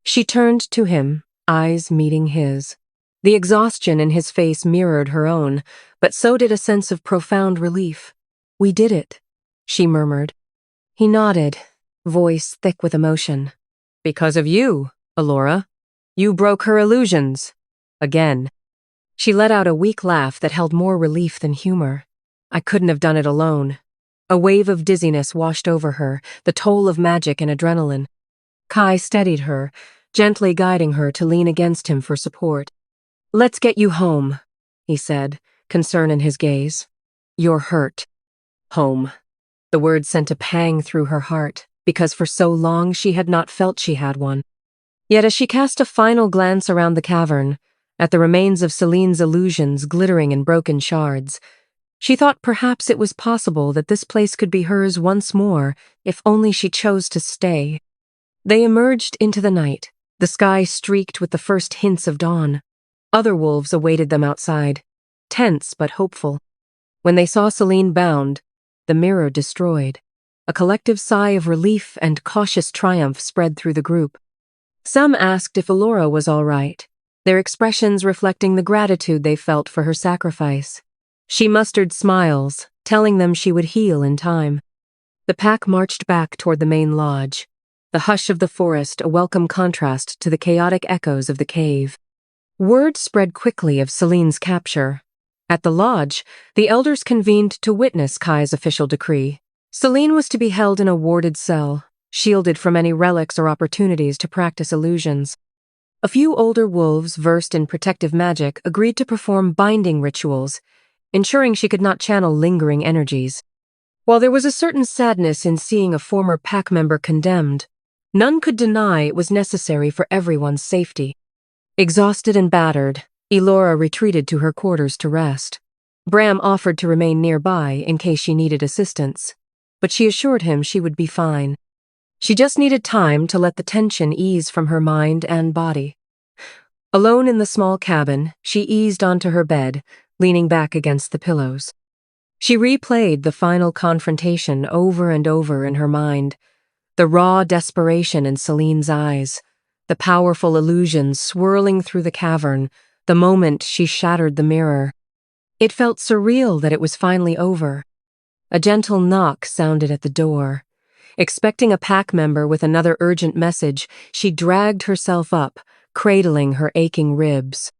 She turned to him, eyes meeting his. The exhaustion in his face mirrored her own, but so did a sense of profound relief. "We did it," she murmured. He nodded, voice thick with emotion. "Because of you, Allora. You broke her illusions. Again." She let out a weak laugh that held more relief than humor. "I couldn't have done it alone." A wave of dizziness washed over her, the toll of magic and adrenaline. Kai steadied her, gently guiding her to lean against him for support. "Let's get you home," he said, concern in his gaze. "You're hurt." Home. The word sent a pang through her heart, because for so long she had not felt she had one. Yet as she cast a final glance around the cavern, at the remains of Seline's illusions glittering in broken shards, she thought perhaps it was possible that this place could be hers once more, if only she chose to stay. They emerged into the night, the sky streaked with the first hints of dawn. Other wolves awaited them outside, tense but hopeful. When they saw Seline bound, the mirror destroyed, a collective sigh of relief and cautious triumph spread through the group. Some asked if Elora was all right, their expressions reflecting the gratitude they felt for her sacrifice. She mustered smiles, telling them she would heal in time. The pack marched back toward the main lodge, the hush of the forest a welcome contrast to the chaotic echoes of the cave. Word spread quickly of Seline's capture. At the lodge, the elders convened to witness Kai's official decree. Seline was to be held in a warded cell, shielded from any relics or opportunities to practice illusions. A few older wolves versed in protective magic agreed to perform binding rituals, ensuring she could not channel lingering energies. While there was a certain sadness in seeing a former pack member condemned, none could deny it was necessary for everyone's safety. Exhausted and battered, Elora retreated to her quarters to rest. Bram offered to remain nearby in case she needed assistance, but she assured him she would be fine. She just needed time to let the tension ease from her mind and body. Alone in the small cabin, she eased onto her bed, leaning back against the pillows. She replayed the final confrontation over and over in her mind, the raw desperation in Seline's eyes, the powerful illusions swirling through the cavern, the moment she shattered the mirror. It felt surreal that it was finally over. A gentle knock sounded at the door. Expecting a pack member with another urgent message, she dragged herself up, cradling her aching ribs.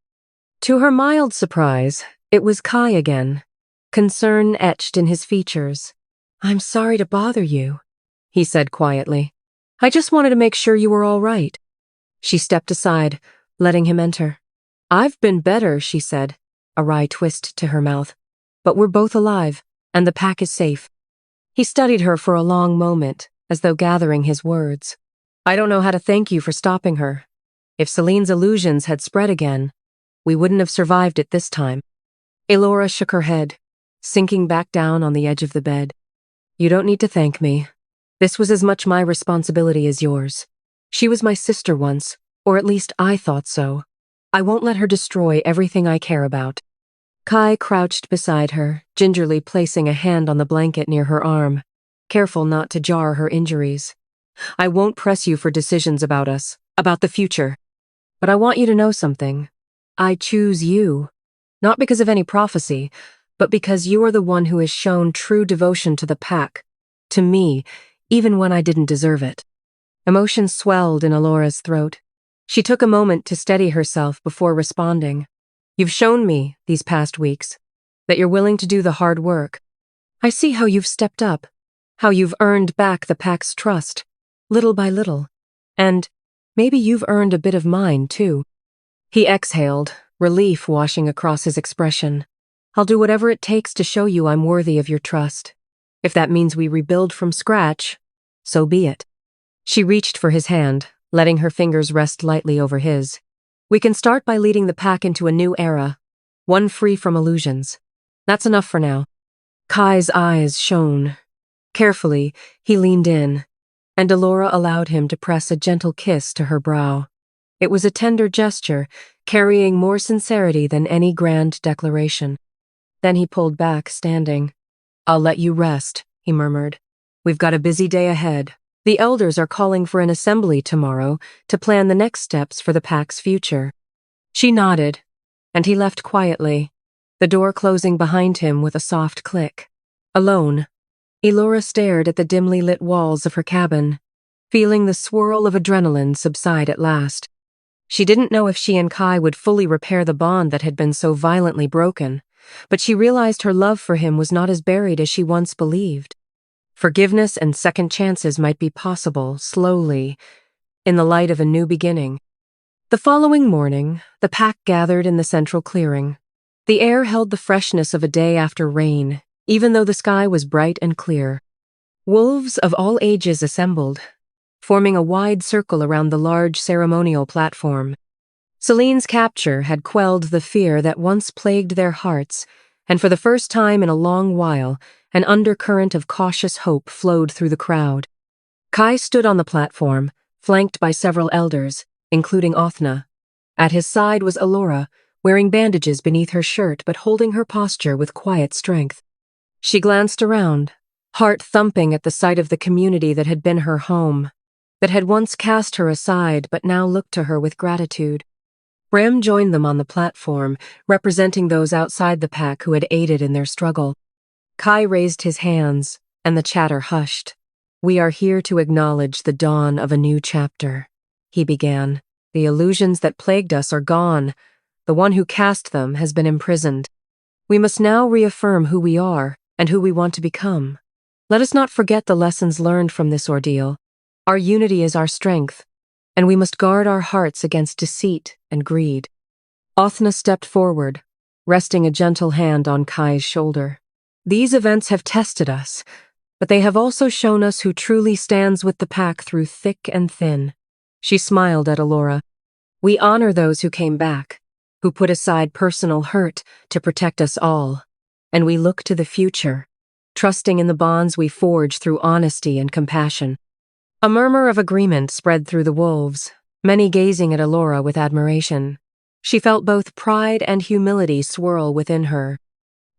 To her mild surprise, it was Kai again, concern etched in his features. "I'm sorry to bother you," he said quietly. "I just wanted to make sure you were all right." She stepped aside, letting him enter. "I've been better," she said, a wry twist to her mouth. "But we're both alive, and the pack is safe." He studied her for a long moment, as though gathering his words. "I don't know how to thank you for stopping her. If Seline's illusions had spread again, we wouldn't have survived it this time." Elora shook her head, sinking back down on the edge of the bed. "You don't need to thank me. This was as much my responsibility as yours. She was my sister once, or at least I thought so. I won't let her destroy everything I care about." Kai crouched beside her, gingerly placing a hand on the blanket near her arm, careful not to jar her injuries. "I won't press you for decisions about us, about the future. But I want you to know something. I choose you, not because of any prophecy, but because you are the one who has shown true devotion to the pack, to me, even when I didn't deserve it." Emotion swelled in Elora's throat. She took a moment to steady herself before responding. "You've shown me, these past weeks, that you're willing to do the hard work. I see how you've stepped up, how you've earned back the pack's trust, little by little. And maybe you've earned a bit of mine, too." He exhaled, relief washing across his expression. "I'll do whatever it takes to show you I'm worthy of your trust. If that means we rebuild from scratch, so be it." She reached for his hand, letting her fingers rest lightly over his. "We can start by leading the pack into a new era, one free from illusions. That's enough for now." Kai's eyes shone. Carefully, he leaned in, and Allora allowed him to press a gentle kiss to her brow. It was a tender gesture, carrying more sincerity than any grand declaration. Then he pulled back, standing. "I'll let you rest," he murmured. We've got a busy day ahead. The elders are calling for an assembly tomorrow to plan the next steps for the pack's future." She nodded, and he left quietly, the door closing behind him with a soft click. Alone, Elora stared at the dimly lit walls of her cabin, feeling the swirl of adrenaline subside at last. She didn't know if she and Kai would fully repair the bond that had been so violently broken, but she realized her love for him was not as buried as she once believed. Forgiveness and second chances might be possible, slowly, in the light of a new beginning. The following morning, the pack gathered in the central clearing. The air held the freshness of a day after rain, even though the sky was bright and clear. Wolves of all ages assembled, forming a wide circle around the large ceremonial platform. Seline's capture had quelled the fear that once plagued their hearts, and for the first time in a long while, an undercurrent of cautious hope flowed through the crowd. Kai stood on the platform, flanked by several elders, including Othna. At his side was Allora, wearing bandages beneath her shirt but holding her posture with quiet strength. She glanced around, heart thumping at the sight of the community that had been her home, that had once cast her aside but now looked to her with gratitude. Bram joined them on the platform, representing those outside the pack who had aided in their struggle. Kai raised his hands, and the chatter hushed. "We are here to acknowledge the dawn of a new chapter," he began. "The illusions that plagued us are gone. The one who cast them has been imprisoned. We must now reaffirm who we are and who we want to become. Let us not forget the lessons learned from this ordeal. Our unity is our strength, and we must guard our hearts against deceit and greed." Othna stepped forward, resting a gentle hand on Kai's shoulder. "These events have tested us, but they have also shown us who truly stands with the pack through thick and thin." She smiled at Allora. "We honor those who came back, who put aside personal hurt to protect us all, and we look to the future, trusting in the bonds we forge through honesty and compassion." A murmur of agreement spread through the wolves, many gazing at Allora with admiration. She felt both pride and humility swirl within her.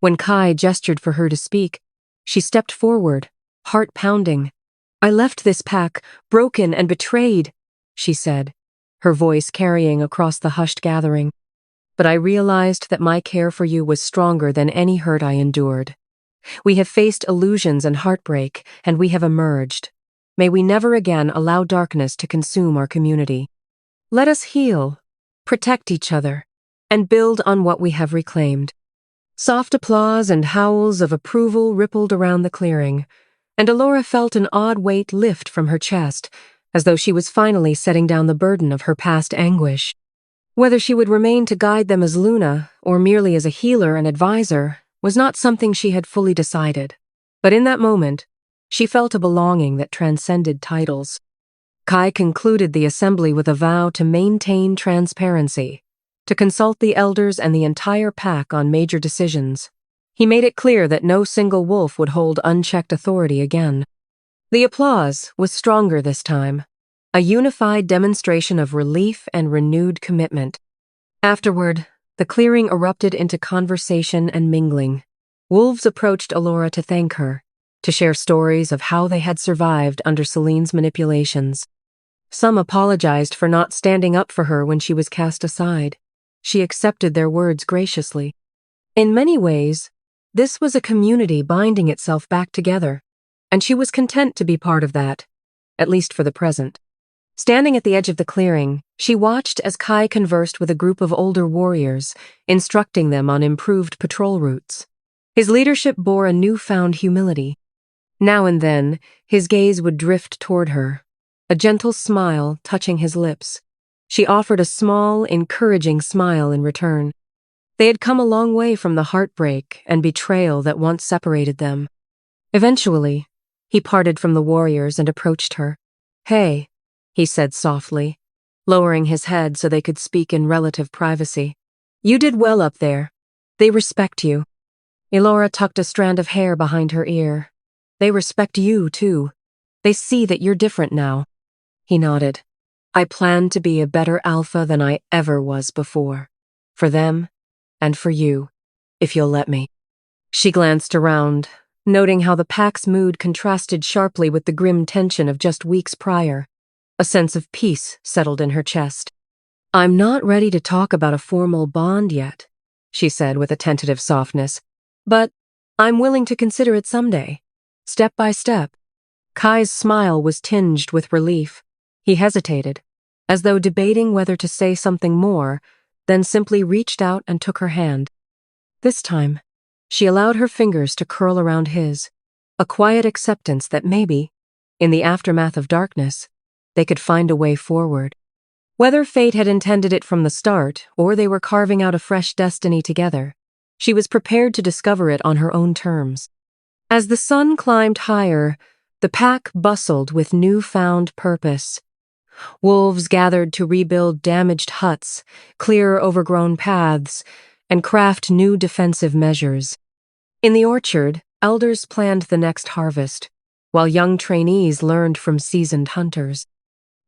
When Kai gestured for her to speak, she stepped forward, heart pounding. "I left this pack, broken and betrayed," she said, her voice carrying across the hushed gathering. "But I realized that my care for you was stronger than any hurt I endured. We have faced illusions and heartbreak, and we have emerged. May we never again allow darkness to consume our community. Let us heal, protect each other, and build on what we have reclaimed." Soft applause and howls of approval rippled around the clearing, and Allora felt an odd weight lift from her chest, as though she was finally setting down the burden of her past anguish. Whether she would remain to guide them as Luna, or merely as a healer and advisor, was not something she had fully decided. But in that moment, she felt a belonging that transcended titles. Kai concluded the assembly with a vow to maintain transparency, to consult the elders and the entire pack on major decisions. He made it clear that no single wolf would hold unchecked authority again. The applause was stronger this time, a unified demonstration of relief and renewed commitment. Afterward, the clearing erupted into conversation and mingling. Wolves approached Allora to thank her, to share stories of how they had survived under Seline's manipulations. Some apologized for not standing up for her when she was cast aside. She accepted their words graciously. In many ways, this was a community binding itself back together, and she was content to be part of that, at least for the present. Standing at the edge of the clearing, she watched as Kai conversed with a group of older warriors, instructing them on improved patrol routes. His leadership bore a newfound humility. Now and then, his gaze would drift toward her, a gentle smile touching his lips. She offered a small, encouraging smile in return. They had come a long way from the heartbreak and betrayal that once separated them. Eventually, he parted from the warriors and approached her. "Hey," he said softly, lowering his head so they could speak in relative privacy. "You did well up there. They respect you." Elora tucked a strand of hair behind her ear. "They respect you, too. They see that you're different now." He nodded. "I plan to be a better alpha than I ever was before. For them, and for you, if you'll let me." She glanced around, noting how the pack's mood contrasted sharply with the grim tension of just weeks prior. A sense of peace settled in her chest. "I'm not ready to talk about a formal bond yet," she said with a tentative softness, "but I'm willing to consider it someday, step by step." Kai's smile was tinged with relief. He hesitated, as though debating whether to say something more, then simply reached out and took her hand. This time, she allowed her fingers to curl around his, a quiet acceptance that maybe, in the aftermath of darkness, they could find a way forward. Whether fate had intended it from the start, or they were carving out a fresh destiny together, she was prepared to discover it on her own terms. As the sun climbed higher, the pack bustled with newfound purpose. Wolves gathered to rebuild damaged huts, clear overgrown paths, and craft new defensive measures. In the orchard, elders planned the next harvest, while young trainees learned from seasoned hunters.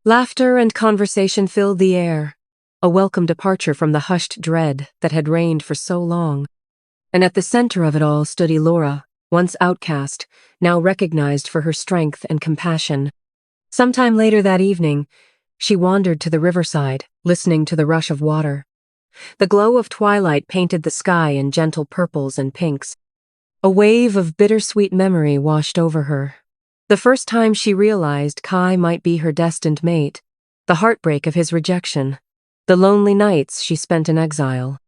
Laughter and conversation filled the air, a welcome departure from the hushed dread that had reigned for so long. And at the center of it all stood Elora, once outcast, now recognized for her strength and compassion. Sometime later that evening, she wandered to the riverside, listening to the rush of water. The glow of twilight painted the sky in gentle purples and pinks. A wave of bittersweet memory washed over her. The first time she realized Kai might be her destined mate, the heartbreak of his rejection, the lonely nights she spent in exile.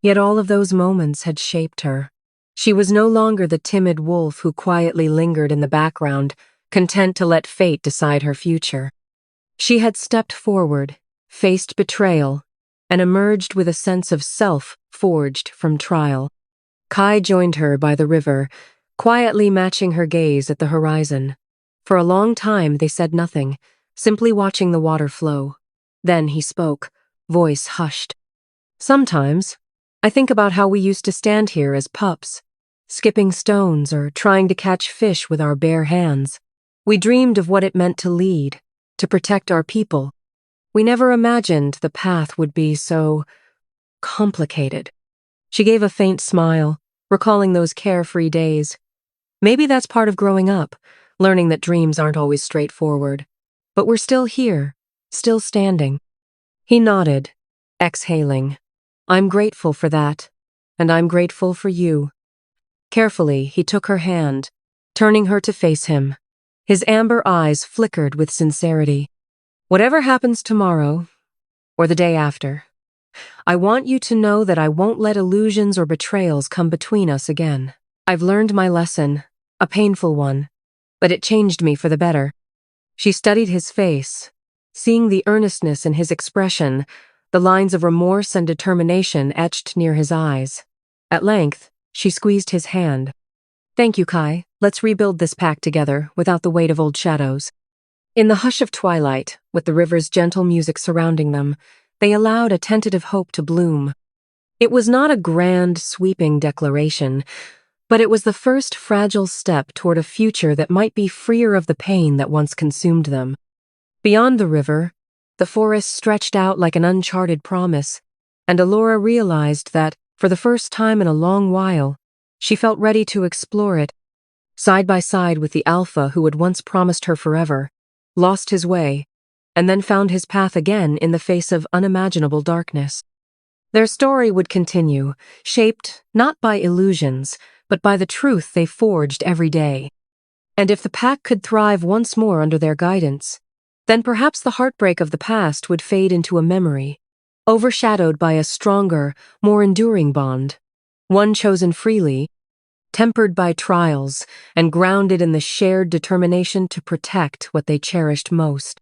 Yet all of those moments had shaped her. She was no longer the timid wolf who quietly lingered in the background, content to let fate decide her future. She had stepped forward, faced betrayal, and emerged with a sense of self forged from trial. Kai joined her by the river, quietly matching her gaze at the horizon. For a long time they said nothing, simply watching the water flow. Then he spoke, voice hushed. "Sometimes, I think about how we used to stand here as pups, skipping stones or trying to catch fish with our bare hands. We dreamed of what it meant to lead, to protect our people. We never imagined the path would be so complicated." She gave a faint smile, recalling those carefree days. Maybe that's part of growing up, learning that dreams aren't always straightforward. But we're still here, still standing. He nodded, exhaling. "I'm grateful for that, and I'm grateful for you." Carefully, he took her hand, turning her to face him. His amber eyes flickered with sincerity. "Whatever happens tomorrow, or the day after, I want you to know that I won't let illusions or betrayals come between us again. I've learned my lesson, a painful one, but it changed me for the better." She studied his face, seeing the earnestness in his expression, the lines of remorse and determination etched near his eyes. At length, she squeezed his hand. "Thank you, Kai. Let's rebuild this pack together, without the weight of old shadows." In the hush of twilight, with the river's gentle music surrounding them, they allowed a tentative hope to bloom. It was not a grand, sweeping declaration, but it was the first fragile step toward a future that might be freer of the pain that once consumed them. Beyond the river, the forest stretched out like an uncharted promise, and Allora realized that, for the first time in a long while, she felt ready to explore it, side by side with the alpha who had once promised her forever, lost his way, and then found his path again in the face of unimaginable darkness. Their story would continue, shaped not by illusions, but by the truth they forged every day. And if the pack could thrive once more under their guidance, then perhaps the heartbreak of the past would fade into a memory, overshadowed by a stronger, more enduring bond, one chosen freely, tempered by trials, and grounded in the shared determination to protect what they cherished most.